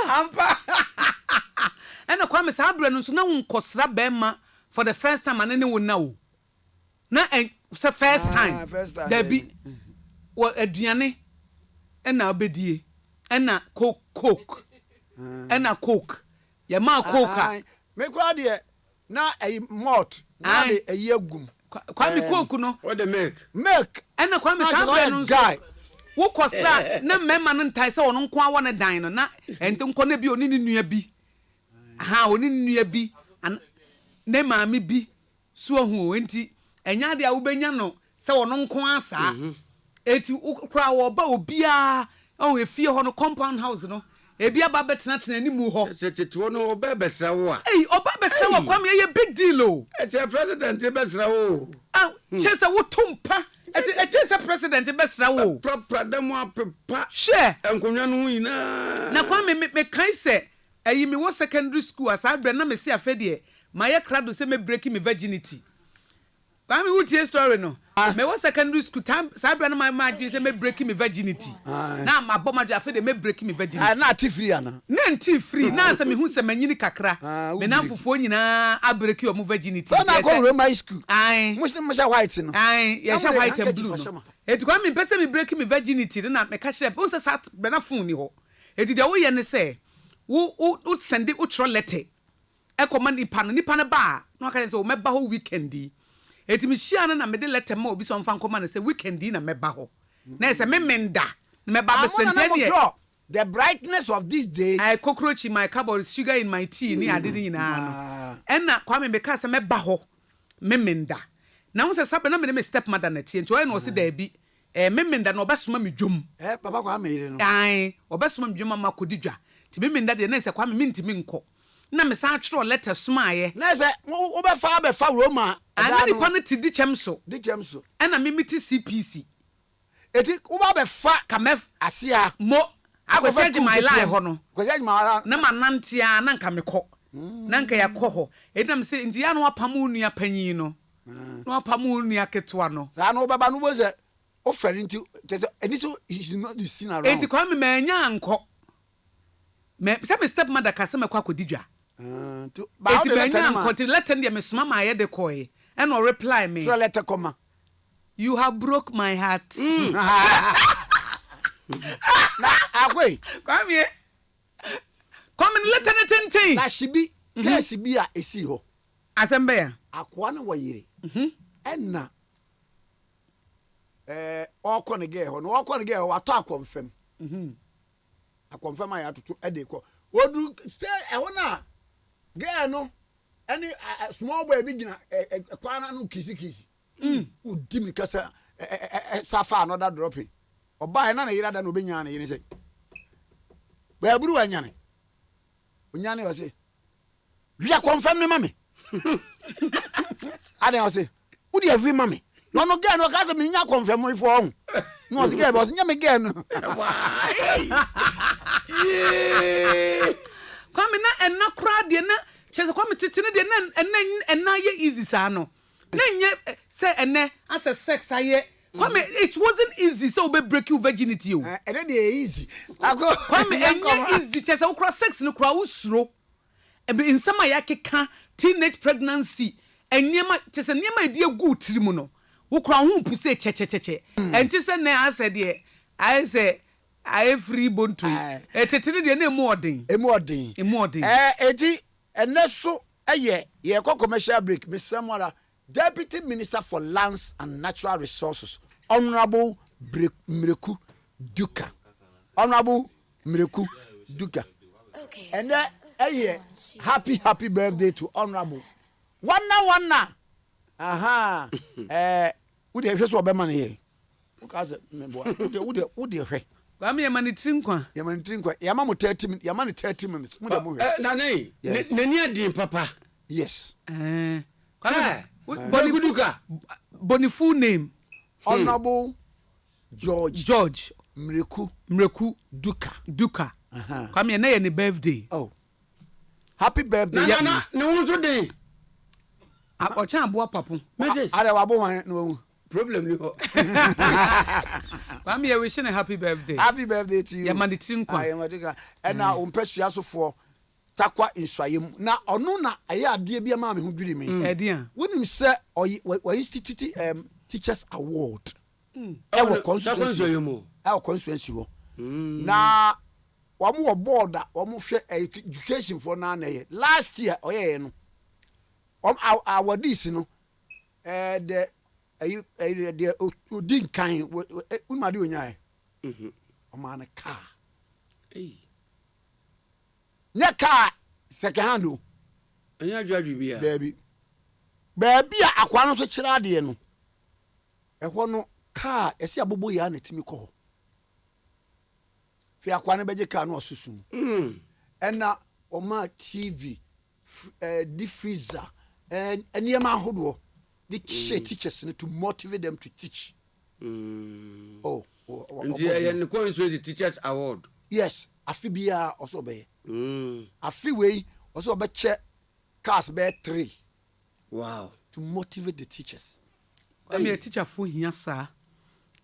ampa ena Kwame sa abra no so na wonkosra bema for the first time ane ne wo na o na say first time there be wo aduane ena obedie ena coke ena coke ya ma coke me kwa de na malt na de agum Kwame coke no what the milk ena Kwame sa abra no so wo kosra na mema no ntai se wo no nko awo ne dan no na enti nko na bi oni ne nua bi oni ne nua bi ne maami bi so hu enti enya de a wo benya no se wo no nko asa eti kura wo ba obia o efie ho no compound house no ebia ba betena tena ni mu ho seteto no oba besra wo a oba besra wo Kwame ye big deal o president besra wo chese wo tumpa chese president besra wo proper demo apepa share enkonwa no ina na Kwame me kan se ayi me wo secondary school asa bre na me si afede maye krado se me break me virginity Kwame wo tie story no me wo secondary school time sa bre na my dwe se me break me virginity na ma bo ma dwe afede me break me virginity na ati free ana na anti free na se me hu se manyini kakra me na fufuo nyina a break your virginity so na go Roman school muslim white no ya sha white and blue no eti Kwame pese me break me virginity na me ka kire wo se sat bre na phone ni ho eti de wo ye ne se wo send it wo letter e command nipa ne ba no ka say o meba ho weekend eti mi hia na me de letter ma obi so mfa nkoma na say weekend na meba ho na say me menda na meba be sente de the brightness of this day I cockroach in my cupboard sugar in my tea ni ade ni na no na Kwame me ka say meba ho me menda na wo say sabe na me step mother na tie nti o na o se da bi me menda na obesoma me dwom papa Kwame ire no obesoma me dwom ma kodidwa ti me menda de na say Kwame me ntimi nko na me sa atro letter sumaaye na say wo be fa Roma ana ni pa no ti di chem so na me meti CPC eti wo be fa kamef asia mo akwese my life ho no kwese my na manantia na nka mekọ na nka yakọ ho eti na say nti ya no apam unua panyin no no apam unua ketwa no sa no baba no bo se o fere nti eni so is not the scene around eti Kwame me anya anko me se me step mother ka se me kwa kodidwa eti me anya anko ti letter ndie me soma ma ye de koy and or reply me so letter come you have broke my heart na agwe Kwame letter na tenten na shibi case bi a esi ho asembe ya akwa na wayire enna okone ge ho no okone ge ho wato akonfem akonfem ya atoto ede ko odu stay ho na ge no any small boy bi gina kwana no kisi udi mi kasa safa another dropping oba na yira da no benya na yini say ba buru wanyane onyane o say wi akonfem ne mame ade o say udi every mame no get no cause me nya confirm if on no se get boss nya me get no Kwame na enna kra de na chese Kwame titine de na enna ye easy sa no na nye se enne as a sex aye Kwame it wasn't easy so we break you virginity o ene de easy ako Kwame enye easy chese wo kra sex no kra usuro e be insama ya keka teenage pregnancy enyema chese nyema edi egu tirimu no wukra hu puse chechecheche enti se na ase de I say I free bontu etetene de na emu odin eti eneso eye ye commercial break Mr. Mwala Deputy Minister for Lands and Natural Resources Honorable Mreku Duka okay and eye happy birthday to Honorable Wanna wo de hwe so obema ne ye wo ka se me bo wo de hwe Kwame Yamanitrinkwa. Yamanitrinkwa. Yamamu 30 minutes. Yamani 30 minutes. Nani. Nani adi papa. Yes. Kwame. Boni full name. Honorable George Mreku Duka. Kwame na ye birthday. Oh. Happy birthday. Na wonso dey. Ocha abo papo. Ada wabo wan no problem ni ho. Kwame ye wish you a happy birthday. Happy birthday to you. Yamanitrinkwa. Yamanitrinkwa. And na ompesua takwa inswayem na ono na aye ade bia ma me ho dwiri me edian wonim se we institute teachers award ewo constituency wo na wo board wo hwe education for na ye last year oye no awardees no the odin kan unmade onyae o man car Nyaka second hand o. Anya adwadwe bia. Dabi. Baabi a akwa no so kira ade no. Ehwo no car ese abobo ya na timi ko ho. Fi akwa no beje car no osusu. Ena o ma TV the freezer and anyama ahodo. The teachers to motivate them to teach. Oh. And the Constituency Teachers Award. Yes, afibia also be. Afiwe also be check cars be 3. Wow. To motivate the teachers. I'm a teacher for here, sir.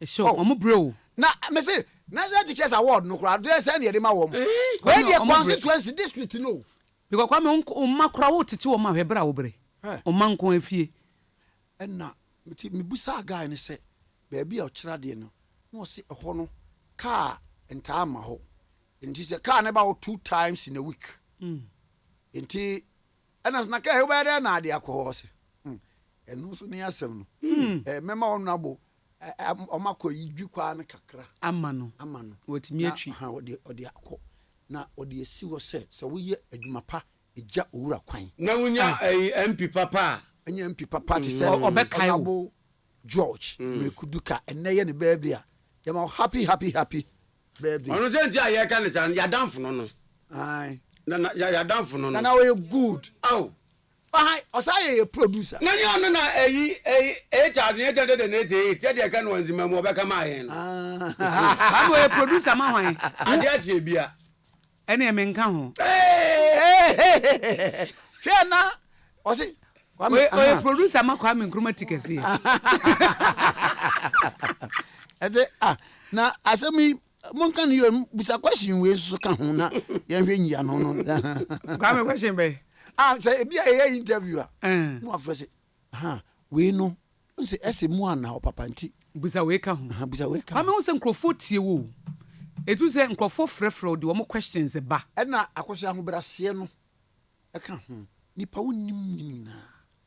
A show, I'm a bro. Na me say, na teachers award no crowd. They send you the ma wom. Where the constituency district no. Because Kwame makra wo tete wo ma hebra wo bre. O man ko afie. Na me busa guy ne say, baby o kira de no. No say ho no car enta ma ho. Nti say car na about 2 times in a week. Nti ana na ka he ba de na ade akọ se. Enu so ne asem no. Mema onu abo o makọ yidwi kwa na kakra. Amano. Wotimi atwi. Ha ode akọ. Na ode esi wo se wo ye adwuma pa eja owura kwan. Na wunya MP papa. Anya MP papa ti say obekai wo George Mekuduka enne ye ne birthday a. Yama happy birthday. Ono se ntia ye kan san ya danfo no. Ai. Na ya danfo no. Na we good. Oh. Ai, osaye a producer. Na ni ono na 8,888 tie de kan wanzima mu obeka ma yen. How we producer ma hwan? Ade Akye Abia. Ene me nka ho. Hwe na osi we producer ma Kwame Nkrumah Tikese. Ade na asemi monka ni yo busa question we so ka ho na ye hwe nyia no no. Kwame question be. Say bia ye interviewer. Mo afrese. We no. Say ese mu ana o papa nti. Busa we ka ho. Busa we ka. Kwame wo se nkrofo tie wo. Etu se nkrofo frefre de wo questions ba. E na akoso ahobrase no. E ka ho. Nipa wonim na.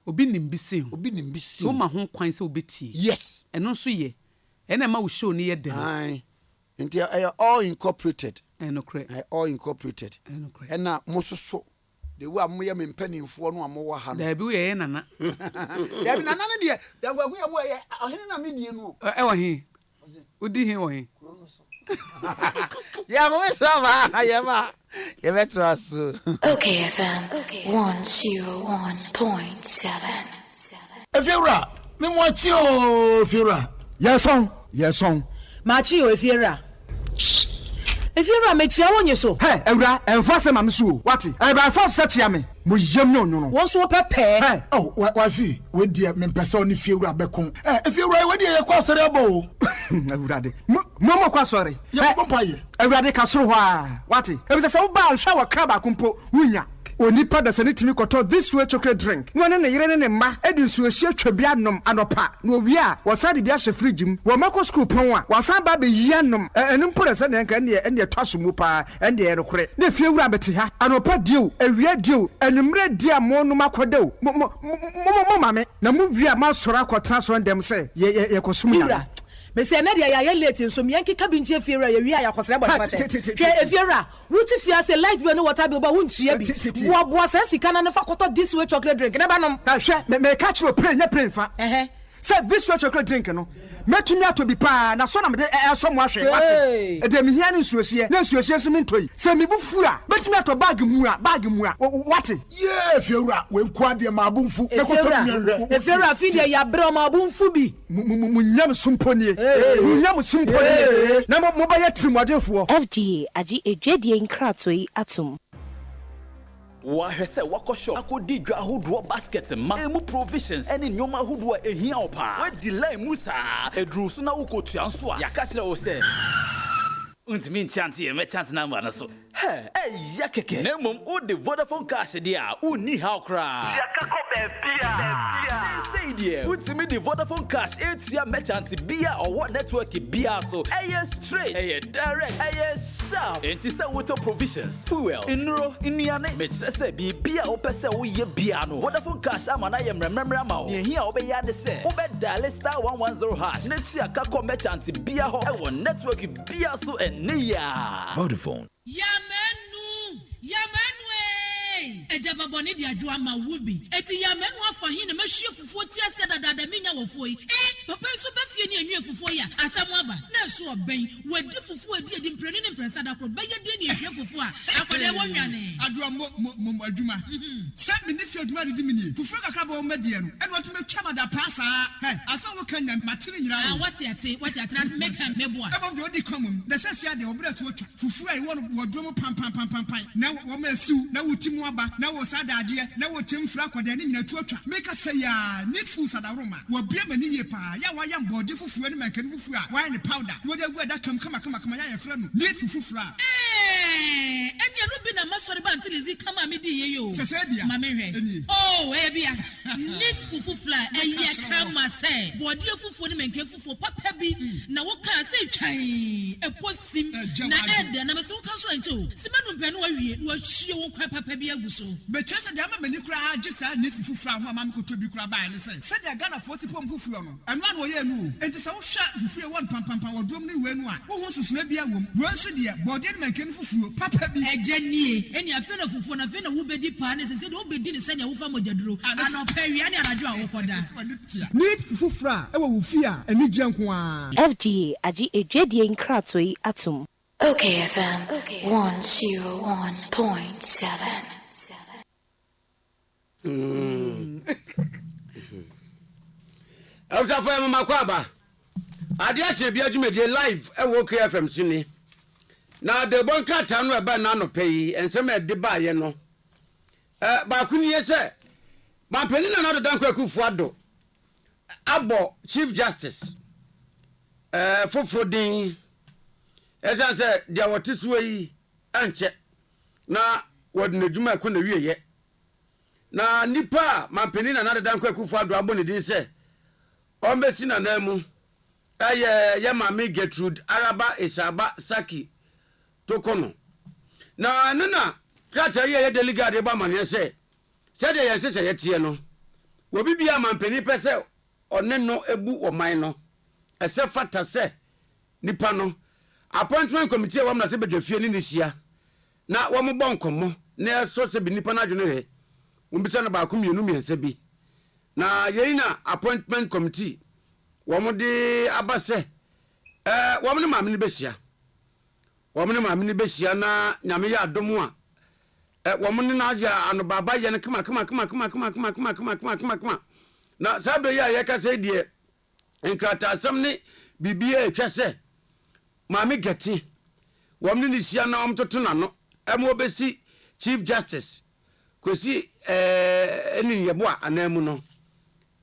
Obi nimbise. So ma ho kwan se obetie. Yes. Eno so ye. Ena ma wo show ni ye den. Ai. Nti all incorporated. All incorporated. Ena mososo. The way I'm here, I'm penning for no more. There be a nana. There be nana dear. There were we away. I didn't mean you. Ever he. Udi he way. Yeah, I am. You trust. Okay, FM 101.7. If you're right, me watch you, if you're right. Yes, song. Machi, if you're right. If you're a make sure you so. Hey, Evra, and first I'm so. What? I buy first such yammy. No. What's what prepare? Hey, oh, what fee? With dear men person if you're a becon. If you're right, what do you cross the bow? Everybody. Mama, quite sorry. Yeah, everybody can so what? It was a so bad shower crab. I compo. Winya. Onipa da saniti mi koto this way chocolate drink. No na yire ne ma edi so ehia twabianom anopa. No wi a wasade bia hye fridge mu. Wo mako school pon a wasan ba be yianom. Enu mpore se ne nka ne twaso mu pa ende ye rekore. Na fie wura beti ha. Anopa dio, awia dio, enumre dia mo no makodew. Mo mame. Na mu wi a ma soro akotra so ndem se ye kosom ya. Me say na dia ya late nso me yanki kabinje fiera ya wi aya kwasere body pate ke fiera wuti fia say light bi no water bi ba wuntua bi wo bo say sika na fa koto this way chocolate drink na ba nom hwe me catch you pray nya pray fa Say this chocolate drink no. Metumi to be pa na so na me de so mo ahwe what. E de me hia ni nsuohie. Na nsuohie so me ntoi. Say me bufu a metumi to bag mu a what? Yeah, Fiora, when kwade ma abunfu. Fiora fi de ya bra ma abunfu bi. Munyam sumponie. Munyam sumponie. Na mo ba ya trimodefo. FGA agi ejwedie nkratoi atom. Wahese wako shop akodi dwa ahodo basket ma emu provisions ene nyoma ahodo ehia opa we delay musa edru so na ukotua nso a yaka kire wo se untimi nchante e me chance number na so ya keke na mom o de Vodafone cash dia uni how cry yaka ko be bia say dia untimi de Vodafone cash etua merchant bia or what network bia so straight direct sharp enti say water provisions fuel inro iniane me kire say bia o pese wo ye bia no Vodafone cash amana ye mremremra ma o ye hia o be ya de say o be dial *110# netua ka ko merchant bia ho e wo network bia so enia Vodafone. Yamenu ejaba boni di adwo ama wubi eti yamenu afahin na mahwie fufuo ti ase dada minya wofo yi papa so ba fie ni anwie fufuo ya asam aba na so oben wadi fufuo edi mpreni ne mpresa da kro ba ye di ni ahwie fufuo a akode wo nwane adwo mo adwuma se me ne fie adwuma di mini fufuo kakra ba o madie no ene wato metwa mada pasa aso wo kan na matiri nyira wati ate na make am mebo a ebo de odi komum na se ade obra to otwa fufuo ai wo wodwo mo pam na wo ma asiu na wutimu aba na wo sadade na wo temfra kwada ne nyina tuatwa make say ya need food sadaroma wo bia mani ye pa ya wa yam body fufuo ne mankani fufuo a wa ne powder wo de gu da kam kama ya yefra no need fufuo a enya no bi na masori ba ntilizi kama me di ye yo se bia ma me hwe oh e bia need fufuo eye kama say body fufuo ne mankani fufuo papa bi na wo kan say twan eposim na ede na me so kan so ancho simanu mpɛ no wa wie wo hwie wo kwa papa bi aguso be chese de ama mani kura agisa need fufuo ho ama me ko to bi kura ba ne say se de Ghana for sipom fufuo no eno an wo ye no enti se wo hwa fufuo won pam wodom ne we no a wo ho susuna bi awom wo nso de body ne mankani fufuo papa bi ejanie eni afi na fufuo na afi na wo bedi pa ne se de wo bedi ne se ne wo fa mogyaduro ano pa wi ane anadwo a wo koda need fufuo e wo fi a eni gye nko a FGA agi ejwedie nkratoi atom. Okay, FM 101.7. Awsa fa mama kwaba. Ade Akye Abia dwumedie live e wo okay FM sini. Na de bonka tanu e ba na no pei ensem e de ba ye no. Ba kuniye se ma penina na do dan kwakufu ado. Abo Chief Justice fofrodin esa se dia wotiso yi anche na wodna dwuma ko na wieye na nipa mampenina na dan kwakufu ado abo ne din se o mesi na namu ye mama Gertrude Araba Isaba Saki tokono na nana krata ye delegate ba mane se de ye se ye tie no wo bibia mampeni pese one no ebu oman no ese fata se nipa no appointment committee wa mna se bedwafie ni nisia na wo mo bonkomo na so se bi nipa na dwene he wo bisa na ba ko mienu miense bi na yeina appointment committee wo mo de abase wo mo ne maame ni besia na nyame ya adomu a wo mo ne na aja ano baba ye ne kama na sabe ya ye ka se die enkrata asem ne bibia etwese maame geti wo mo ne sia na wo toto na no emo obesi Chief Justice kwesi eni yebo anamu no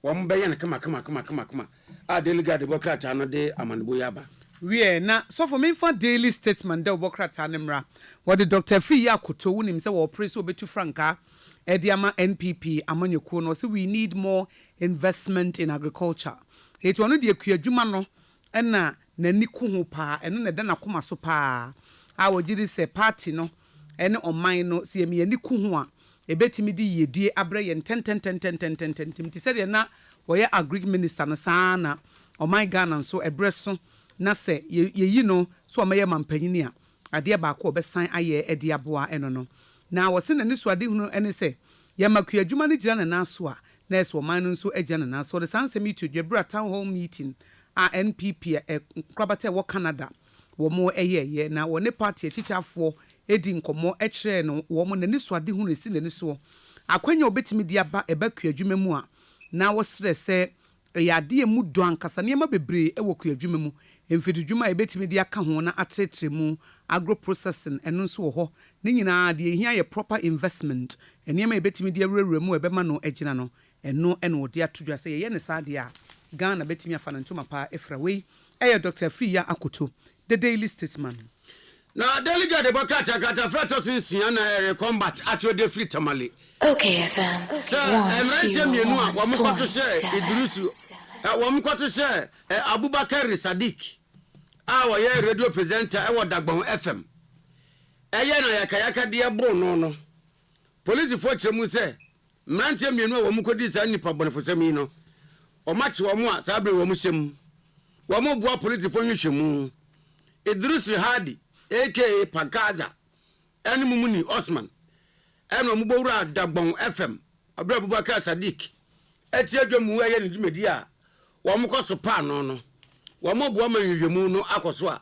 wo mo be ye ne kama a delegate bokrata no de amanbo yaba we na so for me for daily statement de bokrata nemra what the Dr. Free Yakoto wunim se wo press obetu franka ediama NPP amanyeko no say we need more investment in agriculture it one de akuadwuma no na nani ko ho pa eno na de na koma so pa a wo gidi se party no ene oman no se mi ani ko ho a ebetimi di yedie abre ye ten ti se de na wo ye agri minister no sana oman Ghana so ebreso na se ye no so omaye mampanyini a ade ba ko obesan aye ede aboa eno no na wo se na ni so ade hunu ene se ye makuadwuma ni gira na so a nurse wo man nso agya na so the sanse me to dwebra town hall meeting a NPP krabata wo Canada wo mo ye na wo ne party atitafo edi nkomo ekire no wo mo nani so ade hu nesi nani so akwanya obetimi dia ba ebakua adwuma mu a na wo sere se ya de mu do ankasa ne ma bebre e wo kua adwuma mu emfiti dwuma ebetimi dia ka ho na atretre mu agro processing eno nso wo ho ne nyina de ehia ye proper investment ene ma ebetimi dia rewre mu ebema no agina no eno ene odi atodwa se ye ne sa de a Ghana betimi afa no ntoma pa efra wei Dr. Fiya Akoto the Daily Statesman. Now, delegate the Bokata Kata Fratos in Siena combat at your defeat tamale. Okay, FM. Sir, I'm you know what I'm to say, Idrusu. What I'm to say, Abubakar Sadiq. Our year radio presenter, our Dagbon FM. Ayana Yakayaka dear Bono. Police fortune Muse. Mantem you know what Mukodi Sani Pabon for Semino. Or much or more, Sabri Womushem. Wamu police for you. Idrusu Hadi. A.K.A. Pagaza, and Mumuni Osman, and Mubora Dagbon FM, Abubakar Sadiq, Etiago Muay and Media, Wamukoso Panono, Wamu woman Yamuno Akoswa,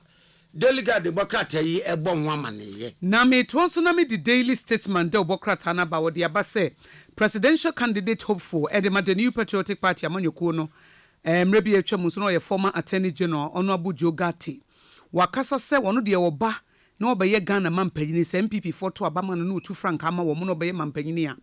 Delegate the Bokata, a bomb woman. Name Tonsonami the Daily Statesman, Del Bokratana Bawadi Abase, presidential candidate hopeful, Edema the New Patriotic Party among Yokono, Mrebi Chamusono, a former Attorney General, Honorable Jogati. Wakasa se wono de oba na obeye Ghana mampanyini se MPP photo abama no tu frank ama wo no obeye mampanyini a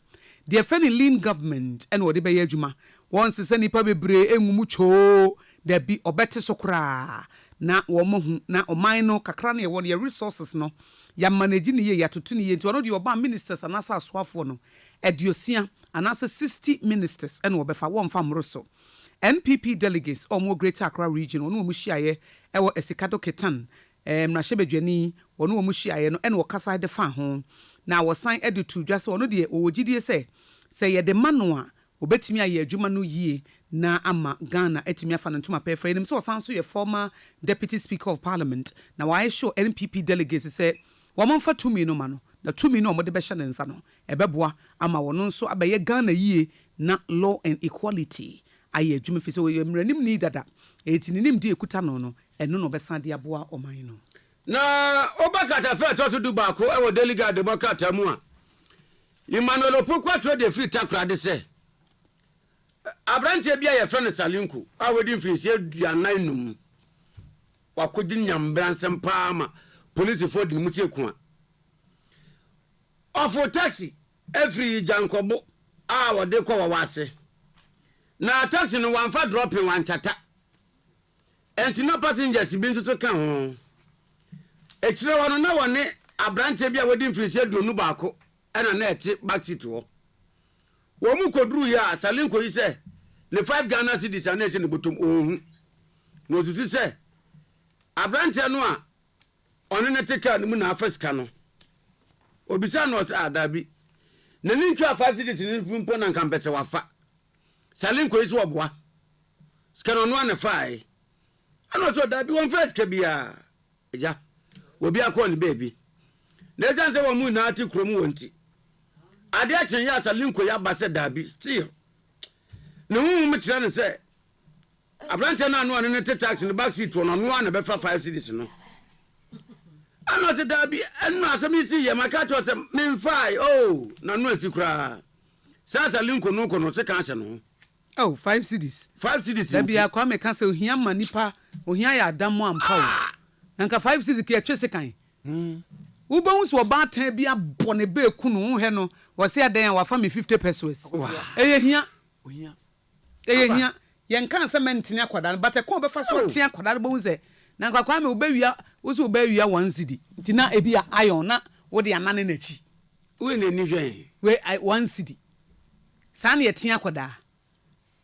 de fani lean government ene wode beye adwuma won se nipa bebre enwumu cho da bi obete sokra na wo hu na oman no kakra na ye won ye resources no ya manage ni ye ya tutu ni ye nti wono de oba ministers anasa asoafo no ediosia anasa 60 ministers ene wo befa won fa mroso NPP delegates omo Greater Accra region onu omu hyiaye ewo Esikado Ketan na Shebedwani onu omu hyiaye no ene wokasa de fa ho na wosan editu dwase onu de owogidie se ye de mano a obetimi aye adwuma no yie na ama Ghana etimi afa ntoma pefra enim so wosan so ye former deputy speaker of parliament na why show NPP delegates se womfa tumi no ma no na tumi no omode be hye ne nsa no ebeboa ama wono nso abaye Ghana yie na law and equality aye adwuma fi so ye mranim ni dada etininim de ekuta no eno no besan de aboa oman no na obakata fe to so du ba ko e wo delegate democrat mu a Emmanuel Opokwatro de free takra de se abrante bia ye friend Salinko a wodi mfisi aduanan num wakodi nyambransem paama police for di mutie ku a ofo taxi every jankobo a wode ko wawase na taxi no wan fa dropping wan chata enti no passengers bi nso kan ho ekire wono na wone abrante bia wodi mfisi aduonu baako ena na eti backseat wo mu kodru ya Salinko yi se le 5 Ghana cedis na ese ne botom ohun no tutu se abrante no a ono ne teka ne mu na afaska no obisa no se adabi na ni ntwa 5 cedis ni mpo na nkampese wafa Salinko yi so oboa skano no na fai ano so dabi won first ka bia eja obi akọ ne baby na ezanse wo mu na ati krom wonti Ade Akye Salinko ya base dabi still ne hu mu kire ne se abrante na no ne tax ne backseat no no na be fa 5 cedis no ano se dabi eno asemi si ye maka cho se memfai oh na no asikura Salinko no ko no se kan hye no oh 5 cedis dabi Kwame ka se ohia manipa ohia ya adamu ampa o nka 5 cedis ke atwe se kan Ubon so ba tan bia bone be kunu he no wo se adan wa fa me 50 pesos ehia yen kan se mentini akwada but e ko be fa so tia akwada bo ze na nkwa me obawia wo so obawia 1 cedi ntina ebia iron na wo de anane na chi we na ni hwen we 1 cedi sa na ye tia akwada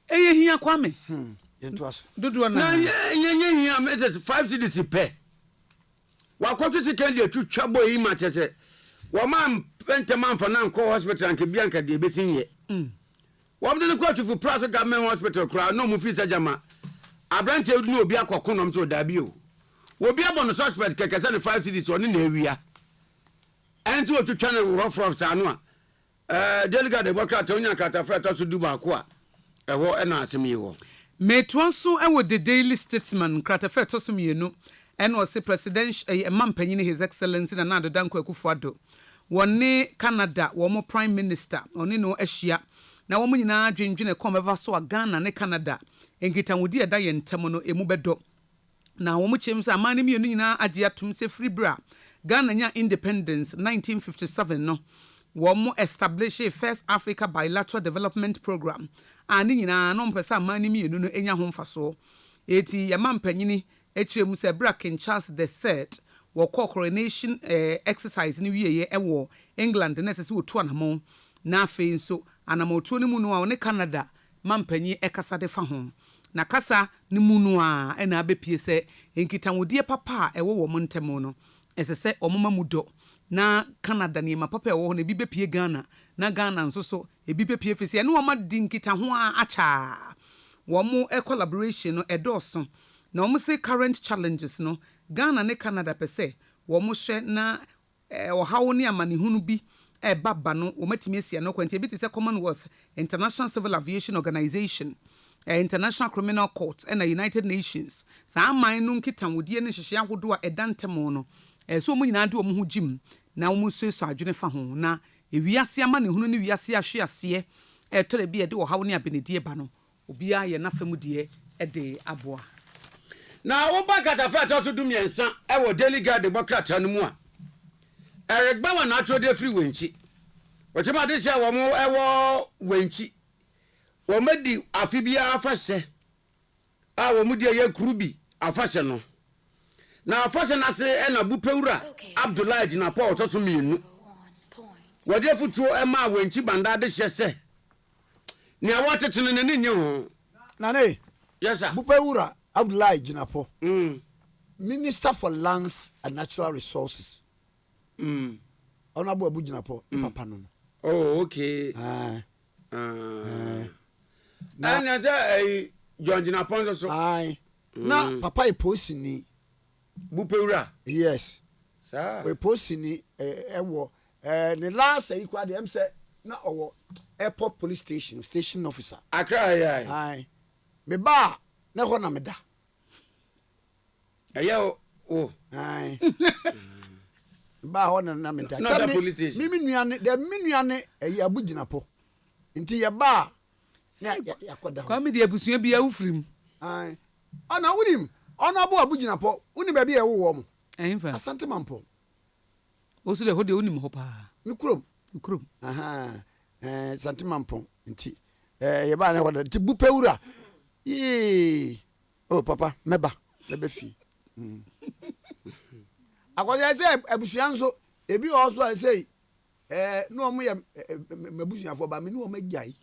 ehia Kwame yentu aso dodo na hia me 5 cedis pe wakotu sikandi atutwa boy ma chese wo man pentema mfa na nko hospital nke bianka de besinye wo mde ko atufu plus government hospital kra no mu fi sajama abrante odi no obi akokonom so da bi o obi abono suspect kekese ne 5 cedis oni na ewia enti otutwa ne rough sa no a delegate democrat onya kata fra to so du ba ko a ewo ena asem yi wo metwanso ewo the daily statesman kratafe tosum yenu eno ose president mampanyini his excellency na Nado Danko Akufo-Addo wonne Canada wo mo prime minister oni no ahia na wo nyina dwendwene komeba so Ghana ne Canada enkitanwodi eda ye ntam no emu bedo na wo mo chemsa amane mienu nyina agye atum se free bra Ghana nya independence 1957 no wo mo establish a first Africa bilateral development program ani nyina no mpesa amane mienu no enya ho mfaso eti yamampanyini echiremu se bra King Charles III wo coronation exercise ni wieye ewo England na sese wo to anamo na afi nso anamo to ni mu no a ne Canada mampanyi ekasa de fa ho na kasa ni mu no a na abepie se enkitanwodie papa ewo wo montemo no esese omoma mudo na Canada ni ma papa ewo ho na bi bepie Ghana na Ghana nso so ebi bepie fese ne wo ma dinkita ho a acha wo mo collaboration no edoso na wo say current challenges no Ghana ne Canada pese wo mo hwe na hawo ne amanehunu bi baba no wo matimi asia no kwante bi te se Commonwealth International Civil Aviation Organization International Criminal Court and the United Nations sa aman no nkitanwodie ne hyehyɛ ahodo a edantemo no so mo nyina de wo ho jim na wo mo so adwene fa ho na ewiase amanehunu ne wiase ahwe ase tore bi de wo hawo ne abenedie ba no obi a ye na fam de de aboa na wo ba katafa to so dum yensa ewo Delegate Democrat anu mu a Erigba wa na de free wenchi wotima de sia wo mo ewo wenchi wo medi afibia afase a wo mu de ye kurubi afase no na afase na se na bupewura Abdullahi Jina Paul to so mienu wo de futu e ma wenchi banda de hyese ne awotete ne nye ho na ne yes sir bupewura Abdullahi Jina Paul Minister for Lands and Natural Resources Honorable Abu Jina Paul papa no. Oh okay. Na say John Jina Paul so. Na papa e post ni Bupewura. Yes. Sir. We post ni ewo the last e kwa dem say na owo airport police station officer. Accra aye. Me ba na ho na me da. Ayo oh. Aye. Ba ho na me da. Mimi nuane Abu Jina Paul. Nti ye ba na yakoda ho. Kwame de abusua bia wufrim. Aye. Ana wunim. Ona bo Abu Jina Paul. Uni ba bia wo mo. Enfa. Asante mampo. Osu de ho de unim ho pa. Mikrom. Aha. Asante mampo. Nti ye ba na ho da. Nti bupewura. Oh papa, meba fi. Akwanya say abusua nso ebi also say no mo ye mabusua fo ba me no magyai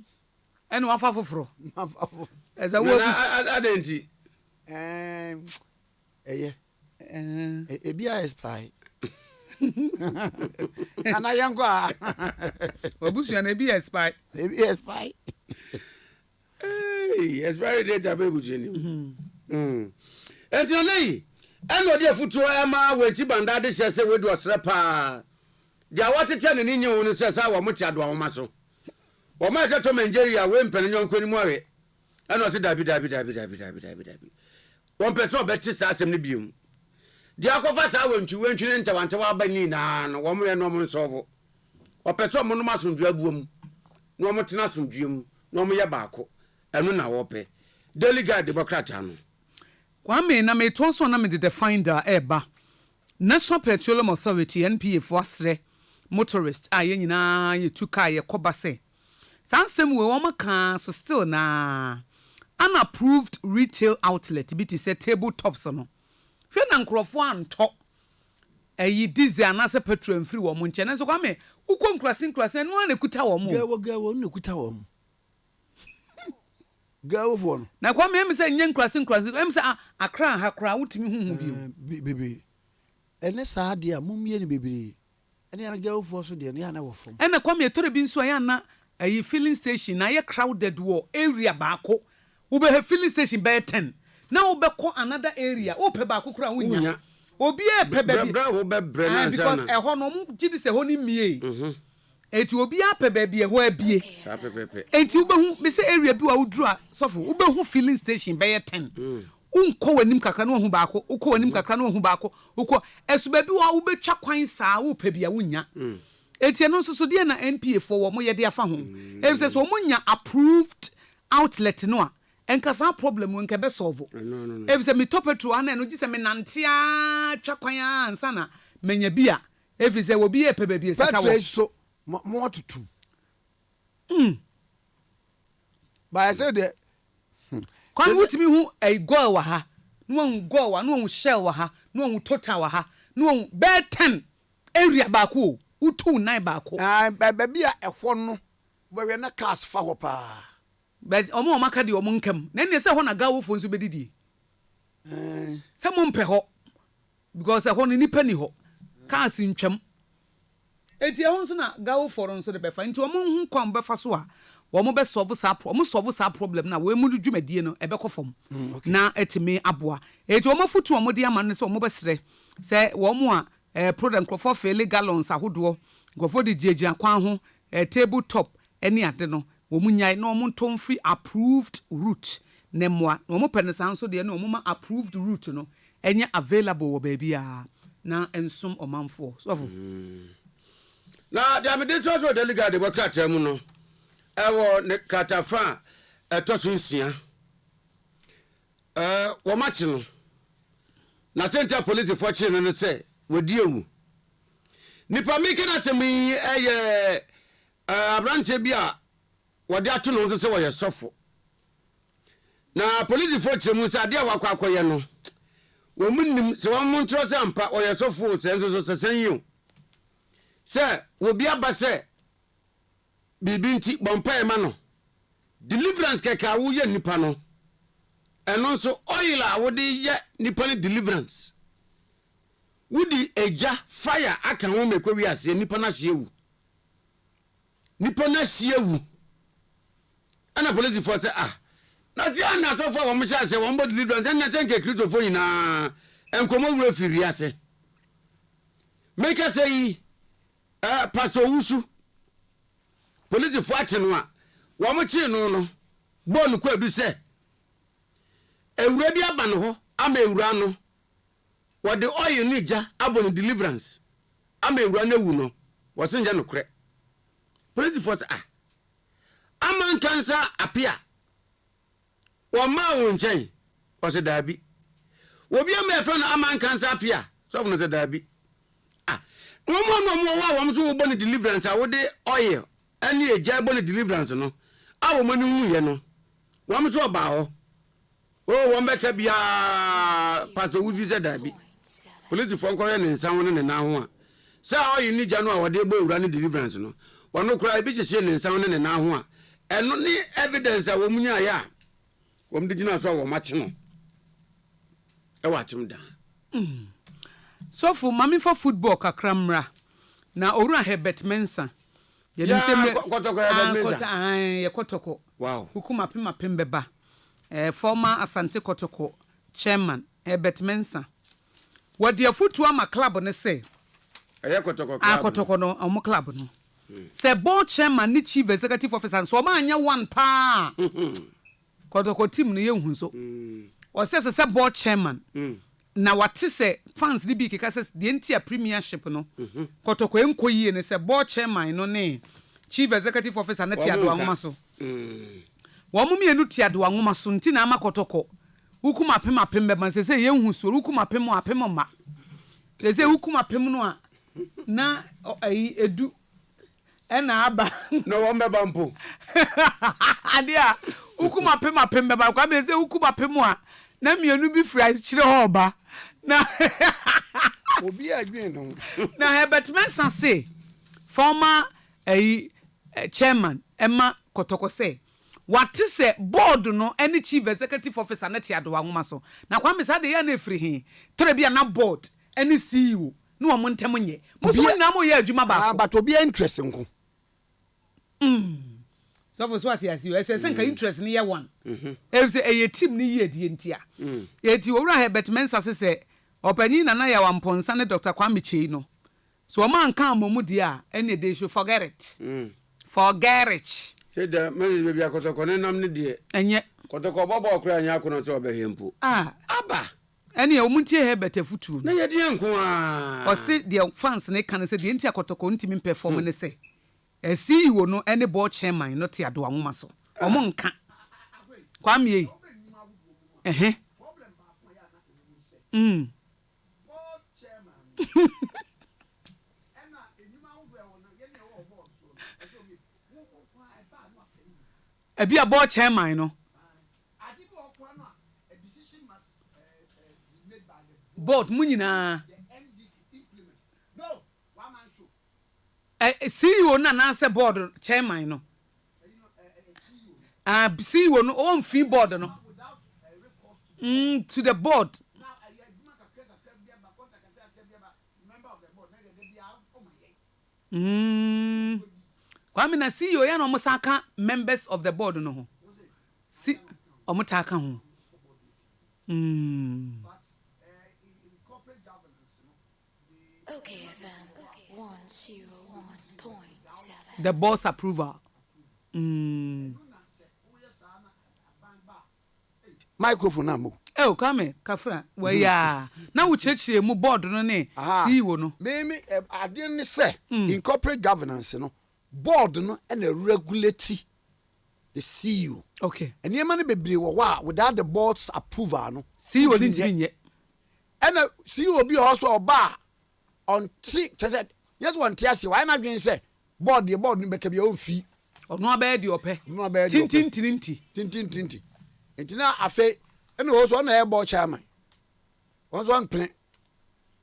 ene wafa foforo eza wo adenti ebi a spy ana yango a abusua na ebi a spy spy data baby jeni entinolei eno de futu ema wechi banda de hyese wedu osre pa dia watete ne ninye wonu sesa wo moti ado awoma so wo ma se to Nigeria we mpene nyonko ni mu awe eno se dabi won pese obeti sa asem ne biom dia akofa sa wantwi ne ntawante wa bani na no wo mo ye no mo nsovo wo pese mo no masondua buom no mo tena sonduam no mo ye baako eno na wo pe Delegate Democrat anu Kwame na me tonso na me de finder eba National Petroleum Authority NPA for asre motorist aye nyina ye tuka ye kobase sansem we wo maka so still na unapproved retail outlet bi ti say tabletops no hwe na nkrofo anto ayi diesel anase petrol mfiri wo mo nche na so Kwame ukọ nkrase no na kuta wo mo gawo na kuta wo mo gawo fo no na Kwame em say nye nkrase em say akra hakra wutimi huhu bi bebe ene sa de a mumye ne bebere ene ana gawo fo so de ne ana wo fom ene Kwame tore bi nso ya na ayi filling station na ye crowded wo area baako wo be filling station be 10 na wo be ko another area wo pe baako kura wonya obi e pe be bra wo be bre na because e ho no mu gidi se ho ni mie eti obi apɛ baabi ɛhɔ abie enti wobɛhu me sɛ area bi wa woduru a sɔfo wobɛhu filling station bɛyɛ 10 unkɔ w'anim kakra no wahu baako ukɔ w'anim kakra no wahu baako ukɔ ɛso baabi wa wobɛtwa kwan saa wopɛ bia wonya enti no nso so deɛ na NPA for wo mo yɛ de afa ho sɛ so mo nya approved outlet no a enkasa problem wo nkɛ bɛ solve sɛ me topetrol ana no gise me nantea twa kwan a ansa na menya bia sɛ wo bi pɛ baabi sika wo so mo tutu ba I say the kwan wutimi hu a goal wa ha no hu goal wa no hu shell wa ha no hu total wa ha no hu bed 10 area baako utu 9 baako baabi a ɛhɔ no bɛwe na cars fa hɔ pa but omo maka de omo nkam na ne sɛ hɔ na gawo fo nso bedidi sɛ mo mpɛ hɔ because hɔ no nipa ni hɔ cars ntwam enti ɛhɔ nso na gawo fo nso de bɛfa enti omo hu kwan bɛfa so a wɔn bɛ solve saa problem na wɔn mu dwumadie no ɛbɛkɔ fam na etimi aboa eti wɔn foto wɔn de ama no sɛ wɔn bɛsrɛ sɛ wɔn a product nkrofo fele gallons ahodoɔ nkrofo de gyegyina kwan ho table top ɛne ade no wɔn nyai na wɔn ntom free approved route na mmoa na wɔn pɛ ne saa nso deɛ na wɔn ma approved route no ɛnyɛ available wɔ baabi a na nsom ɔmanfoɔ sɔfo na deɛ mede sɛ delegate de bɔkrataa mu no ɛwɔ ne kratafa ɛtɔ so nsia wɔmakye no na sɛntia policefoɔ kyere no no sɛ wɔdi ewu nipa meke na sɛm yi ɛyɛ aberanteɛ bi a wɔde ato no nso sɛ wɔyɛ sɔfo na policefoɔ kyerɛ mu sɛ adeɛ a wakɔ akɔyɛ no wɔn mu nim sɛ wɔn mu ntorɔ sɛ ampa wɔyɛ sɔfo sɛ nso so sɛsɛn yi o sɛ wɔbi aba sɛ bibi nti bɔmpae ma no deliverance kɛkɛ wo yɛ nipa no ɛno nso oil a wode yɛ nipa no deliverance wodi agya fire aka ho mekɔ wi ase nipa na hye wu nipa na hye wu ana police for say na ti ana so for wɔn hyɛ ase wɔn bɔ deliverance ɛna sɛ nke kristofo nyinaa enkomo wura firi ase make say pastor wusu police for ache no a wɔn kye no no bɔɔl kɔ adu sɛ ewura bi aba no ho ama ewura no wɔde oil ni gya abɔ no deliverance ama ewura no wu no wɔse ngya no korɛ police for say ama kansa apia wɔma wo nkyɛn wɔse daabi obi ama ɛfɛ no ama kansa apia so wɔn sɛ daabi wɔn so wɔbɔ no deliverance a wɔde oil ani egya bɔ no deliverance no a wɔn ani hu yɛ no wɔn so ɔba hɔ wɔn bɛka bia pastor wuzi sɛ daabi police fo nkɔyɛ ne nsa ho ne nan ho a sɛ oil ni gya no a wɔde bɔ ewura no deliverance no wɔn kora ebi hyehyɛ ne nsa ho ne nan ho a ɛno ne evidence a wɔn nya ya wɔn de gyina so a wɔn akye no ɛwɔ akyem da so for mami for football kakra mra na owura Herbert Mensah yɛnim sɛ ye kotoko wow hukuma pem beba former Asante Kotoko chairman Herbert Mensah wɔde afutu ama club ne sɛ ɛyɛ kotoko club kotoko no ɔmo club no sɛ board chairman ni chief executive officer so ɔma anya one pa kotoko team no yɛhu so ɔsɛ sɛ board chairman na wate sɛ fans ni bi keka sɛ the entire premiership no kotoko enko yie ne sɛ board chairman no ne chief executive officer na ti ado anwoma so wɔn mu mienu ti ado anwoma so nti na ama kotoko hukuma pem bɛma sɛ yɛhu so hukuma pem ma sɛ hukuma pem no a na edu ɛna aba no wɔn bɛba mpo adia hukuma pem bɛba kwa me sɛ hukuma pem a na mienu bi fry kyerɛ hɔ ba na obi adwen no na Herbert Mensah say former chairman Emma Kotoko say what say board no any chief executive officer na ti ado anwoma so na kwa me say de ya na efiri he tere bia na board any CEO no wo ntem nye mo so na mo ye adwuma ba but obi interest nko so for what you say senka interest ni ye one if say a team ni ye die ntia eti owura Herbert Mensah say opani na ya wamponsa ne Dr. Kwame Chei no So a man can't momu dia any day should forget it. Forget it. Say the man baby akotoko nam ne de. Enye kotoko bobo okra anya akono so obehempo. Aba. Any omuntie he better futuru. Na ye de enko a. O se the fans ne kan say the ntia kotoko ntimi perform ne say. E CEO no any board chairman no te ado anwoma so. Omo nka. Kwame yi. Ebi a board chairman no. Board mu nyina. CEO na na say board chairman no. CEO no on fee board no. To the board. Kwame na CEO ya no musaka members of the board no ho. Si omutaka ho. Okay, FM 101.7. The boss approval. Microphone ambo. Kwame kafra we ya na wo chechire mu board no ne CEO no. Me ade ne say in corporate governance no board no and regulate the CEO. Okay. And ye man bebre wo wa without the board's approval no. CEO didn't mean yet. And CEO bi also oba on three said yes one tiase why na dwen say board no be ka bi o fi. Ono aba di ope. No aba di tinti. Tinti. Entina afa ene wo so na e board chairman. Won so mpene.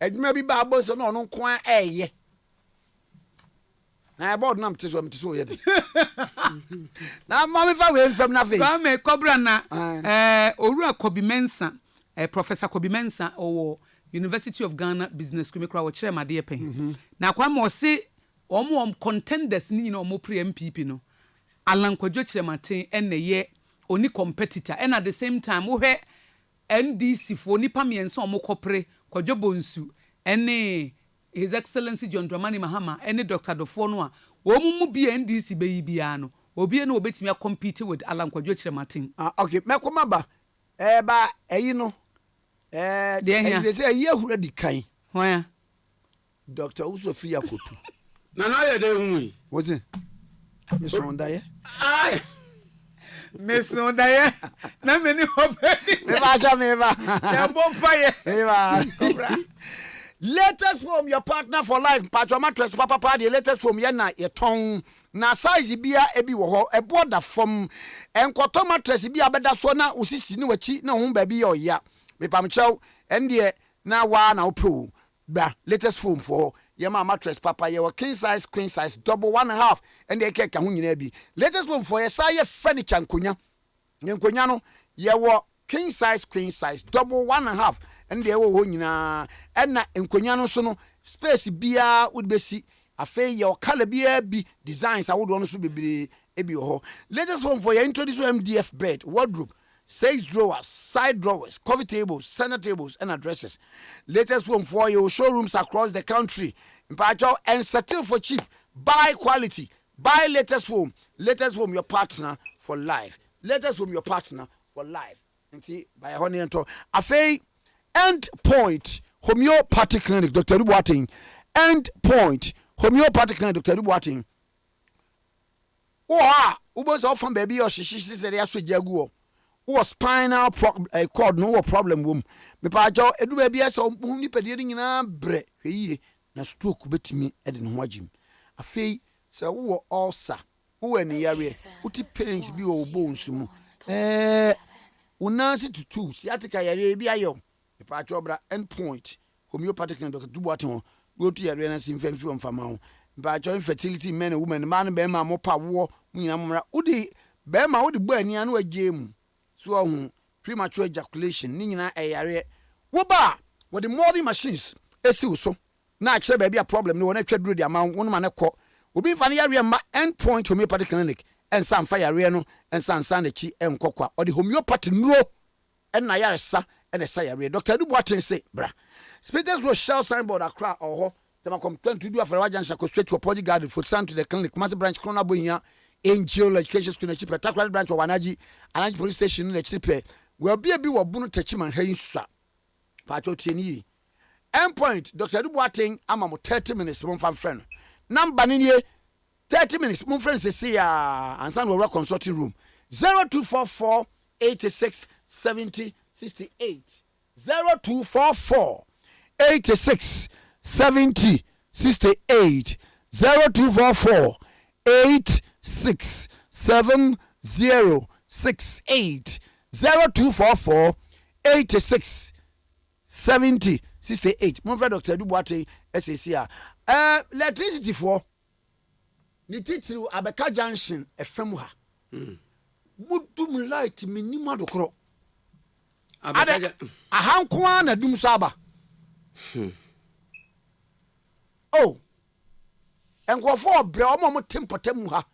Adwuma bi ba abo so na ono nko a eye. Na board na mtiso ye de. Na mama fa we fam na fe. Kwame Kobra na Owura Kobi Mensa, Professor Kobi Mensa owo University of Ghana Business School mekra wo kire made pen. Na Kwame o se omo contenders ni na omo pre MPP no. Alankwadwo kire maten ene ye oni competitor and at the same time wo hwe NDC fo nipa mienso omo kopre kwadwo bonsu ene His Excellency John Dramani Mahama ene Dr. Dofo no a wo mu bi NDC be bia no obi na obetimi a compete with Alankwadwo kire maten. Okay, mekoma ba ba eyi no they say ye hura di kan. Why? Dr. Usofia Kotu. Na na ye de hu. What's it? Miss Rondaye? Ai. Miss Rondaye. Na me ni hope. Me ba ja me ba. Ya bonfire. Me ba. Latest from your partner for life. Patro mattress papa the latest from ye na ye ton. Na size bia ebi wo ho. E border from enkoto mattress bia beda so na usisi ni wachi na ho ba bi ye oya. Me pam chew ende na wa na opro. Ba latest foam for yema mattress papa ye king size queen size double 1.5 and they keka ho nyina bi latest foam for ye say furniture nkonya nkonya no ye wo king size queen size double 1.5 and they wo ho nyina na nkonya no so no space bia would be see afa ye color bia bi designs a would no so bebre ebi ho latest foam for ye introduce MDF bed wardrobe 6 drawers, side drawers, coffee tables, center tables, and addresses. Latest foam for your showrooms across the country. And settle for cheap. Buy quality. Buy latest foam. Latest foam, your partner for life. Latest foam, your partner for life. And see, by honey and talk. Afei, End Point Homeopathic Clinic, Dr. Rubuating. End Point Homeopathic Clinic, Dr. Rubuating. Oh, Ubers off from baby or she said, yes, with Jaguar. Who spinal cord no problem wom me pa jaw edu ba bia so ni pedie nyina bre hweye na stroke betimi e de no hwagim afei se wo ulcer wo ani yare uti pains bi wo bones mu unansi tutu sciatica yare bi ayo me pa jaw bra End Point homeopathic and Dr. Duboate ho go to yare na simfemfi wo mfama ho me pa jaw infertility men and women man be ma mo pa wo nyina mo mra udi be ma udi bo ani anu agem so premature ejaculation ni nyina eyare wo ba with the molding machines esi so na akere ba bia problem ni wona twaduro di ama wonu ma ne kɔ obi fa ne yare ma End Point Homeopathic Clinic ensan fa yare no ensan na chi enkɔkwa or the homeopathy nuro na yare sa na sa yare Dr. Duboaten say bra Speakers will shell signboard Accra or Tama complain to do after wajan go straight to Apology Garden for sent to the clinic. Master branch Corona Boya, Angel Education School in Chipe, Takwari branch of Anaji Police Station in the Chipe. Will be a bit of Bunu Techiman Haysa. Pacho Tini. Endpoint, Dr. Duboating, I'm 30 minutes, one friend. Number 30 minutes, my friends say, and son will work consulting room. 0244 86 70 68. 0244 86 70 68. 0244 86 70 68. 0244 86 70 68. My friend Dr. Duboate SACR. Electricity for ni titiri Abeka Junction FM ha. Mudum light minima dokro. Abeka ahankwa na dum saba. Oh. Enkofo obre omo tempotem ha.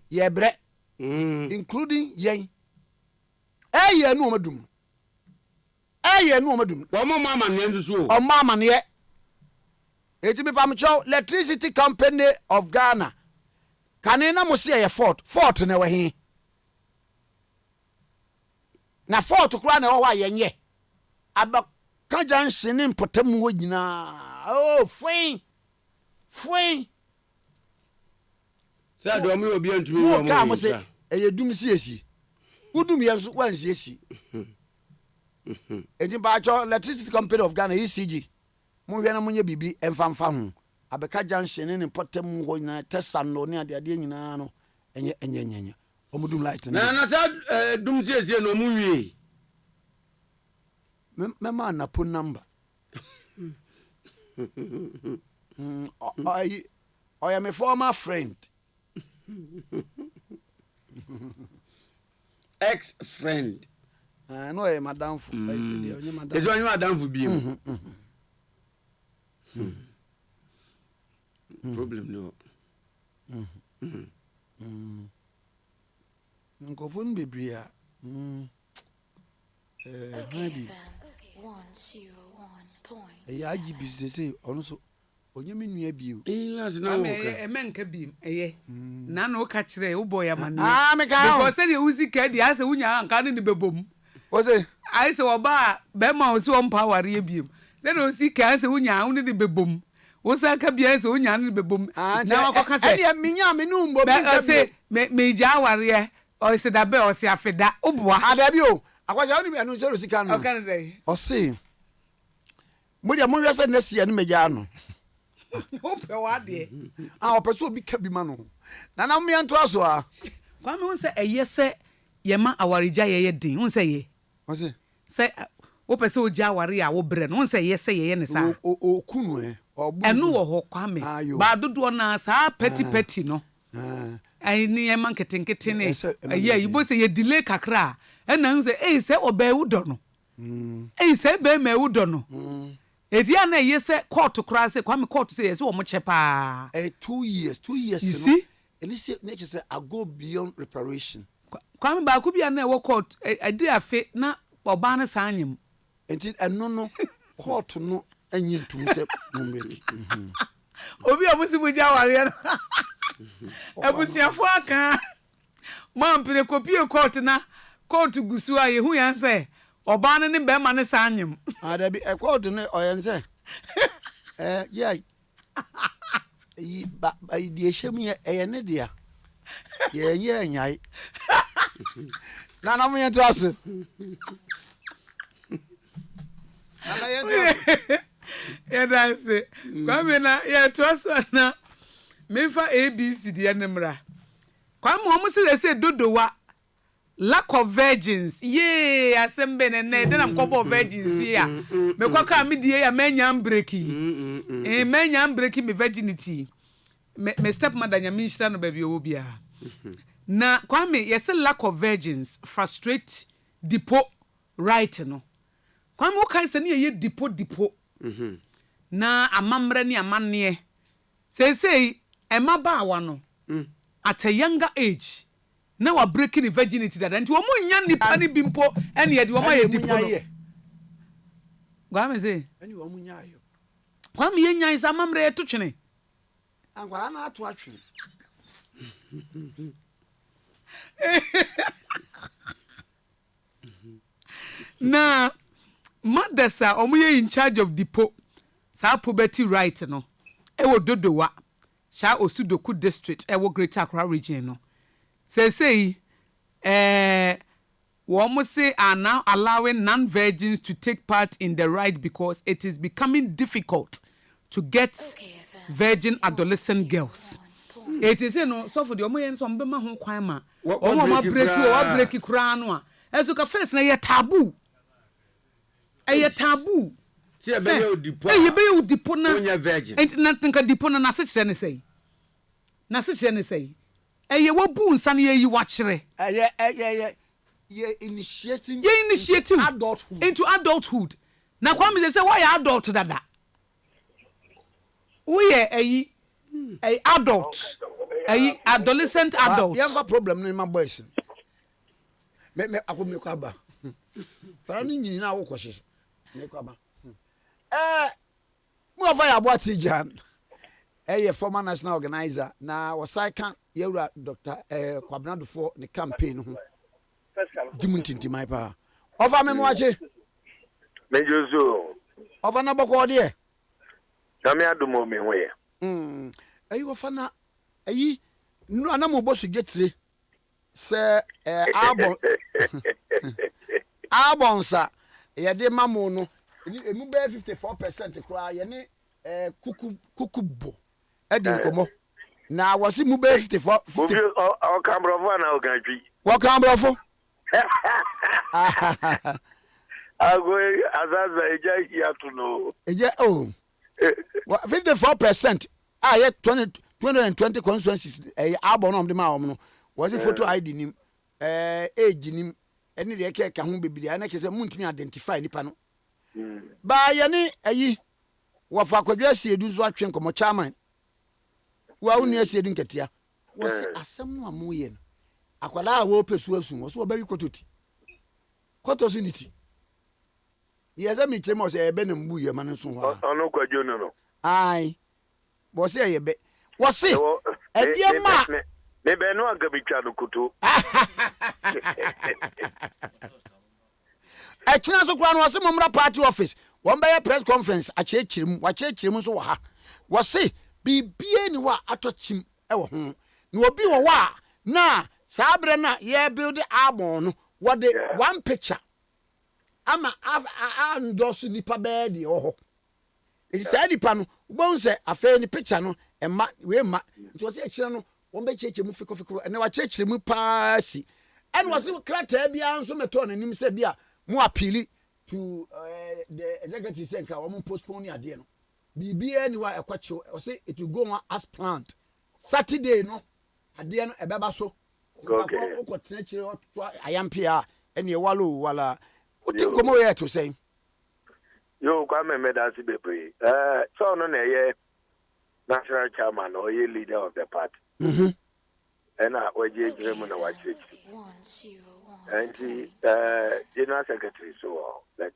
Ye bre. Including yen. Eye no omadum. Eye no omadum. Omo mama ne nsusu. O mama ne. Eti be pamcho Electricity Company of Ghana. Kanena mo se ye fort na we he. Na fort kura na wa ye nye. Abeka Junction ni mpotam ho nyina. Oh, fwin. Say do mo obi antumi wo mo. Ka mo se eye dum siesi. Udum ye so wan siesi. Eti ba cho Electricity Company of Ghana ECG. Mo hwe na mo nye bibi emfamfa ho. Abeka Junction ni mpotam ho nyina tesano ne ade nyina no enye. Omudum light na sa dum siesi no mu wie. Mema na phone number. I am a former friend. Ex-friend. No, I am madam. Is only madam for being. Problem no. Uncle Fun Bibria. Maybe. 101. Ya jibi say also onyemi nua biu. Last na wo ka. Emenka bim eye. Na no ka kire wo boy amane. Me ka. Because say uzi ka dia say unya anka ne bebom. O say I say oba be ma o say on power ye bim. Say no si ka say unya ne bebom. Wo say ka bia say unya ne bebom. Na wo ka say. E minya me nu mbo bi ka say me ja ware o say da be o say afeda. Oboa. Adabi o. Akwaja oni me anu so sika no. O kan say. O say mo dia mo yesa na sia ne meja no. Ope wa de. Opeso bi ka bi ma no. Na me anto aso a. Kwame won say eye se ye ma awarija ye din. Won say ye. Won say say ope se oja aware a wo bre no. Won say ye ye ne sa. O kunu e. Enu wo ho Kwame. Ba dodo na sa petty no. Ai ni e man ketenkete ne. Ye yibo say ye delay kakra. E na say say oba wudo no. Say be ma wudo no. Edia na ye say court kra say Kwame court say yes wo mo chepa 2 years you see Elise nature say I go beyond reparation. Kwame ba ku bia na wo court adi afe na oba na sanyem enti eno no court no anyi ntum say momreki obi amusimu ja ware no abusiafo aka mampire kopie court na court gusu a ye hu yan say oba ne be ma ne sanyem adabi e court ne oyen say yeah yi ba di eham ye ne dia ye nyai na mo ye to aso na ye to ya danse Kwame na ye to aso na memfa ABC die nemra Kwame o musi say dodowa lack of virgins ye asembe ne de na mkobo virgins ya me kwaka me die ya manyam breaki manyam breaki me virginity me stepmother nya me hira no ba bi obia na Kwame yes lack of virgins frustrate dipo right no Kwame o kan se ne ye dipo na amamre ne amanne say emaba awa no at a younger age na wa breaking the virginity that and omo nya nipa ni bimpo ene ye de omo ye dipo no Kwame say ene omo nya ayo Kwame yenya isa mamre to twene. Ankwala na ato atwe. Na mothers are omuye in charge of depot. Sa poverty right no. Ewo dodowa. Sha Osudoku district ewo Greater Accra region no. Say we almost say are now allowing non-virgins to take part in the rite because it is becoming difficult to get virgin adolescent girls. It is so for the omoyen so mbema ho kwan ma. Omo break kura no a. Ezo ka first na ye taboo. Eye taboo. See be you dipo. You dipo na. Onya virgin. Enti na tinka dipo na se kire ne sei. Na se kire ne sei. Eye wo bu nsa na ye yi wa kire. You're initiating adulthood. Into adulthood. Now, Kwame say, why adult dada? We are a adult, a adolescent adult. You have a problem in my boys. Me I could make up. But I need now questions. Make up. More fire about Jan. A former national organizer. Now, was I can't hear Dr. Kwabnado for the campaign. Dimuntinti my pa. Over me moache. Mejozo. Over na boko de. Na me adumo me we. Ayi wofana ayi no anamo bosu getire. Se abon. Abonsa ye de mamo no. Emu be 54% kra ye ne kukubo. Edi nkomo. Na wasi mu be 54. O kambrofo na o gantwi. Wo kambrofo? Ago azaza eja here to know. Eja 54%. Yeah 220 constituencies abon on the ma no. Was it photo ID nim age nim any de ka ho bebiri na kese muntimi identify nipa no. Ba ye ne ayi wo fa kwadwa siedu zo atwe nkomo chairman. Wa unu asiedu nketia. Wo se asem no amoye no. Akwala wo pesu asu wo so obawi kototi kotosu niti yeza mi chemo se ebe na mbu ye man so ho onu kwadwo no ai bo se ye be wo se edie ma me be no aga bitwa no kuto china so kwa no wo se momra party office won be press conference a chechirim wa chechirim so wo ha wo se bibie ni wa atochim e wo ho na obi wo wa na Sabre na ye build album no what the one picture ama endorse nipa be de oho it say nipa no bon say afa ni picture no ema we ma nti say kire no won be cheche mu fikofiko ene wa cheche mu paasi ene was krata bia nso meto na nim say bia mu appeal to the executive say ka won postpone ade no bibia ni wa ekwache o say it will go on as planned Saturday no ade no ebeba so. Okay. Ayampia and ye wallow wala. What you come here to say? You Kwame Medasi Bebre. So no ye national chairman or ye leader of the party. And I was German or watch it. And the general secretary so that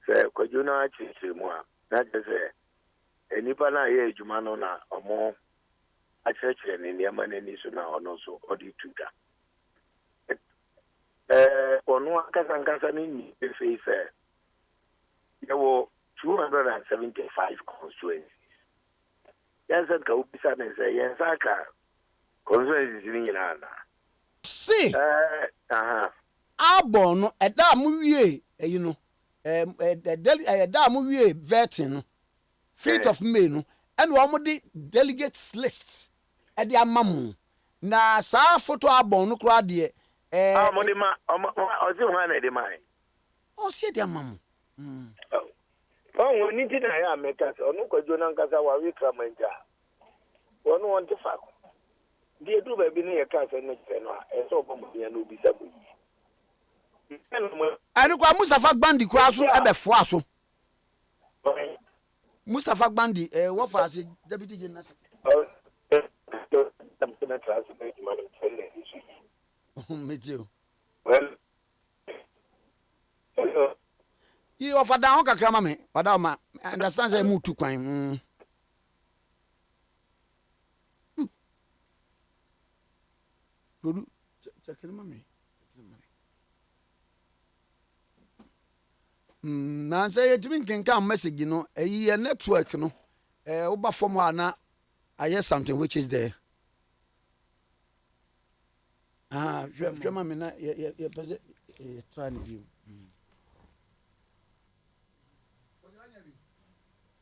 say could you not change more? That is any pana here Jumanona or more. I church and in the man and so now also or the tutor. On one Casan in the face, there were 275 constituencies. Yes, I go beside and say, yes, I can. Constituencies in Yelana. See, Arbon at that movie, you know, that movie vetting, 5th of May, and one of the delegates list. At the mamu na sa photo abon no kra de money ma o se ho na de mai o se de mamu oh ni ti na ya meka o no kwadwo na nkasa wa wi kramanja o no won te fa die du ba bi ne ye ka se no che no e so bo mo ya no bi sabu ani kwa Mustafa Gbandi kra so ebe fo aso Mustafa Gbandi wo fa se deputy general well, hello. You offer down kakra ma me. Wada ma understand say mu tu kwan. Rodu check ma me. Na say you timi nkenka message no eyi network no oba form ana I hear something which is there. Shema me na ye pese try and view.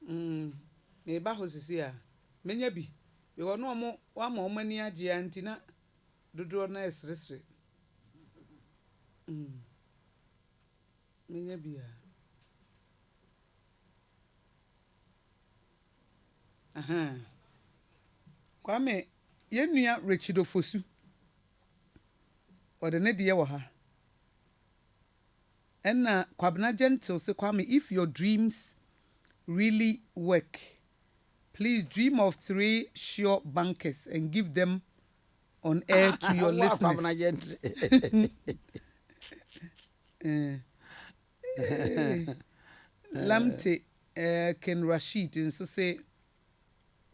Me ba ho sisi a menya bi because no mo wa ma omani age antina dodo na esresre. Menya bi a Kwame yenua Rechido Fosu or the ne wo ha enna Kwabena Gentle say Kwame, if your dreams really work, please dream of 3 sure bankers and give them on air to your listeners. Lamte Ken Rashid and so say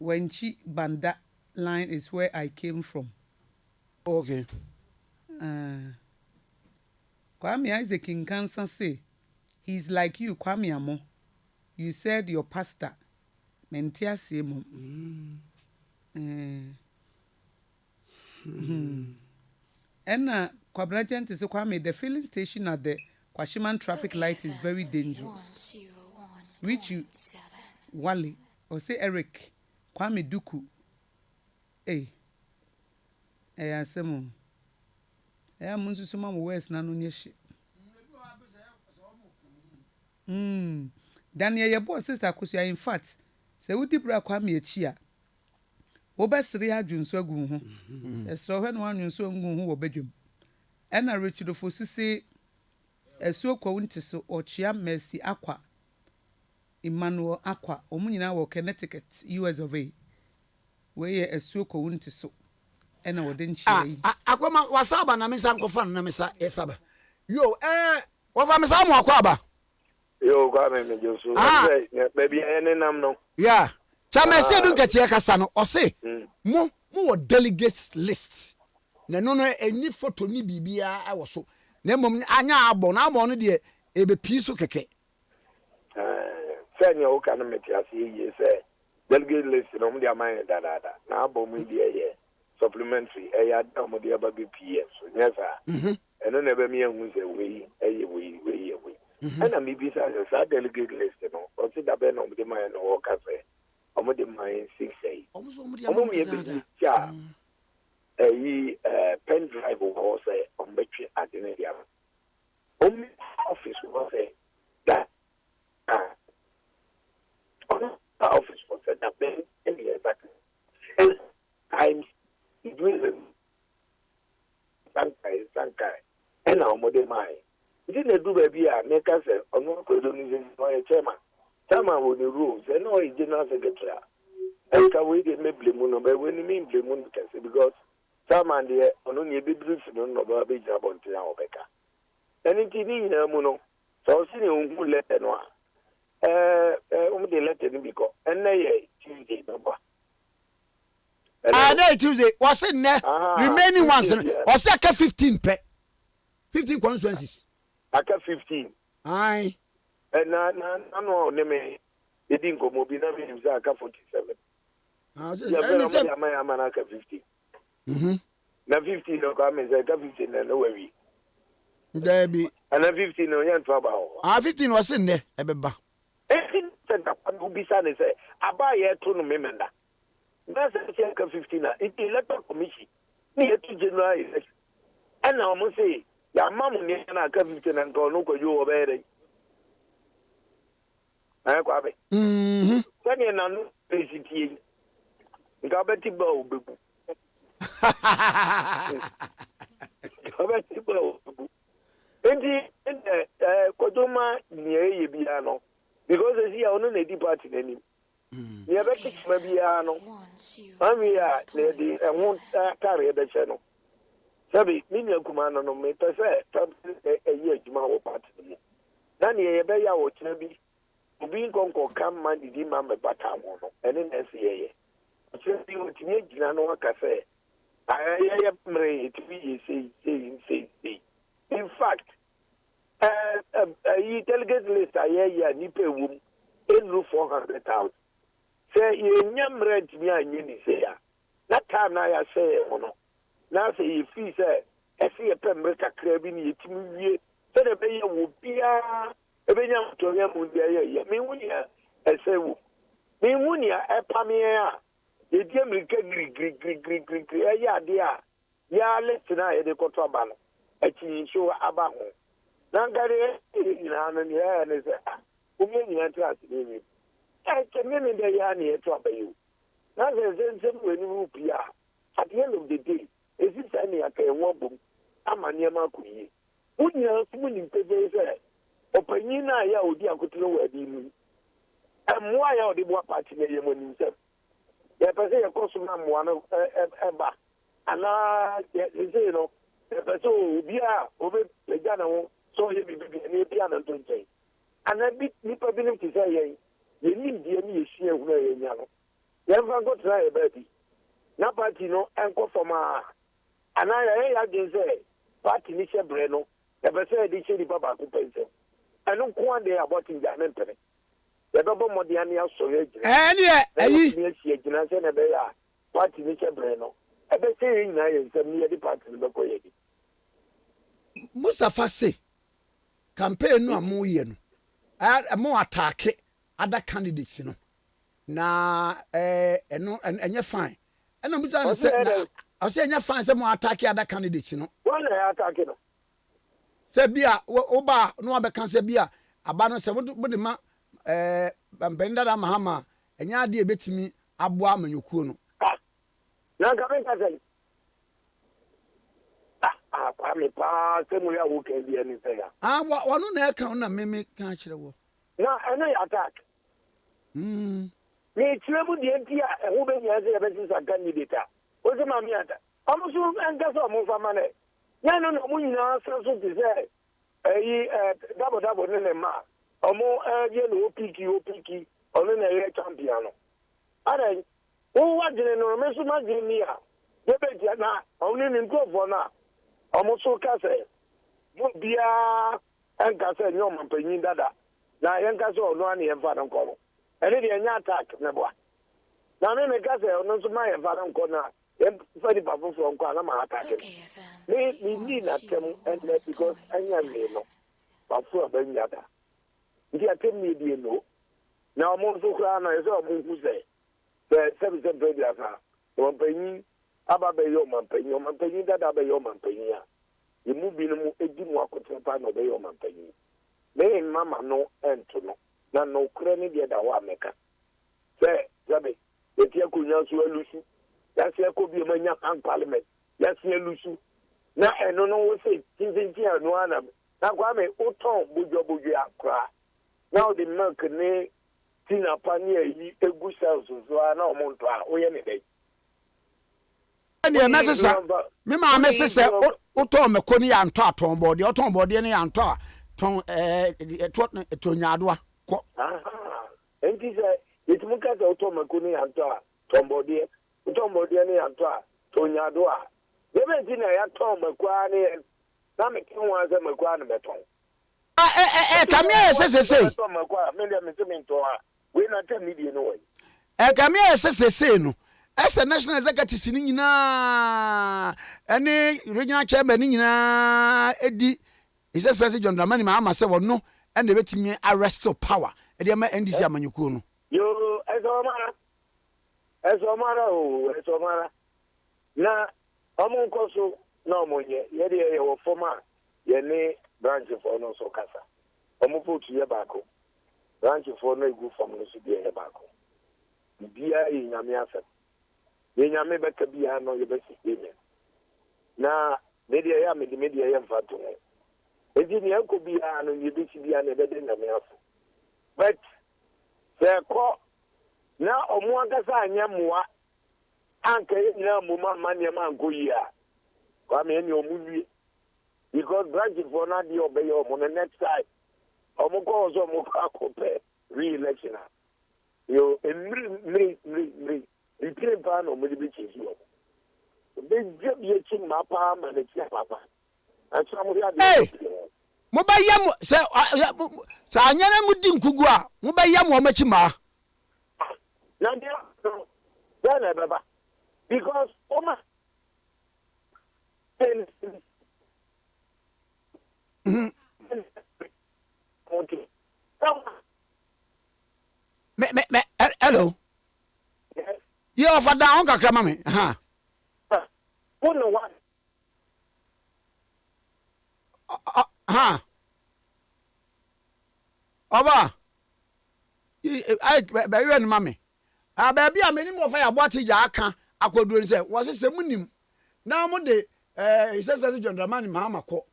Wenchi Banda line is where I came from. Okay. Kwame Isaac in Kansas say he's like you, Kwame Amo. You said your pastor mentia semo. And Kwabena Gentle say Kwame, the filling station at the Kwashiman traffic light is very dangerous. Reach you Wally or say Eric Kwame Duku. Asemo. Munsu suma west na no nyeshi. Daniel your boy sister Kusia, in fact, say we dibra Kwame echi a. Wo besre adwunso agu ho. Esro hwe no anwunso agu ho wo bedwum. Ena Rechido Fosu say esuo kwa wunti so ochia Mercy Akwa. Emmanuel Akwa, omunyina wo Connecticut, US of A. We esuo kwa wunti so. Ena wo den chiri. Akwa wasaba na misa nkofa na misa esaba. Yo wo fa misa mu akwa aba. Yo Kwame me Josu. Baby ene nam no. Yeah. Chama se du ketie kasa no o se mo wo delegates list. Na no eni photo ni bibia awo so. Na mom anya abo na abo no de ebe piso keke. Senya o kana metiasi ye se delegate list no mo dia man da. Na abo mo die ye supplementary ya da mo dia ba BPS. So nyesa. Eno na be mi ehun se we we. And I'm maybe a delegate list, you know, or see the Ben of the man or cafe. Omo de mine 6 8. Omo me yeah. Pen drive or say on battery at the media. Only office was say that office was that Ben in the back. And I'm doing Sankai and Omo de mine. Didn't do baby make us on one organization or a chairman. Chairman with the rules, and no general secretary. And can we get me blame but when you mean blame because chairman there on only be brief on about big job on Tia Becca. And in TV in a mono, so seen who let the noir. They let it be go. And they Tuesday number. Tuesday was it there remaining ones or second 15 constituencies. Aka 15. Aye. And no name. They didn't go mobile names aka 47. My aka 50. Na 15 no come aka 15 na no worry. There be. And 15 no yan trouble. 15 was in there, ebeba. Said that one be say aba ye to no memenda. That's aka 15 na it electoral commission. Ni to general election. And now mo say ya mamu ni na aka 15 na no ko yo obere. Ayi kwa be. Sani na no PCTA. Nga beti ba obebu. Beti ba obebu. Enti kodoma ni eye bia no because esi ya ono na di party nani. Ni beti ma bia no. Ami ya na di ehun kare be che no. Sabi mini akuma no me pese eye adwuma wo party ni. Nani ye be ya wo china bi. Obi nkonko kam man di ma me bata mo no. Ene na se ye. China bi o tinye gina no aka se. Ayaya mre it be say. In fact, you delegate list ayaya ni pe wum enu 400,000. Say ye nyam rent me anyi ni say ya. That time na ya say no. Na say you fee say esi ye pe mre kakra bi ni yetimi wie. Say the be ye wo bia ebe nyam to nyam mu dia ye. Me wu ya ese wu. Me wu ya epame ya. Ye die mrika gri ya ade a ya letina ye de koto aba no. Echi show aba ho. Na ngare ina na ni ya ne say umi ni antra asini. Kemene de ya ni eto abayu. Na ze weni mu pia. At the end of the day, is this any aka enwo bom amane ma kuyi. Unya sumuni mpebe se opanyin na ya odi akotoro wadi mu. Emwa ya odi bo party na yemo ni se. Ya pese ya kosu na mwa no eba. Ana ye say no. Ya pese obi a obe leja na wo so ye bibi ni bia na tonchen. Ana bi ni problem ti say ye. Ye ni die ni ye hia hu na ye nya no. Ye fa go try e baby. Na party no enko forma. Ana ya gen say party ni shebre no. E be say di che di baba ku pense. Anu ko ande about in ja nempere. Ye be bo modian ya so ye gina. Ayi. Ni sie gina se na be ya party ni shebre no. E be say yin na ye nsem ni ye di party no be ko ye di. Mustafa say campaign no amoye no. Mo attack other candidates no. Na eno enye fine. Eno bisa no say na I say enye fine say mo attack other candidates no. One attack no. Say bia oba no abeka say bia aba no say bode ma bambenda da mahama enya ade ebetimi aboa manyokuo no. Na ka ben ka say. Kwame pa se mo ya wo ka bia ni say ya. Wano na e kan na meme kan kire wo. Na eno attack. Ni chilebu di entia ehu be nya se be sisa candidate. O se ma mi ata. Omo so enga so mo fa mane. Ya no no mo nyina so ti se double ne ma. Omo ye no opiki ono na ye champion no. Ara wo wa jine no me so ma jine ni a. Ye be dia na ono ni nkofo na. Omo so ka se mo bia enga se nyo mampanyin dada. Na yenga so ono ani enfa no nko. Ene de nya attack na boa. Na me ka se ono so ma enfa no nko na. Very powerful from Kwame Nkrumah Tikese. Me need na tem and because anya me no. Bafu abanyada. Ndi atem me die no. Na mo so kra na so mo hu se. The service brother asa. O panyin aba be yo manpanyin, o manpanyin dada be yo manpanyin a. Ye mu bi no mu edi mu akotempa no be yo manpanyin. Me mama no ento no. Na no kra ni de da wa meka. Se zabe, etia kunya so alusu. Yasi ekobi emanya an parliament. Yasi elusu. Na eno no wo say tintinti anu ana. Na Kwame uton bojo akra. Now the milk ne tina pani yi egu cells so na omonto a oye ne dey. Ene mesesa me ma mesesa uton mekoni ya nto aton bode uton bode ne ya nto a ton to nyadoa ko. Enti se itumuka se uton mekoni ya nto a ton bode utombodie ne yanto a tonyado a debe ti na ya ton makwa ne na me kin wa ze makwa ne beton kamia sesese ton makwa me de me to a we na tem ni die no we kamia sesese no ese national executives ni nyina ene regional chairman ni nyina edi isese John Dramani ma ama se wono ene betimi arrest power e de ma NDC amanyuku no yo eso mara na omo nkoso na omonye ye de ye wo forma ye ni branch for no so kasa omo vote ye baako branch for no egu form no so de ye baako bia ye nyame asem ye nyame beka bia no ye besi eme na media ya media ye mfato no edi ni enko bia no ye besi bia na be de nyame afo but se ko na omo agasa anya moa anka ina mo ma ne ma nko yi a kwa me ni omu wi because branch for na di obey omo the next time Omuko also Mufako re-election. You me. The three pan or maybe bitches you. They just yetching my palm and it's papa. And some of you Hey! Mubayam, say, Sanyana Mudim Kugua, Mubayam Wamachima. Now, because Oma. Hello. Yes. You offer down, Kakramami. Who know what? Over. I baby and mammy. Baby, I mean, more fire what is Yaka. I could do and say, was it a munim? Now, Monday, he says, John Dramani, Mamma Co.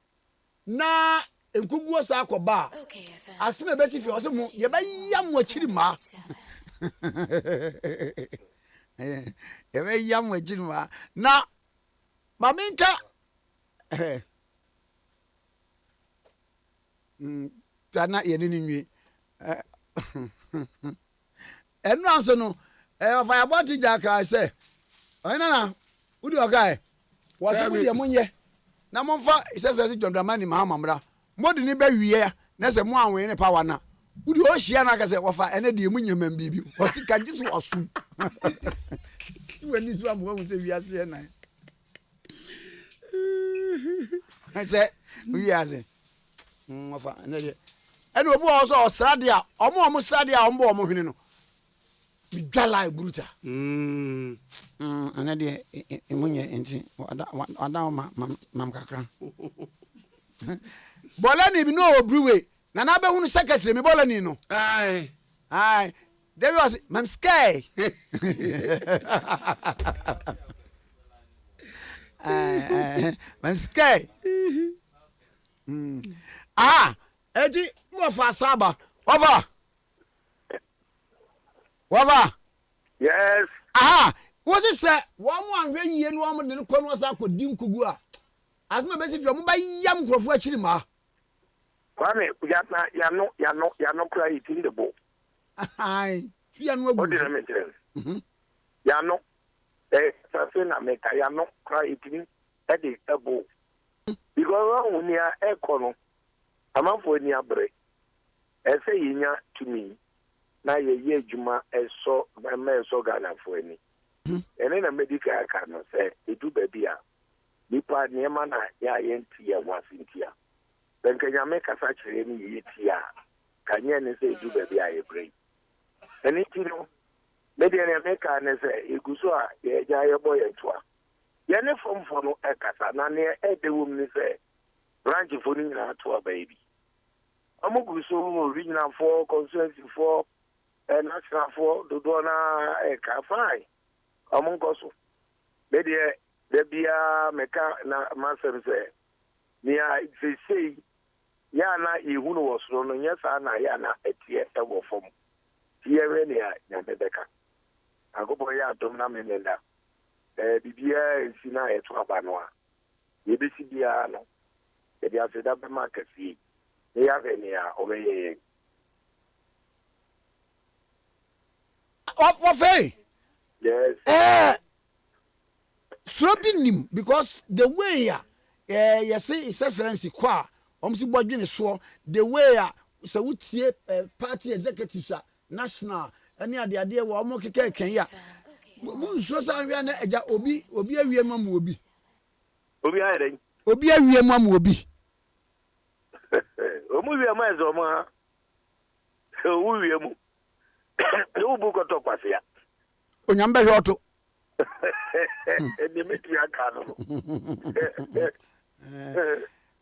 Na, in Kugu Sako Bar. As me best if you also, you buy young watching ma. You very young watching ma. Now, Maminka. Not yet in and no answer no. If I bought it, Jack, I say, I who do you guy? Was it with your money? Now, Monfa, it says, as John Dramani, Mamma, more than a baby year, there's a one way in a power now. Would you Oceana as a offer and a demunium and baby? What it can just was soon. When this one won't say we are saying, I said, we are saying, and we also Australia, almost Australia on board moving. We jala bruta. And I Mam Kakran. Bolani be no brewe. Nana be who secretary me Bolani no. Aye. There was Mam Sky. Man Sky. Eddie, what for Saba? Over. Yes. What is that? One when you and woman in the corner was up with Dim Kugua. As my best if you're by young Crawford Chilima. Kwame, you're not crying in the boat. Aye, what did I mention? You're not. I make I am not crying at the elbow. Because when you are a corner, I'm up for near break. I say to me. Na ye juma eso me so Ghana for any and then a medical can say it do baby nipa niema na ya yentia wasintia then can you make a such any yetia can you say do baby I pray and it you know maybe an America and say iguso ye jaya boy etwa ye ne from for no ekasa na ne e de woman say branch for ni na to baby amuguso original for constituency for and national for the donor a cafe among us. Maybe there be a mecca master say, near they say, Yana, you who was running, yes, Anna Yana at the elbow from here, Rebecca. I go boy, I don't know, Menenda. Bibia is in a Trabanoa. Yebisibiano. They have said up a market fee. They have any over. What for? Yes. Swapping him because the way you say it's excellency qua almost budget so the way so we see party executives national any idea we almost can ya mun so san wi na eja obi awie mam obi ayren obi awie mam obi omu wi am ezo mo ha o wi mu o bu ko to kwase ya onyamba hwoto eni meti aka no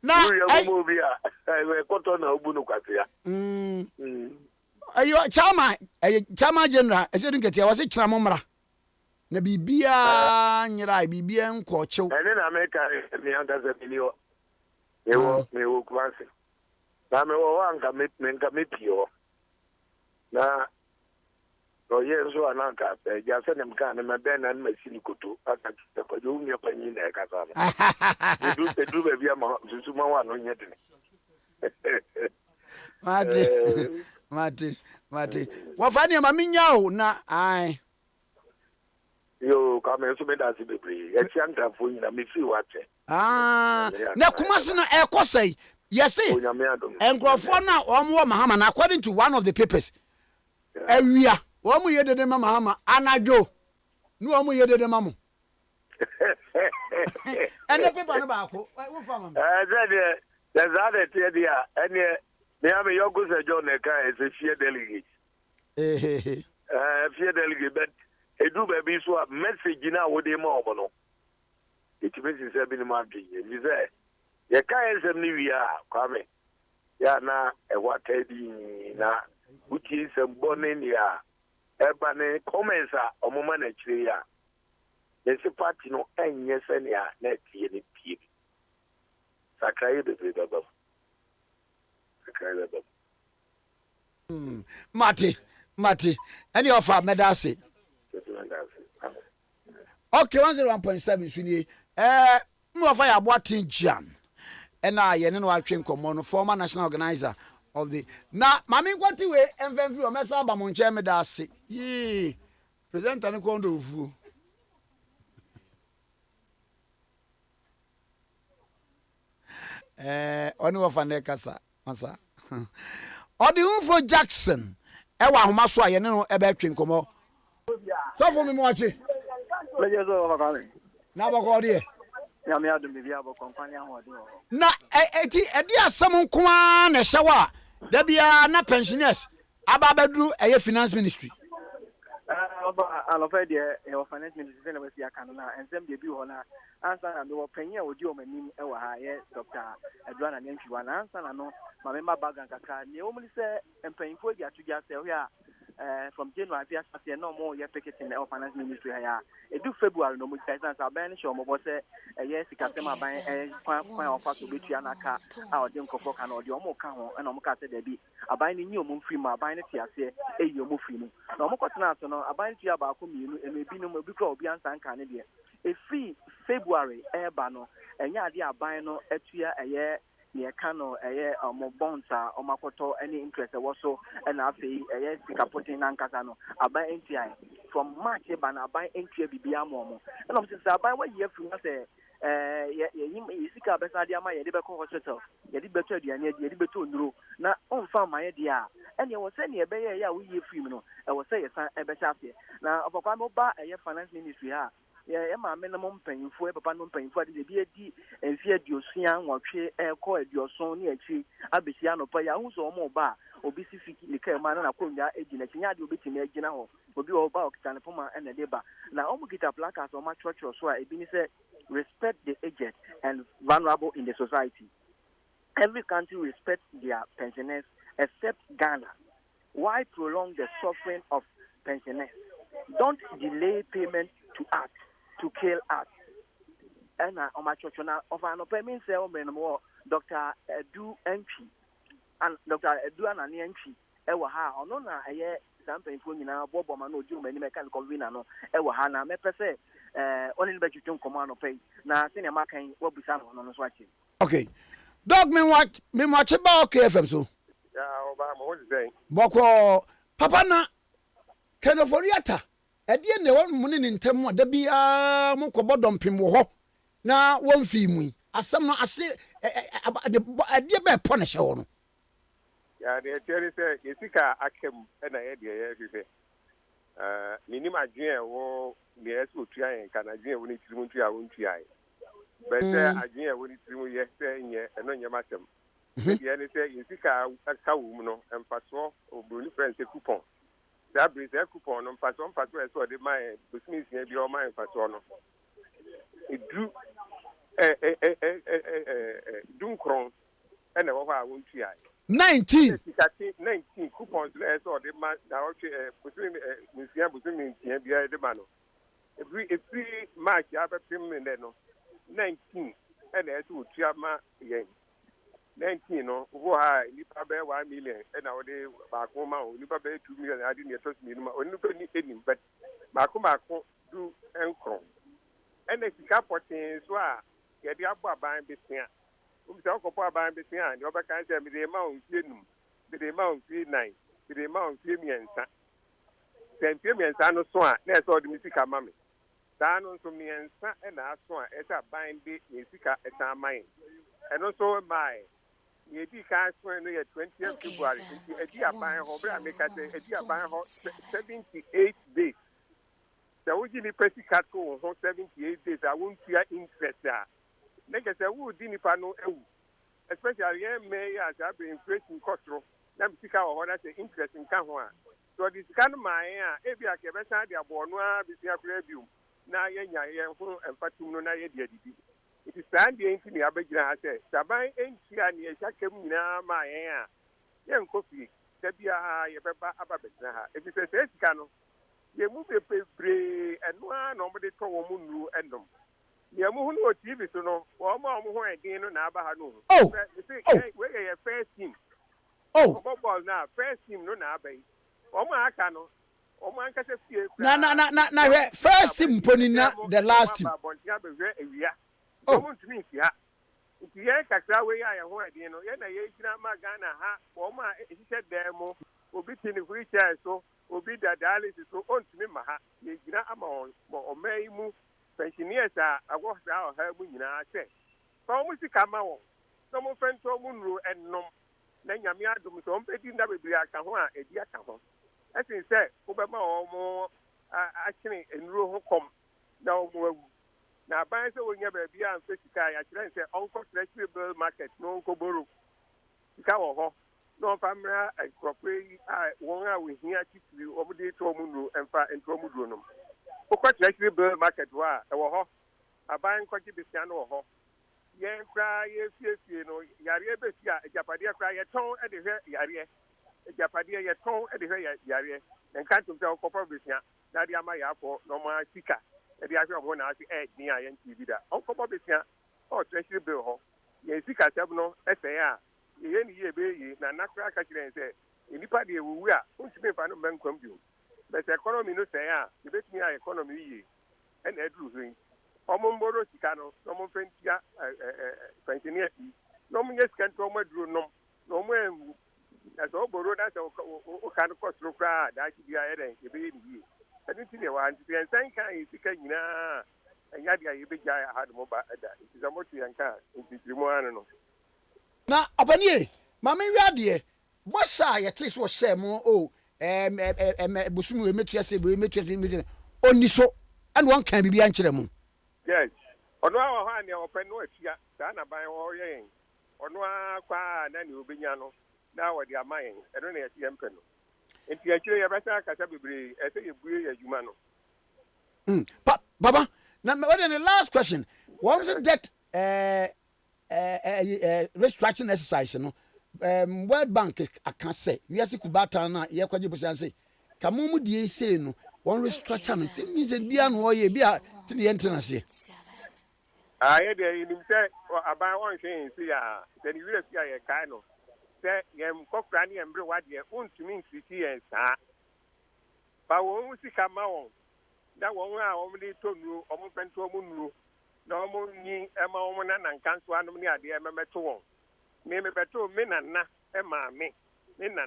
na ai mo bi a we ko to na obu no kwase ya ayo chama general esedun ketia wase kira momra na bibia nyira bibia nko chew ene na America mi anga ze milio ewo kwase na me wo anga me pio na no yeso anaka ja se nem kan me ben na machine koto aka te ko jo mi panyi na ka sa na edu be bia ma susu ma wa no nyede Mate. Wafanya mami nyao na ai. Yo, kama yesu me dance bebre. Eti angrafo nyina me fi wache. Na Kumasi na ekosai. Yes, enkrofo na omo Mahama na according to one of the papers. Ewia, omo yedede mama Mahama anajo. Nu omo yedede mama. Ene paper no ba ko. Wo fa mama. There's other dia. Ene me am yogo se John Eka is a fear delegate. Fear delegate but edu baby so message na wo dey ma omo no. It means say bi ni ma dwe. You say ye kai sem ni wi a Kwame. Ya na e wata di na uti sem bonin ya. Eba ne comments a omo ma na kire ya. Yes party no enye se ne a na tie ni pie. Sakraye de baba. Sakraye baba. Mati. Any offer medase. Okay, 101.7 swini. Mo offer ya boatin jam. Ena ye ne no atwe nkomo no former national organizer of the na mami kwati we envenfri o mesa ba mo nche medase. Yi. President ani ko ndo ofu. Oni wa fane kasa masa odi unfo Jackson ewa ahoma so aye ne no ebe atwe nkomo so for me mo achi leje zo ba kan na ba ko de ya me adum bia bo konkwani ahode na eti edi asem nkoa na hyewa da bia na pensioners aba baduru eye finance ministry alofa de e finance ministry na wasi aka na ensem de bi ho na ansa na no panyin a odi o manim e wa ha ye Dr. Adwana Nantwiwa na ansa na no ma me mabaga nkaka ne o mli se empanyinfo di atuja se ho ya from January via say no more ye picketing the finance ministry ya e do February no mo taisan sa ban show mo bo se ye sikasema ban kwan ofa so betua na ka a odi nkofo ka na odi o mo ka ho na mo ka se da bi aban ni nyi o mo mfiri ma aban ne tiase eyi o mo firi mu na mo kotena so no aban tia ba ko mienu e mebi no mo bi kra obi ansa nka ne de e free February eba no enya ade aban no atua eye ne kano eye mo bonta o makoto any interest e woso na afei eye sikapotin na nkasa no aban NTI from March eba na aban NTI bibia mo na mo se aban wa ye firi na se ye sika besa dia ma ye de be ko hospital ye de beto aduane ye de beto onuro na on fa ma ye dia ene wo se ne ebe ye ya wo ye firi no e wo se ye san ebe cha se na opakwa mo ba eye finance ministry ha ye ma me no mpanyinfo papa no mpanyinfo ade bi edi enfi adiosia nwotwe ko adioson ne achi abesi anopa ya hu so mo ba obi sifiki ne kai ma na konja ejina chinya de obi timi ejina ho obi o ba okitane poma ene deba na omo kita placards o ma church so a ebi ni say respect the aged and vulnerable in the society. Every country respects their pensioners except Ghana. Why prolong the suffering of pensioners? Don't delay payment to us, to kill us. And on my church now, of an opinion, say, Dr. Edu Entry and Dr. Edu and Entry, Ewa ha, or no, I hear something for you now, Bob Mano, do many mechanical winner, no, Ewa Hana, me per se, only bet you don't command of pay. Now, senior marking what be some on watching. Okay. Dog me watch about KFM so. Yeah, Obama, what is saying? Boko, Papa na, Kenoforiata. Edi ne won mu ne ntem da bia mo kobɔ dɔmpem wo hɔ na won fi mu asɛm no ase ade be pɔ ne hye wo no ya de tiere se yesika akem na ye de ye fife minim adwen wo ne yesu otua yen kana adwen wo ne tirimu ntua wo ntua ye be se adwen wo ne tirimu ye se nye eno nye matem ye ne se yesika aka wo mu no empaso obroni friend se coupon that brings a coupon on person so the my business here be all my person no it do dunkron and what I want to 19 coupons so the man now between between here the man every March I have a no 19 and as to Chiama again 19 no wo ha nipa be 1 million na wo de ba ko ma o nipa be 2 million adi ne tos minimum o nipa ni enim but ba ko do enkron ene sika potin so a ye de abo aban besia o bi se o ko po aban besia ni o be kan se mi de ma o ntie num the amount 9, the amount 3 million. Then 3 million no so na so the music mama. That no so million and as so it's a bind the music at a mine. And also my the car when we 20th February, a dear buying home, make a dear buying 78 days. The original Percy Catco 78 days. I won't fear interest there. Next, I would didn't know, especially May as I've been inflation control. Let me see how I say interest in Kahua. So this kind of my if you are Kevin, they are born, Bisia Preview. Now, and Fatum, it is time the entity Abegina said, Sabai ain't here near Shakamina, my air. Young coffee, Tabia, Yababa Ababina. If it's a says cano, you move a pay and one nobody told Munu and them. You move no TV to know, or more again on Abahano. Oh, where your first team. Oh, now, first team no nabe. Oh, my cano. Oh, my na first team ponina the last team. Oh, to me, yeah. If you can't way I want, you know, Magana, Oma, he said, Demo, will be in the wheelchair, so will be the dialysis so on to me, Maha, you know, among or may move pensioners. I walked out her when you know, I said, almost come out. Some of friends told Munro and no, then Yamia do me some petty never be a Kahua, a dear Kahon. As he said, Obama or more actually in room come now. Now, by so when you have a beer and fish, I try to say, Uncle Flexible Market, no Koboro. Kawaho, no family, and corporate, one hour we hear you over the Tomundo and Far and Tomudunum. What Flexible Market was, a buying quantity piano ho. Yan cry, yes, you know, Yaria, Japadia cry a tone at the Yaria, Japadia, a tone at the Yaria, and can't tell Copper Bisnia, Nadia Maya for no more Sika. The actual one has near NTV. Uncle Bobby, or Treasury Bill, yes, Cabno, SAR, the end year baby, Nanaka and say, in the party we are, who's been found a man come you. But the economy no say, the best me economy, and Edru, Omomboro Sicano, no more Frenchia, Fantineti, no more yes can come with no more as all borrowed as a kind of cost to cry, that you be a baby. I didn't see the one to be a thank you, and Yadia, you big guy had mobile. It is a motor and car. It is Rimoano. Now, Abanye, Mammy Radia, what say at least was share more? Oh, Busumu, Metrias, we metrias in meeting. Only so, and one can be answered. Yes. On our hand, you open no here, Dana by all yang. On one qua, then you be yano. Now, what they are mine, I don't know if you can. If you actually have a category, I think you're a human. Baba, now, the last question. What was it that restructuring exercise? You know, World Bank, I can't say. We are sick about Tana, Yakoji say, Kamumu de say no, one restructuring. It means it be an way, be to the entrance. I had him say about one thing, see, then you will see a kind of. Yam Cochrane and Brew, what you want to mean to see and sir. But when we see come out, that one only told you, almost went to a moon, no more ni Emma woman and cancel one of the idea, Emma Beton. Maybe Beton, Minna, Emma, me, Minna,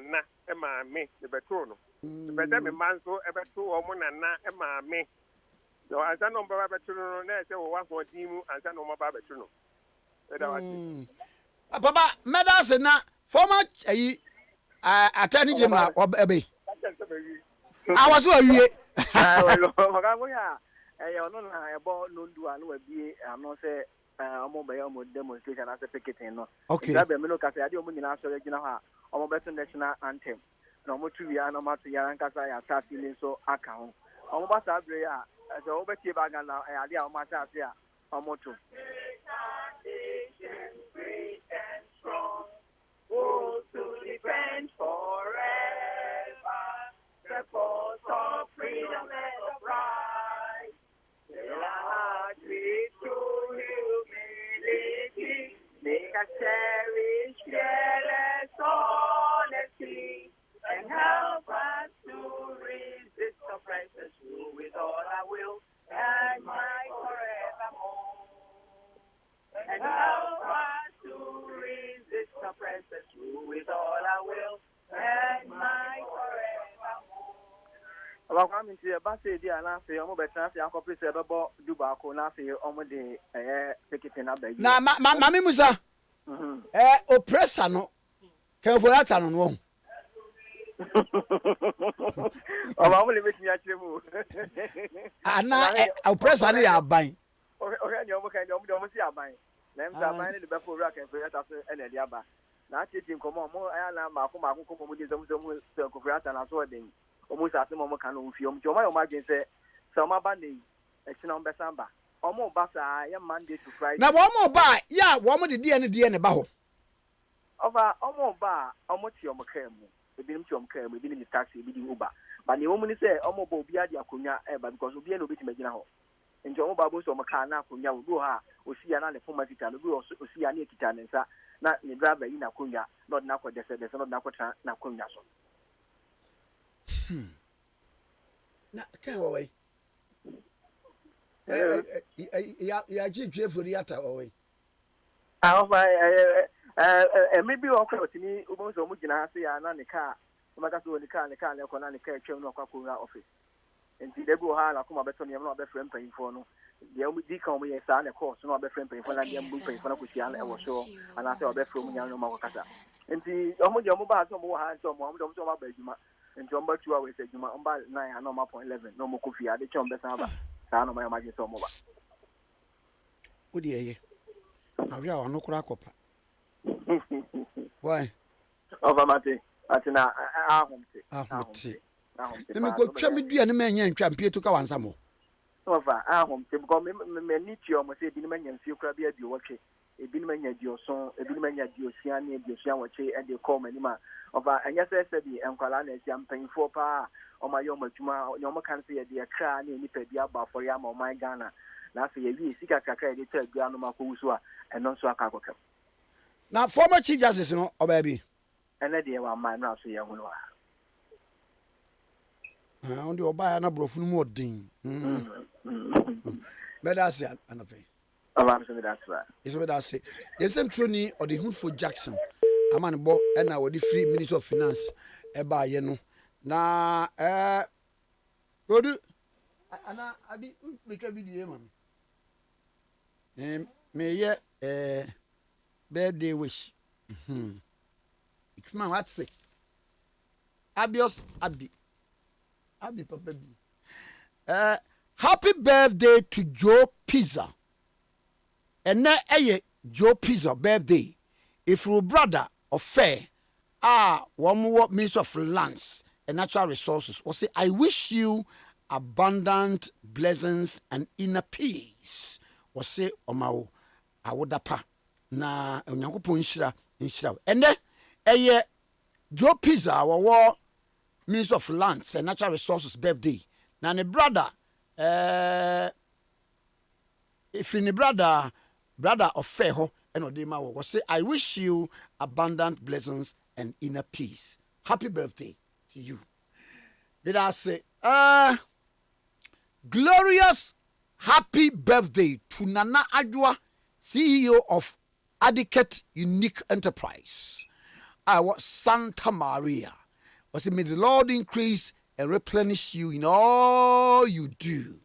Emma, me, the Beton. The better man so ever 2 or one and Emma, me. So as a number of Beton, there's one more team and some more Babetuno. Papa, medals and not. Former Attorney General or Baby. I was where you I don't know about no do I know be I'm not say mobile demonstration as a picketing. Okay. I look at the idea of national or better national anthem. No more 2 years, no matter Yankasa, start feeling so account. Almost every year, as a over Chibagan now, idea of my here, or more too. To defend forever the cause of freedom and of right. Fill our hearts with true humility. Make us cherish fearless honesty and help us to resist oppressors who with all our will and might forevermore. About coming to a bus idea and I say, I'm over to a copy about Dubaco, and I say, the picketing up there. Na mami musa. Oppressor no. Can for that on one. I'm only making a tremor. Ana oppressor ni aban. Okay, you're almost a buying. Them are buying the before rack and for that and the other. Now, teaching come on more. I am Marco with some circle and I saw them almost as the moment can film. Joma imagine say, Summer Bundy, a Sinon Besamba. Almost Bassa, I am Monday to Friday. Now, one more buy. Yeah, one more the DNA Baho. Over almost bar, almost your Macam. We didn't come, we didn't taxi, we didn't Uber. But the woman say, almost Bobia Diacunia, because we are no bit making a home. And John Babus or Macana, Kunya will go her, or see another former Titan, or see a Nikitan and sa, not the driver in Acunia, not Nako, there's not Nako Nacunia. Na can't away. Yeah, Jim for the other away. Maybe I'll come to me, almost a mugina, say, I'm on the car. Magasu in the car, the car, no office. And the Debu Hala come better than not best friend paying for no. The only decom we are of course, no best friend paying for and moving for Kusian, I was sure, and I saw best from Yano Makata. And the Omoja mobile, some more hands, some more, some more Bejuma, and John Batu always said, Juma, 9, and no more 11, no more coffee, I did John Bessava, Sano, my imagine some more. Good year. Have you no crack up? Why? Over Mate, I think Let me go try me do any man and champion to Kawansamo. Over, I home to go me you must say, Dinman and Few Crabia, you watch it. A Dinman at your song, a Dinman at your Siani, your Siawache, and your call many man. Over, and yes, I said the Uncolana is paying for pa, or my Yoma Juma, Yoma can say a dear cry, any pediaba for Yam or my Ghana. Now say a Sika Kaka, they tell Granoma Kusua, and non so a Kakaka. Now, former Chief Justice, no, or baby. And a dear one, my now say, young. On the Obaya na brofun mo din. But that's it, Anape. That's right. It's what I say. Yes, I'm Trony or the Hood for Jackson. A man bo and now the free Minister of Finance. Eba yeno. Na Rodu. Ana abi make a video, man. Me ye birthday wish. Come on, what's it? Abios Abi. Abi Papa B. Happy birthday to Joe Pizza. And now, Joe Pizza birthday. If your brother or fair, one more Minister of Lands and Natural Resources, or say, I wish you abundant blessings and inner peace. Or say, Omao, Awodapa, na Unyanko Inshira. And then, Joe Pizza, our war. Minister of Lands and Natural Resources birthday. Now, the brother, if in the brother of Feho, and Odema will say, I wish you abundant blessings and inner peace. Happy birthday to you. Did I say, glorious happy birthday to Nana Adwa, CEO of Ade Unique Enterprise. I was Santa Maria. Was it may the Lord increase and replenish you in all you do.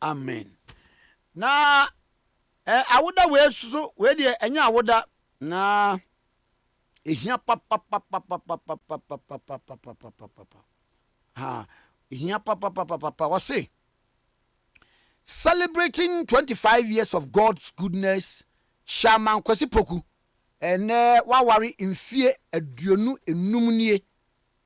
Amen. Now, I would have where so where the and ya would na here papa here papa was say celebrating 25 years of God's goodness. Shaman Kwasipoku. And wawari in fear aduonu enumnie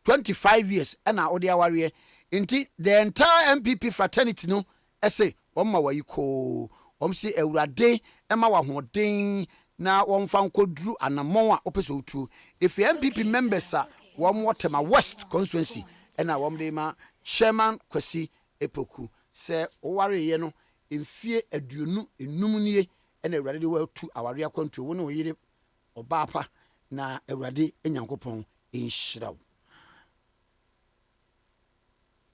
25 years and na odi aware inti the entire MPP fraternity no ese womma wayiko womsi ewurade ema wahoden na womfa nkoduru anamon a opese otu if MPP members a womwotema West constituency and na womde ma Chairman Kwasi Epoku se oware ye no in fear aduonu enumnie and ewurade de wa tu aware akwantu wo no yire Obapa na Ewurade Enyankopon inhyiraw.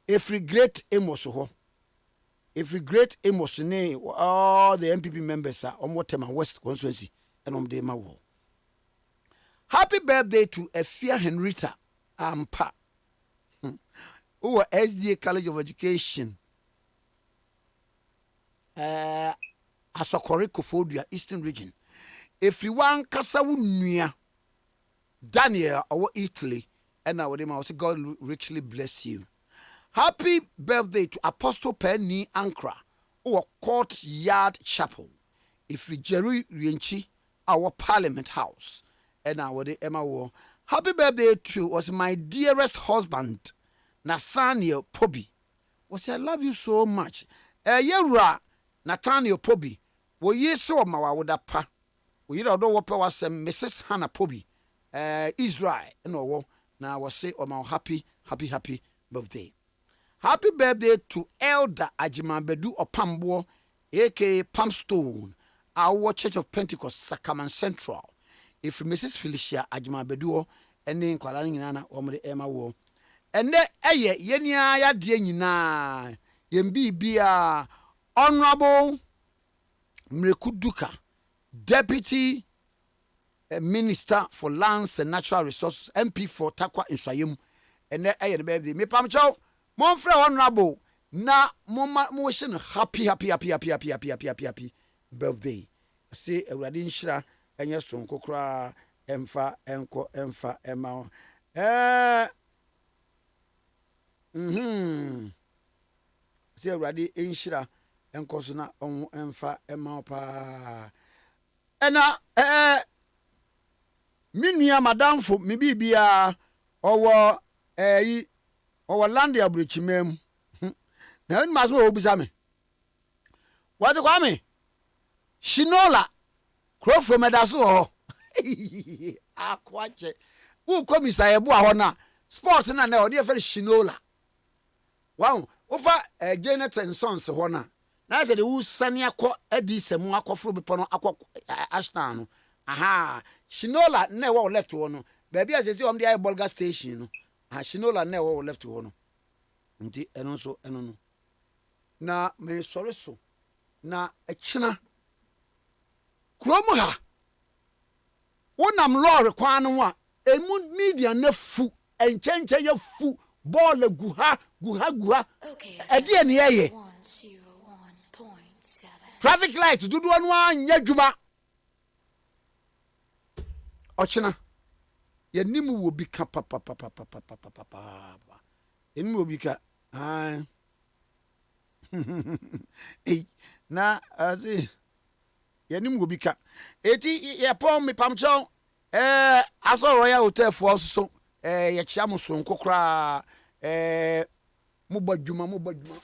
Every great Amos ho. Every great Amos ne all the MPP members are on Waterman West constituency and de ma wo. Happy birthday to Efia Henrietta Ampa. who SDA College of Education Asokore Kofodua Eastern Region. Everyone kasa wo nua Daniel our Italy and now I say God richly bless you. Happy birthday to Apostle Penny Ankra or Courtyard Chapel. If we Jerry Rienchi our Parliament House and now Emma War. Happy birthday to was my dearest husband Nathaniel Pobi. Was I love you so much. Yera Nathaniel Pobi. Wo yeso ma wa woda pa. Wo yira do wo pa was Mrs. Hannah Pobi. Israel no wo na was say o ma happy birthday. Happy birthday to Elder Ajimabedu Opambo aka Palmstone, our Church of Pentecost Sacrament Central. If Mrs. Felicia Ajimabedu ene nkwala nyina o mo de ema wo. Ene eye yenia ya de nyina yembi bia Honorable Mrekuduka, Deputy Minister for Lands and Natural Resources, MP for Takwa Insayum, and the birthday. Me pamcho, mon frère honorable, na mo wish happy birthday. Say Ewradi nshira enye sonko kra emfa ema. Say Ewradi nshira enkoso na emfa ema pa. Ena minua madam fo me bibia owo owo land ya brichimem na en maso obisa me what Kwame shinola krofo medaso ho akwache wo komisa ye bo a ho na sport na na o de fe shinola wow ofa Jonathan Sons ho na say the who sani akọ adisemu akọfro bepo no akọ ashtan no aha shinola na we left wo no baby as say om dey Bolga station no shinola na we left wo no nti eno so eno no na me sore so na echina kromo ha wonam lord kwan no a emu media na fu enchenche ya fu ball guha ade ne ye traffic light dudu anu anya djuma ochina yanimu wo bi ka papa enimu wo bi ka na azi yanimu wo bi ka eti ye pom me pamcho aso royal hotel fo so ye chia mo so nkokra mo badwuma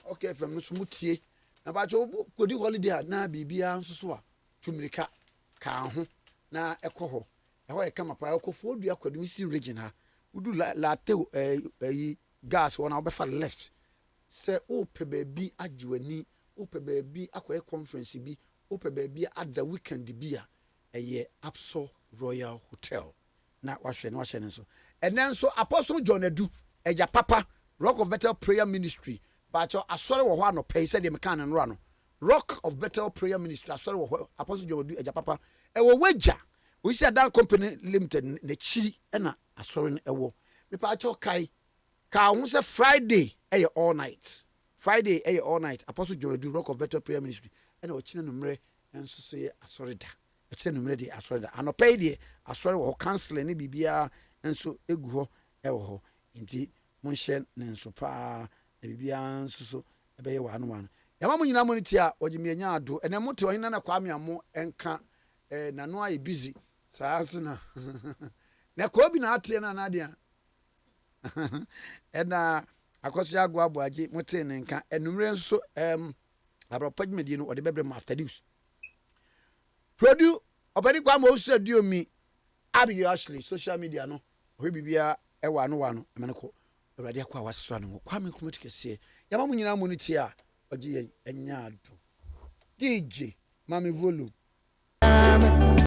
okay fam no so mutie na ba cho kodi holiday na bibia nsoso a tumirika ka ho na ekoho eho e kama pa ekofo dua kwadum si region ha udu latte gas wona obefa left se o pe baabi ajiwani o pe baabi akoye conference bi o pe baabi ada weekend bi a eye Abso Royal Hotel na wahwe nso enen so Apostle John Adu eja papa Rock of Bethel Prayer Ministry bacho asore wo ho anopɛ sɛ de meka ne no Rock of Bethel Prayer Ministry asore wo ho Apostle John Adu eja papa ewo wager we see that company limited ne chiri na asore no ewo me bacho kai ka ho sɛ Friday all night Apostle John Adu Rock of Bethel Prayer Ministry na o kine no mre enso so ye asore da o kine no mre de asore da anopɛ de asore wo ho cancel ne bibia enso egu ho ewo ho nti monhye ne nso pa na bibia nso so ebeye wano yama mo nyina mo ntia ogimianya ado ene mote ohina na Kwame amo enka na no aye busy saa so na na ko bi na ate na dia ena akoso agwo aboaje mote ne nka enumre nso abropagmedi no ode bebre mo after news produ obedi Kwame osu adiomi Abi Ashley social media no ohe bibia wano ameneko Awurade akwa waseswa no Kwame Nkrumah Tikese yama mu nyina mu no tie a oje yen enya ado DJ Mami Volume